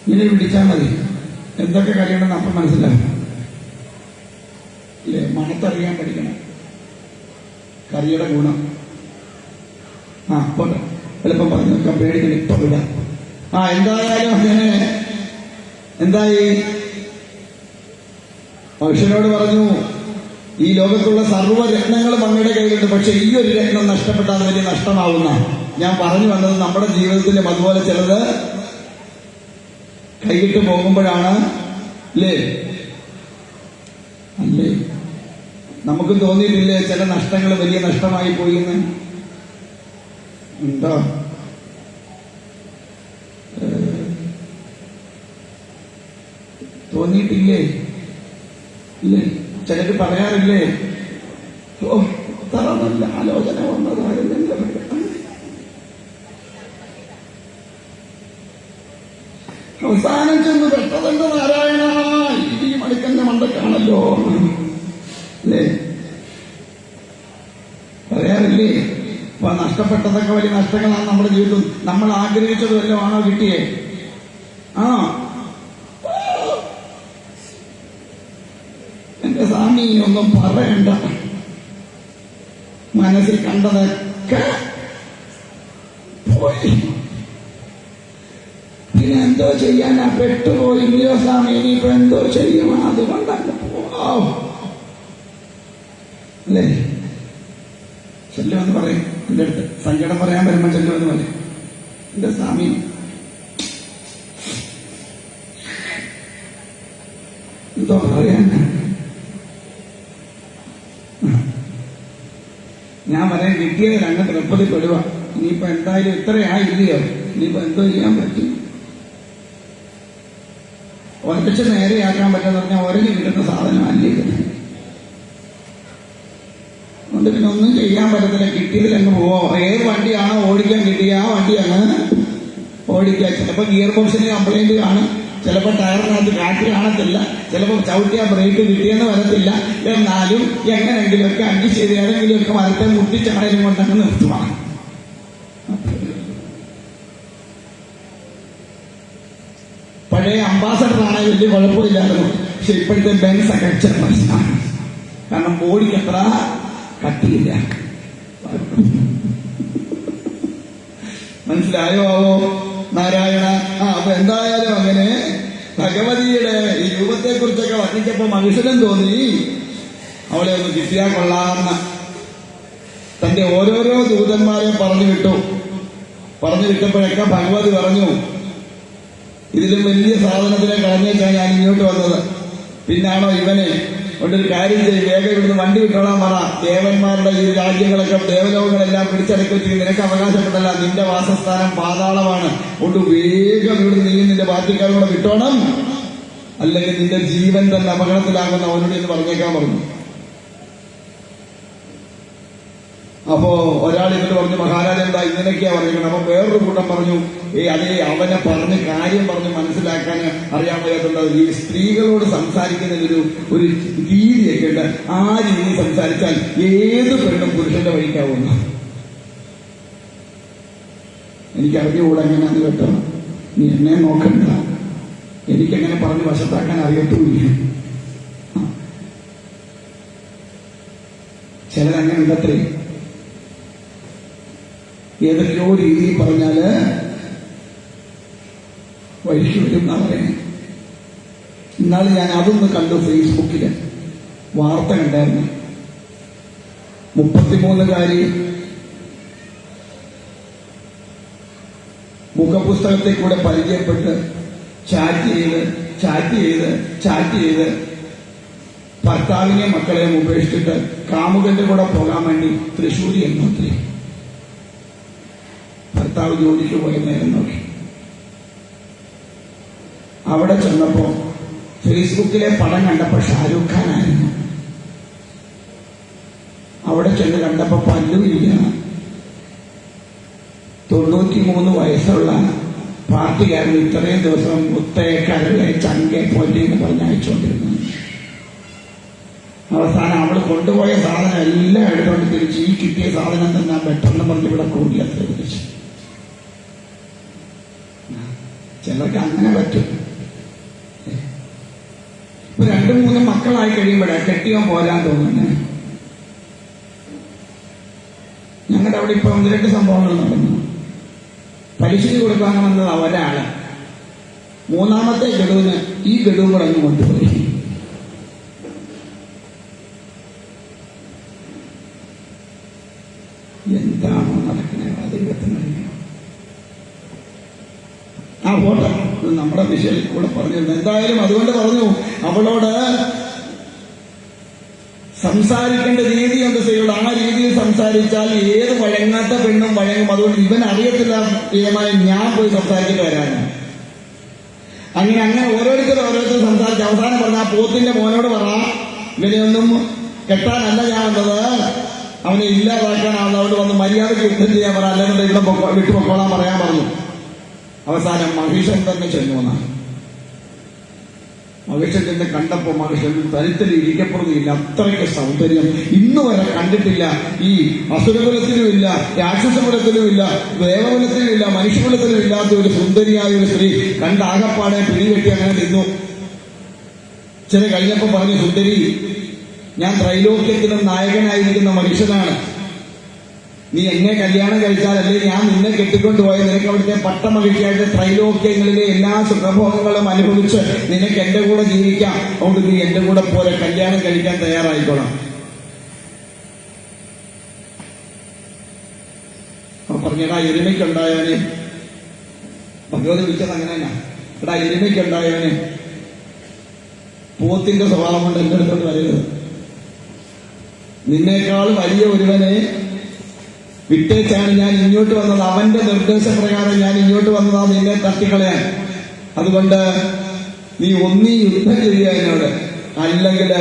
ഇങ്ങനെ പിടിച്ചാൽ മതി. എന്തൊക്കെ കാര്യമുണ്ടെന്ന് അപ്പം മനസ്സിലാക്കണം, ഇല്ലേ? മണത്തറിയാൻ പഠിക്കണം കറിയുടെ ഗുണം. പോട്ടെ, എളുപ്പം പറഞ്ഞു വെക്കാൻ പേടിക്കണം. ഇപ്പൊ വിടാം. എന്തായാലും അങ്ങനെ എന്തായി? മനുഷ്യനോട് പറഞ്ഞു, ഈ ലോകത്തുള്ള സർവ്വരത്നങ്ങളും അങ്ങയുടെ കയ്യിലുണ്ട്, പക്ഷെ ഈ ഒരു രത്നം നഷ്ടപ്പെട്ടാൽ വലിയ നഷ്ടമാവുന്ന. ഞാൻ പറഞ്ഞു വന്നത് നമ്മുടെ ജീവിതത്തിലും അതുപോലെ ചിലത് കൈയിട്ട് പോകുമ്പോഴാണ്. അല്ലേ? അല്ലേ? നമുക്ക് തോന്നിയിട്ടില്ലേ ചില നഷ്ടങ്ങൾ വലിയ നഷ്ടമായി പോയി എന്ന്? ഉണ്ടോ? തോന്നിയിട്ടില്ലേ? ഇല്ലേ? ചിലര് പറയാറില്ലേ, ഓ ഇത്ര നല്ല ആലോചന വന്നതായിരുന്നില്ല. അവസാനം ചെന്ന് പെട്ടതെന്റെ നാരായണ ഈ മണിക്കന്റെ മണ്ടക്കാണല്ലോ. അല്ലേ? പറയാറില്ലേ? അപ്പൊ നഷ്ടപ്പെട്ടതൊക്കെ വലിയ നഷ്ടങ്ങളാണ് നമ്മുടെ ജീവിതം. നമ്മൾ ആഗ്രഹിച്ചത് വല്ലതും ആണോ കിട്ടിയേ? ആണോ? എന്റെ സ്വാമി ഒന്നും പറയണ്ട, മനസ്സിൽ കണ്ടതൊക്കെ പോയി. പിന്നെ എന്തോ ചെയ്യാനാ? പെട്ടുപോയില്ലയോ സ്വാമി, ഇനിയിപ്പോ എന്തോ ചെയ്യും? അതുകൊണ്ടല്ല പോവാം. അല്ലേ? ചെല്ലുമെന്ന് പറയും. എന്റെ അടുത്ത് സങ്കടം പറയാൻ വരുമ്പോ ചെല്ലുമെന്ന് പറയും, എന്റെ സ്വാമി എന്തോ പറയാനാ? ഞാൻ പറയാൻ കിട്ടിയത് അങ്ങ് തൃപ്പതിപ്പെടുക. ഇനിയിപ്പോ എന്തായാലും ഇത്രയായില്ലയോ, ഇനിയിപ്പോ എന്തോ ചെയ്യാൻ പറ്റും? ഒരച്ച് നേരെയാക്കാൻ പറ്റുമെന്ന് പറഞ്ഞാൽ ഒരഞ്ഞു കിട്ടുന്ന സാധനമല്ലേ ഇത്. അതുകൊണ്ട് പിന്നെ ഒന്നും ചെയ്യാൻ പറ്റത്തില്ല, കിട്ടിയതിലങ്ങ് പോവോ. ഏത് വണ്ടിയാണോ ഓടിക്കാൻ കിട്ടിയ ആ വണ്ടി അങ്ങ് ഓടിക്കുക. ചിലപ്പോൾ ഗിയർ ബോക്സിന് കംപ്ലൈന്റ് കാണും, ചിലപ്പോൾ ടയറിനകത്ത് കാറ്റ് കാണത്തില്ല, ചിലപ്പോൾ ചവിട്ടിയ ബ്രേക്ക് കിട്ടിയെന്ന് വരത്തില്ല. എന്നാലും എങ്ങനെയെങ്കിലുമൊക്കെ അഡ്ജസ്റ്റ് ചെയ്ത് ഏതെങ്കിലുമൊക്കെ മരത്തെ മുട്ടിച്ചാണേലും കൊണ്ടങ്ങ് നിർത്തുവാണ്. പഴയ അംബാസഡറാണ് വലിയ കുഴപ്പമില്ലായിരുന്നു. പക്ഷെ ഇപ്പോഴത്തെ ബെൻസ് ഒക്കെ പ്രശ്നമാണ്. കാരണം ബോഡിക്ക് അത്ര കട്ടിയില്ല. മനസ്സിലായോ നാരായണ? അപ്പൊ എന്തായാലും അങ്ങനെ ഭഗവതിയുടെ ഈ രൂപത്തെ കുറിച്ചൊക്കെ വർണ്ണിച്ചപ്പോ മനുഷ്യനും തോന്നി അവളെ ഒന്ന് കിട്ടിയാൽ കൊള്ളാമെന്ന്. തന്റെ ഓരോരോ ദൂതന്മാരെ പറഞ്ഞു വിട്ടപ്പോഴൊക്കെ ഭഗവതി പറഞ്ഞു, ഇതിലും വലിയ സാധനത്തിനെ കളഞ്ഞേച്ചാണ് ഞാൻ ഇങ്ങോട്ട് വന്നത്. പിന്നാണോ ഇവനെ കൊണ്ടൊരു കാര്യം ചെയ്യും, വേഗം ഇവിടുന്ന് വണ്ടി വിട്ടോളാൻ പറ. ദേവന്മാരുടെ ഈ രാജ്യങ്ങളൊക്കെ ദേവലോകങ്ങളെല്ലാം പിടിച്ചടക്കി വെച്ചിട്ട് നിനക്ക് അവകാശപ്പെട്ടല്ല, നിന്റെ വാസസ്ഥാനം പാതാളമാണ്. കൊണ്ട് വേഗം ഇവിടുന്ന് നീ നിന്റെ പാർട്ടിക്കാരോടെ വിട്ടോണം, അല്ലെങ്കിൽ നിന്റെ ജീവൻ തന്നെ അപകടത്തിലാകുന്ന അവനോട് എന്ന് പറഞ്ഞേക്കാൻ പറഞ്ഞു. അപ്പോ ഒരാൾ ഇതിന് പറഞ്ഞു, മഹാരാജ എന്താ ഇങ്ങനെയൊക്കെയാ പറഞ്ഞിരിക്കണം. അപ്പൊ വേറൊരു കൂട്ടം പറഞ്ഞു, അതേ അവനെ പറഞ്ഞ് കാര്യം പറഞ്ഞ് മനസ്സിലാക്കാൻ അറിയാൻ വയ്യാത്തുള്ളത്. ഈ സ്ത്രീകളോട് സംസാരിക്കുന്നതിനൊരു രീതിയൊക്കെ ഉണ്ട്. ആ രീതി സംസാരിച്ചാൽ ഏത് പെണ്ണും പുരുഷന്റെ വഴിക്കാവുന്നു. എനിക്കറിഞ്ഞുകൂടെ എങ്ങനെയാന്ന് കേട്ടോ. നീ എന്നെ നോക്കണ്ട, എനിക്കെങ്ങനെ പറഞ്ഞ് വശത്താക്കാൻ അറിയത്തുമില്ല. ചിലരങ്ങനെ ഉണ്ടത്രേ. ഏതൊക്കെയോ രീതിയിൽ പറഞ്ഞാല് വഴിക്ക് വരും എന്നാ പറയുന്നത്. ഇന്നാള് ഞാൻ അതൊന്ന് കണ്ടു, ഫേസ്ബുക്കില് വാർത്ത കണ്ടായിരുന്നു. 33കാരി മുഖപുസ്തകത്തെ കൂടെ പരിചയപ്പെട്ട് ചാറ്റ് ചെയ്ത് ഭർത്താവിനെ മക്കളെയും ഉപേക്ഷിച്ചിട്ട് കാമുകന്റെ കൂടെ പോകാൻ വേണ്ടി തൃശ്ശൂരി എന്നൊത്തിരി ഭർത്താവ് ജോലിക്ക് പോയ നേരം നോക്കി. അവിടെ ചെന്നപ്പോ ഫേസ്ബുക്കിലെ പടം കണ്ടപ്പോ ഷാരൂഖ് ഖാൻ ആയിരുന്നു. അവിടെ ചെന്ന് കണ്ടപ്പോ പല്ലുമിരിക്കണം. 93 വയസ്സുള്ള പാർട്ടിക്കാരൻ ഇത്രയും ദിവസം മുത്തയെ കരളെ ചങ്കെ പൊന്നെ എന്ന് പറഞ്ഞയച്ചുകൊണ്ടിരുന്നു. അവസാനം അവൾ കൊണ്ടുപോയ സാധനം എല്ലാം എടുത്തോണ്ട് തിരിച്ച് ഈ കിട്ടിയ സാധനം തന്നെ പെട്ടെന്ന് പറഞ്ഞ് ഇവിടെ കൂടി അത്ര തിരിച്ചു. ചിലർക്ക് അങ്ങനെ പറ്റും. ഇപ്പൊ 2-3 മക്കളായി കഴിയുമ്പോഴേ കെട്ടിയോ പോരാൻ തോന്നുന്നേ. ഞങ്ങളുടെ അവിടെ ഇപ്പൊ 1-2 സംഭവങ്ങൾ നടന്നു. പലിശ കൊടുക്കാൻ വന്നത് ഒരാള് മൂന്നാമത്തെ ഗഡുവിന് ഈ ഗഡുവും കൂടെ അങ്ങ് കൊണ്ടുപോയി. എന്താണോ നടക്കുന്നത് ദൈവത്തിന് അറിയാം. ആ പോട്ടെ, നമ്മുടെ വിഷയം കൂടെ പറഞ്ഞിരുന്നു. എന്തായാലും അതുകൊണ്ട് പറഞ്ഞു, അവളോട് സംസാരിക്കേണ്ട രീതി എന്ത് ചെയ്യുള്ളൂ, ആ രീതിയിൽ സംസാരിച്ചാൽ ഏത് വഴങ്ങാത്ത പെണ്ണും വഴങ്ങും. അതുകൊണ്ട് ഇവൻ അറിയത്തില്ല തീരുമാനം ഞാൻ പോയി സംസാരിച്ചിട്ട് വരാനാണ്. അങ്ങനെ ഓരോരുത്തരും സംസാരിച്ച് അവസാനം പറഞ്ഞ ആ പോത്തിന്റെ മോനോട് പറ, ഇവനെയൊന്നും കെട്ടാനല്ല ഞാൻ വന്നത്, അവനെ ഇല്ലാതാക്കാനാണ്. അവിടെ വന്ന് മര്യാദയ്ക്ക് യുദ്ധം ചെയ്യാൻ പറ, അല്ലെങ്കിൽ ഇവിടെ വിട്ടുപൊക്കോളാൻ പറയാൻ പറഞ്ഞു. അവസാനം മഹിഷൻ തന്നെ ചെന്നുവെന്നാണ്. മഹിഷൻ ചെന്ന് കണ്ടപ്പോ മഹിഷൻ തരിത്തിൽ ഇരിക്കപ്പെടുന്നില്ല, അത്രയ്ക്ക് സൗന്ദര്യം ഇന്നു വരെ കണ്ടിട്ടില്ല. ഈ അസുരകുലത്തിലുമില്ല, രാക്ഷസകുലത്തിലുമില്ല, ദേവകുലത്തിലുമില്ല, മനുഷ്യകുലത്തിലും ഇല്ലാത്ത ഒരു സുന്ദരിയായ ഒരു സ്ത്രീ കണ്ട ആകപ്പാടെ പിടിവെട്ടി അങ്ങനെ നിന്നു. ചില കഴിഞ്ഞപ്പോ പറഞ്ഞു, സുന്ദരി, ഞാൻ ത്രൈലോക്യത്തിലും നായകനായിരിക്കുന്ന മനുഷ്യനാണ്. നീ എന്നെ കല്യാണം കഴിച്ചാലല്ലേ ഞാൻ നിന്നെ കെട്ടിക്കൊണ്ടുപോയ നിനക്ക് അവിടുത്തെ പട്ടമഹിഷിയായിട്ട് ത്രൈലോക്യങ്ങളിലെ എല്ലാ സുഖഭോഗങ്ങളും അനുഭവിച്ച് നിനക്ക് എന്റെ കൂടെ ജീവിക്കാം. അതുകൊണ്ട് നീ എന്റെ കൂടെ പോലെ കല്യാണം കഴിക്കാൻ തയ്യാറായിക്കോളാം. പറഞ്ഞടാ, എരുമയ്ക്കുണ്ടായവന് ഭഗവതി വിളിച്ചത് അങ്ങനെയല്ല. എടാ, എരുമയ്ക്കുണ്ടായവന് പോത്തിന്റെ സ്വഭാവം കൊണ്ട് എന്റെ അടുത്തോട്ട് വരരുത്. നിന്നേക്കാൾ വലിയ ഒരുവനെ വിട്ടേച്ചാണ് ഞാൻ ഇങ്ങോട്ട് വന്നത്. അവന്റെ നിർദ്ദേശപ്രകാരം ഞാൻ ഇങ്ങോട്ട് വന്നതാണ് നിന്നെ തട്ടിക്കളയാൻ. അതുകൊണ്ട് നീ ഒന്നീ യുദ്ധം ചെയ്യുക എന്നോട്, അല്ലെങ്കിൽ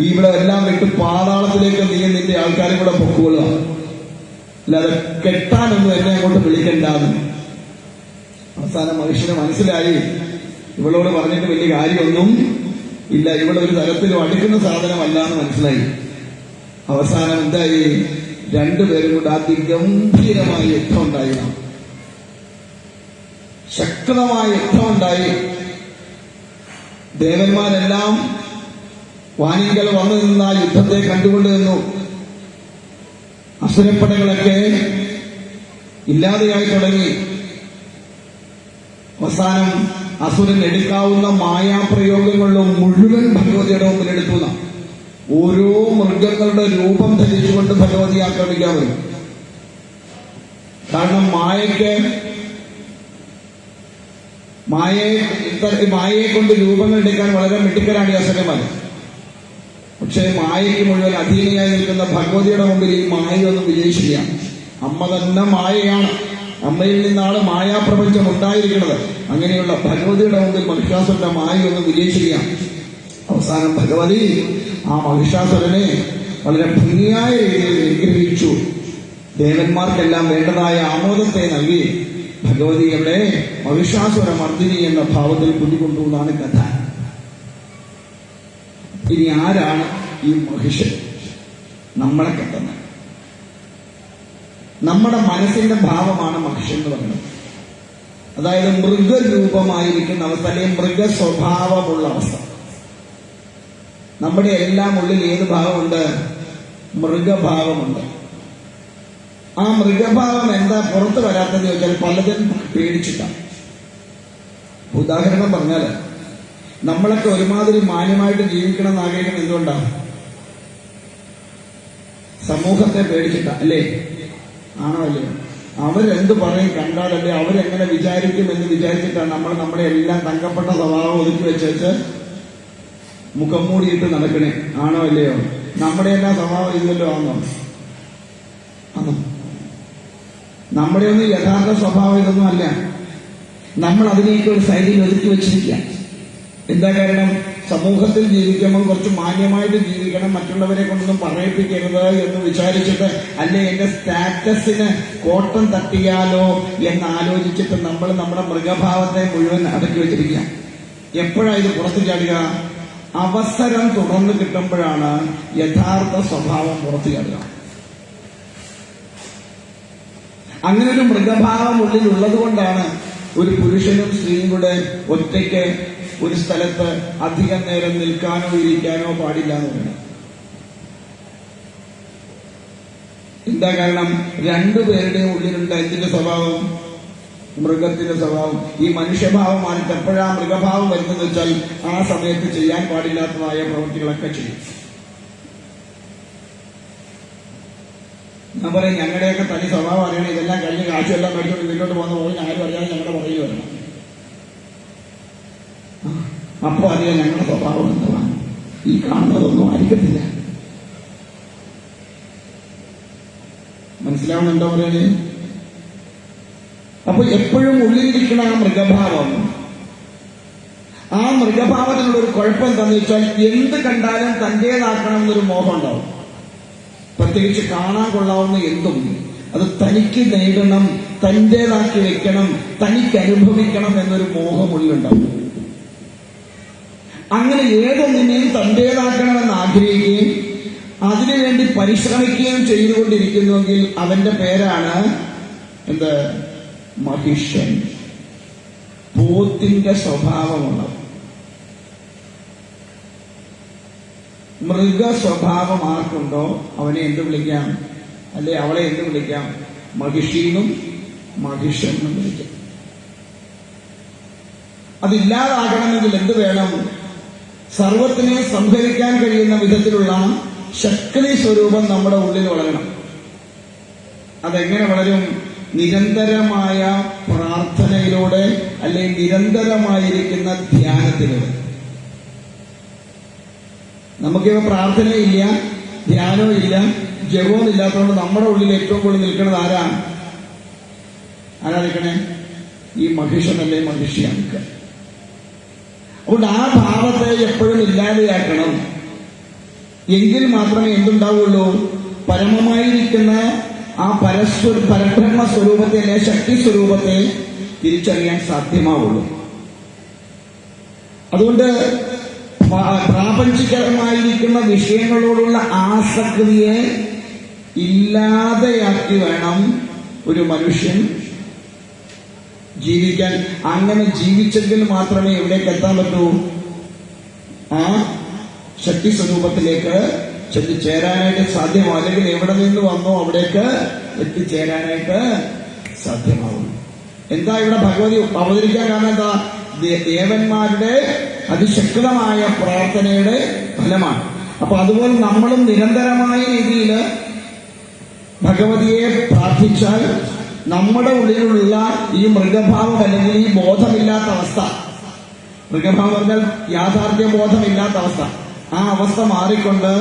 ഇവിടെ എല്ലാം വിട്ട് പാതാളത്തിലേക്ക് നീ നിന്റെ ആൾക്കാരെ കൂടെ പൊക്കുകൊള്ളുക, അല്ലാതെ കെട്ടാനൊന്നും എന്നെ അങ്ങോട്ട് വിളിക്കണ്ടാന്ന്. അവസാനം മനുഷ്യന് മനസ്സിലായി ഇവളോട് പറഞ്ഞിട്ട് വലിയ കാര്യമൊന്നും ഇല്ല, ഇവളൊരു തരത്തിലും അടുക്കുന്ന സാധനമല്ല എന്ന് മനസ്സിലായി. അവസാനം എന്തായി, രണ്ടുപേരും കൂടെ അതിഗംഭീരമായ യുദ്ധം ഉണ്ടായി, ശക്തമായ യുദ്ധം ഉണ്ടായി. ദേവന്മാരെല്ലാം വാനിങ്കൽ വന്നു നിന്ന് ആ യുദ്ധത്തെ കണ്ടുകൊണ്ട് നിന്നു. അസുരപ്പടകളൊക്കെ ഇല്ലാതെയായി തുടങ്ങി. അവസാനം അസുരൻ എടുക്കാവുന്ന മായാപ്രയോഗങ്ങളിലും മുഴുവൻ ഭഗവതിയുടെ മുമ്പിൽ എടുത്തു. ഓരോ മൃഗങ്ങളുടെ രൂപം ധരിച്ചുകൊണ്ട് ഭഗവതി ആക്രമിക്കാൻ വരും. കാരണം മായയെ കൊണ്ട് രൂപങ്ങൾ എടുക്കാൻ വളരെ മിടുക്കരാണ് ഈ അസുരന്മാർ. പക്ഷേ മായയ്ക്ക് മുഴുവൻ അധീനയായി നിൽക്കുന്ന ഭഗവതിയുടെ മുമ്പിൽ ഈ മായയൊന്നും വിജയിച്ചില്ല. അമ്മ തന്നെ മായയാണ്, അമ്മയിൽ നിന്നാണ് മായാപ്രപഞ്ചം ഉണ്ടായിരിക്കുന്നത്. അങ്ങനെയുള്ള ഭഗവതിയുടെ മുമ്പിൽ മഹിഷാസുരന്റെ മായയൊന്നും വിജയിച്ചില്ല. അവസാനം ഭഗവതി ആ മഹിഷാസുരനെ വളരെ ഭംഗിയായ രീതിയിൽ നിഗ്രഹിച്ചു. ദേവന്മാർക്കെല്ലാം വേണ്ടതായ ആമോദത്തെ നൽകി ഭഗവതി അവിടെ മഹിഷാസുര മർദ്ദിനി എന്ന ഭാവത്തിൽ കുടികൊണ്ടു എന്നാണ് കഥ. ഇനി ആരാണ് ഈ മഹിഷൻ? നമ്മളെ കത്തുന്നത് നമ്മുടെ മനസ്സിന്റെ ഭാവമാണ് മഹിഷൻ എന്ന് പറയുന്നത്. അതായത് മൃഗരൂപമായിരിക്കുന്ന അവസ്ഥ, അല്ലെങ്കിൽ മൃഗ സ്വഭാവമുള്ള അവസ്ഥ. നമ്മുടെ എല്ലാം ഉള്ളിൽ ഏത് ഭാവമുണ്ട്? മൃഗഭാവമുണ്ട്. ആ മൃഗഭാവം എന്താ പുറത്തു വരാത്തതെന്ന് ചോദിച്ചാൽ പലതും പേടിച്ചിട്ടാണ്. ഉദാഹരണം പറഞ്ഞാൽ, നമ്മളൊക്കെ ഒരുമാതിരി മാന്യമായിട്ട് ജീവിക്കണം എന്ന് ആഗ്രഹിക്കുന്നത് എന്തുകൊണ്ടാണ്? സമൂഹത്തെ പേടിച്ചിട്ടാ, അല്ലേ? ആണോ അല്ലേ? അവരെന്ത് പറയും കണ്ടാലല്ലേ, അവരെങ്ങനെ വിചാരിക്കും എന്ന് വിചാരിച്ചിട്ടാണ് നമ്മൾ നമ്മുടെ എല്ലാം തങ്കപ്പെട്ട സ്വഭാവം ഒതുക്കി വെച്ച് മുഖം മൂടിയിട്ട് നടക്കണേ. ആണോ അല്ലയോ? നമ്മുടെ എല്ലാം സ്വഭാവം ഇല്ലല്ലോ. ആണോ? നമ്മുടെ ഒന്നും യഥാർത്ഥ സ്വഭാവം ഇതൊന്നും അല്ല. നമ്മൾ അതിലേക്ക് ഒരു സൈഡിൽ ഒതുക്കി വെച്ചിരിക്കുക. എന്താ കാരണം? സമൂഹത്തിൽ ജീവിക്കുമ്പോൾ കുറച്ച് മാന്യമായിട്ട് ജീവിക്കണം, മറ്റുള്ളവരെ കൊണ്ടൊന്നും പറയിപ്പിക്കരുത് എന്ന് വിചാരിച്ചിട്ട്, അല്ലെ എന്റെ സ്റ്റാറ്റസിന് കോട്ടം തട്ടിയാലോ എന്ന് ആലോചിച്ചിട്ട് നമ്മൾ നമ്മുടെ മൃഗഭാവത്തെ മുഴുവൻ അടക്കി വെച്ചിരിക്കുക. എപ്പോഴാണ് ഇത് പുറത്തു ചാടുക? അവസരം തുടർന്ന് കിട്ടുമ്പോഴാണ് യഥാർത്ഥ സ്വഭാവം പുറത്തു ചാടുക. അങ്ങനെ ഒരു മൃഗഭാവം ഉള്ളിൽ ഉള്ളത് കൊണ്ടാണ് ഒരു പുരുഷനും സ്ത്രീയും കൂടെ ഒറ്റയ്ക്ക് ഒരു സ്ഥലത്ത് അധികം നേരം നിൽക്കാനോ ഇരിക്കാനോ പാടില്ല എന്ന് പറയുന്നത്. എന്താ കാരണം? രണ്ടുപേരുടെയും ഉള്ളിലുണ്ട് എന്തിന്റെ സ്വഭാവം? മൃഗത്തിന്റെ സ്വഭാവം. ഈ മനുഷ്യഭാവം മാറിയിട്ട് എപ്പോഴാ മൃഗഭാവം വരുന്നത് വെച്ചാൽ ആ സമയത്ത് ചെയ്യാൻ പാടില്ലാത്തതായ പ്രവൃത്തികളൊക്കെ ചെയ്യും. ഞാൻ പറയും, ഞങ്ങളുടെയൊക്കെ തനി സ്വഭാവം അറിയണം. ഇതെല്ലാം കഴിഞ്ഞ് കാശുമെല്ലാം മേടിച്ചോണ്ട് വീട്ടിലോട്ട് പോകുന്ന പോയി ആരും അറിയാതെ ഞങ്ങളുടെ പുറകിൽ വരണം. അപ്പൊ അറിയാം ഞങ്ങളുടെ സ്വഭാവം എന്താണ്. ഈ കാണുന്നതൊന്നും ആയിരിക്കത്തില്ല. മനസ്സിലാവുന്നുണ്ടോ പറയണേ? അപ്പൊ എപ്പോഴും ഉള്ളിലിരിക്കുന്ന ആ മൃഗഭാവം, ആ മൃഗഭാവത്തിനുള്ള ഒരു കുഴപ്പം എന്താണെന്ന് വെച്ചാൽ എന്ത് കണ്ടാലും തന്റേതാക്കണം എന്നൊരു മോഹം ഉണ്ടാവും. പ്രത്യേകിച്ച് കാണാൻ കൊള്ളാവുന്ന എന്തും അത് തനിക്ക് നേടണം, തന്റേതാക്കി വെക്കണം, തനിക്ക് അനുഭവിക്കണം എന്നൊരു മോഹമുള്ളിലുണ്ടാവും. അങ്ങനെ ഏതൊന്നിനെയും തന്റേതാക്കണമെന്ന് ആഗ്രഹിക്കുകയും അതിനുവേണ്ടി പരിശ്രമിക്കുകയും ചെയ്തുകൊണ്ടിരിക്കുന്നുവെങ്കിൽ അവന്റെ പേരാണ് എന്ത്? മഹിഷൻ. പോത്തിന്റെ സ്വഭാവമുള്ളത്. മൃഗ സ്വഭാവം ആർക്കുണ്ടോ അവനെ എന്ത് വിളിക്കാം? അല്ലെ അവളെ എന്ത് വിളിക്കാം? മഹിഷീനും മഹിഷെന്നും വിളിക്കാം. അതില്ലാതാകണമെങ്കിൽ എന്ത് വേണം? സർവത്തിനെ സംഹരിക്കാൻ കഴിയുന്ന വിധത്തിലുള്ള ശക്തി സ്വരൂപം നമ്മുടെ ഉള്ളിൽ വളരണം. അതെങ്ങനെ വളരും? നിരന്തരമായ പ്രാർത്ഥനയിലൂടെ, അല്ലെങ്കിൽ നിരന്തരമായിരിക്കുന്ന ധ്യാനത്തിലൂടെ. നമുക്കിപ്പോ പ്രാർത്ഥനയില്ല, ധ്യാനവും ഇല്ല, ജപവും ഇല്ലാത്തതുകൊണ്ട് നമ്മുടെ ഉള്ളിൽ ഏറ്റവും കൂടുതൽ നിൽക്കുന്നത് ആരാ നിൽക്കണേ? ഈ മഹിഷനല്ലേ, മഹിഷിയാണ് നിൽക്കുക. അതുകൊണ്ട് ആ ഭാവത്തെ എപ്പോഴും ഇല്ലാതെയാക്കണം. എങ്കിൽ മാത്രമേ എന്തുണ്ടാവുള്ളൂ? പരമമായിരിക്കുന്ന ആ പരബ്രഹ്മ സ്വരൂപത്തെ, അല്ലെ ശക്തി സ്വരൂപത്തെ തിരിച്ചറിയാൻ സാധ്യമാവുള്ളൂ. അതുകൊണ്ട് പ്രാപഞ്ചികമായിരിക്കുന്ന വിഷയങ്ങളോടുള്ള ആസക്തിയെ ഇല്ലാതെയാക്കി വേണം ഒരു മനുഷ്യൻ ജീവിക്കാൻ. അങ്ങനെ ജീവിച്ചെങ്കിൽ മാത്രമേ എവിടേക്ക് എത്താൻ പറ്റൂ? ആ ശക്തി സ്വരൂപത്തിലേക്ക് ചെന്നുചേരാനായിട്ട് സാധ്യമാവും. അല്ലെങ്കിൽ എവിടെ നിന്ന് വന്നോ അവിടേക്ക് എത്തിച്ചേരാനായിട്ട് സാധ്യമാവും. എന്താ ഇവിടെ ഭഗവതി അവതരിക്കാൻ കാരണം? എന്താ? ദേവന്മാരുടെ അതിശക്തമായ പ്രാർത്ഥനയുടെ ഫലമാണ്. അപ്പൊ അതുപോലെ നമ്മളും നിരന്തരമായ രീതിയിൽ ഭഗവതിയെ പ്രാർത്ഥിച്ചാൽ നമ്മുടെ ഉള്ളിലുള്ള ഈ മൃഗഭാവം, അല്ലെങ്കിൽ ഈ ബോധമില്ലാത്ത അവസ്ഥ, മൃഗഭാവം പറഞ്ഞാൽ യാഥാർത്ഥ്യ ബോധമില്ലാത്ത അവസ്ഥ, ആ അവസ്ഥ മാറിക്കൊണ്ട്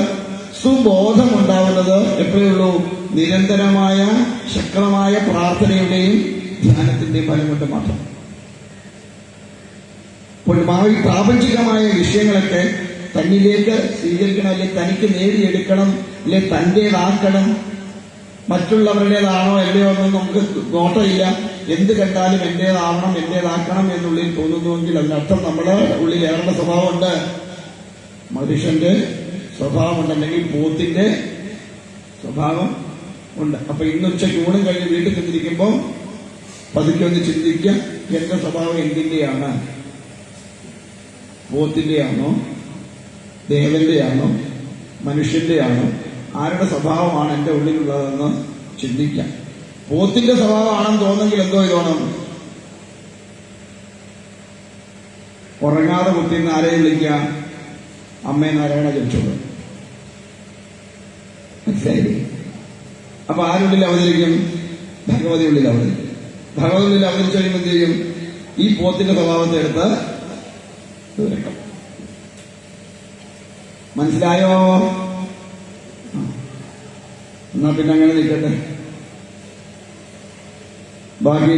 സുബോധമുണ്ടാവുന്നത് എപ്പോഴുള്ളൂ? നിരന്തരമായ ശക്തമായ പ്രാർത്ഥനയുടെയും ധ്യാനത്തിന്റെയും ഫലം കൊണ്ട് മാത്രം. അപ്പോൾ പ്രാപഞ്ചികമായ വിഷയങ്ങളൊക്കെ തന്നിലേക്ക് സ്വീകരിക്കണം, അല്ലെ തനിക്ക് നേടിയെടുക്കണം, അല്ലെ തന്റേതാക്കണം. മറ്റുള്ളവരുടേതാണോ അല്ലയോ എന്നൊന്നും നമുക്ക് നോട്ടമില്ല. എന്ത് കണ്ടാലും എന്റേതാവണം, എന്റേതാക്കണം എന്നുള്ളിൽ തോന്നുന്നുവെങ്കിൽ അതിനർത്ഥം നമ്മുടെ ഉള്ളിൽ ഏറെ സ്വഭാവമുണ്ട്. മനുഷ്യന്റെ സ്വഭാവമുണ്ട്, അല്ലെങ്കിൽ പോത്തിന്റെ സ്വഭാവം ഉണ്ട്. അപ്പൊ ഇന്നുച്ചയ്ക്ക് ഊണും കഴിഞ്ഞ് വീട്ടിൽ ചെന്നിരിക്കുമ്പോൾ പതുക്കെ ഒന്ന് ചിന്തിക്കുക, എന്റെ സ്വഭാവം എന്തിന്റെയാണ്? പോത്തിന്റെയാണോ, ദേവന്റെയാണോ, മനുഷ്യന്റെയാണോ? ആരുടെ സ്വഭാവമാണ് എന്റെ ഉള്ളിലുള്ളതെന്ന് ചിന്തിക്കാം. പോത്തിന്റെ സ്വഭാവമാണെന്ന് തോന്നുമെങ്കിൽ എന്തോ ഇതോണം? ഉറങ്ങാതെ കുത്തിന്ന് ആരെയും വിളിക്കാം? അമ്മേ നാരായണ ജപിച്ചോളൂ. മനസ്സിലായില്ലേ? അപ്പൊ ആരുള്ളിൽ അവതരിക്കും? ഭഗവതി ഉള്ളിൽ അവതരിക്കും. ഭഗവതി ഉള്ളിൽ അവതരിച്ചു കഴിയുമ്പോൾ എന്ത് ചെയ്യും? ഈ പോത്തിന്റെ സ്വഭാവത്തെ എടുത്ത് തീർക്കും. മനസ്സിലായോ? എന്നാ പിന്നെ അങ്ങനെ നിൽക്കട്ടെ. ബാക്കി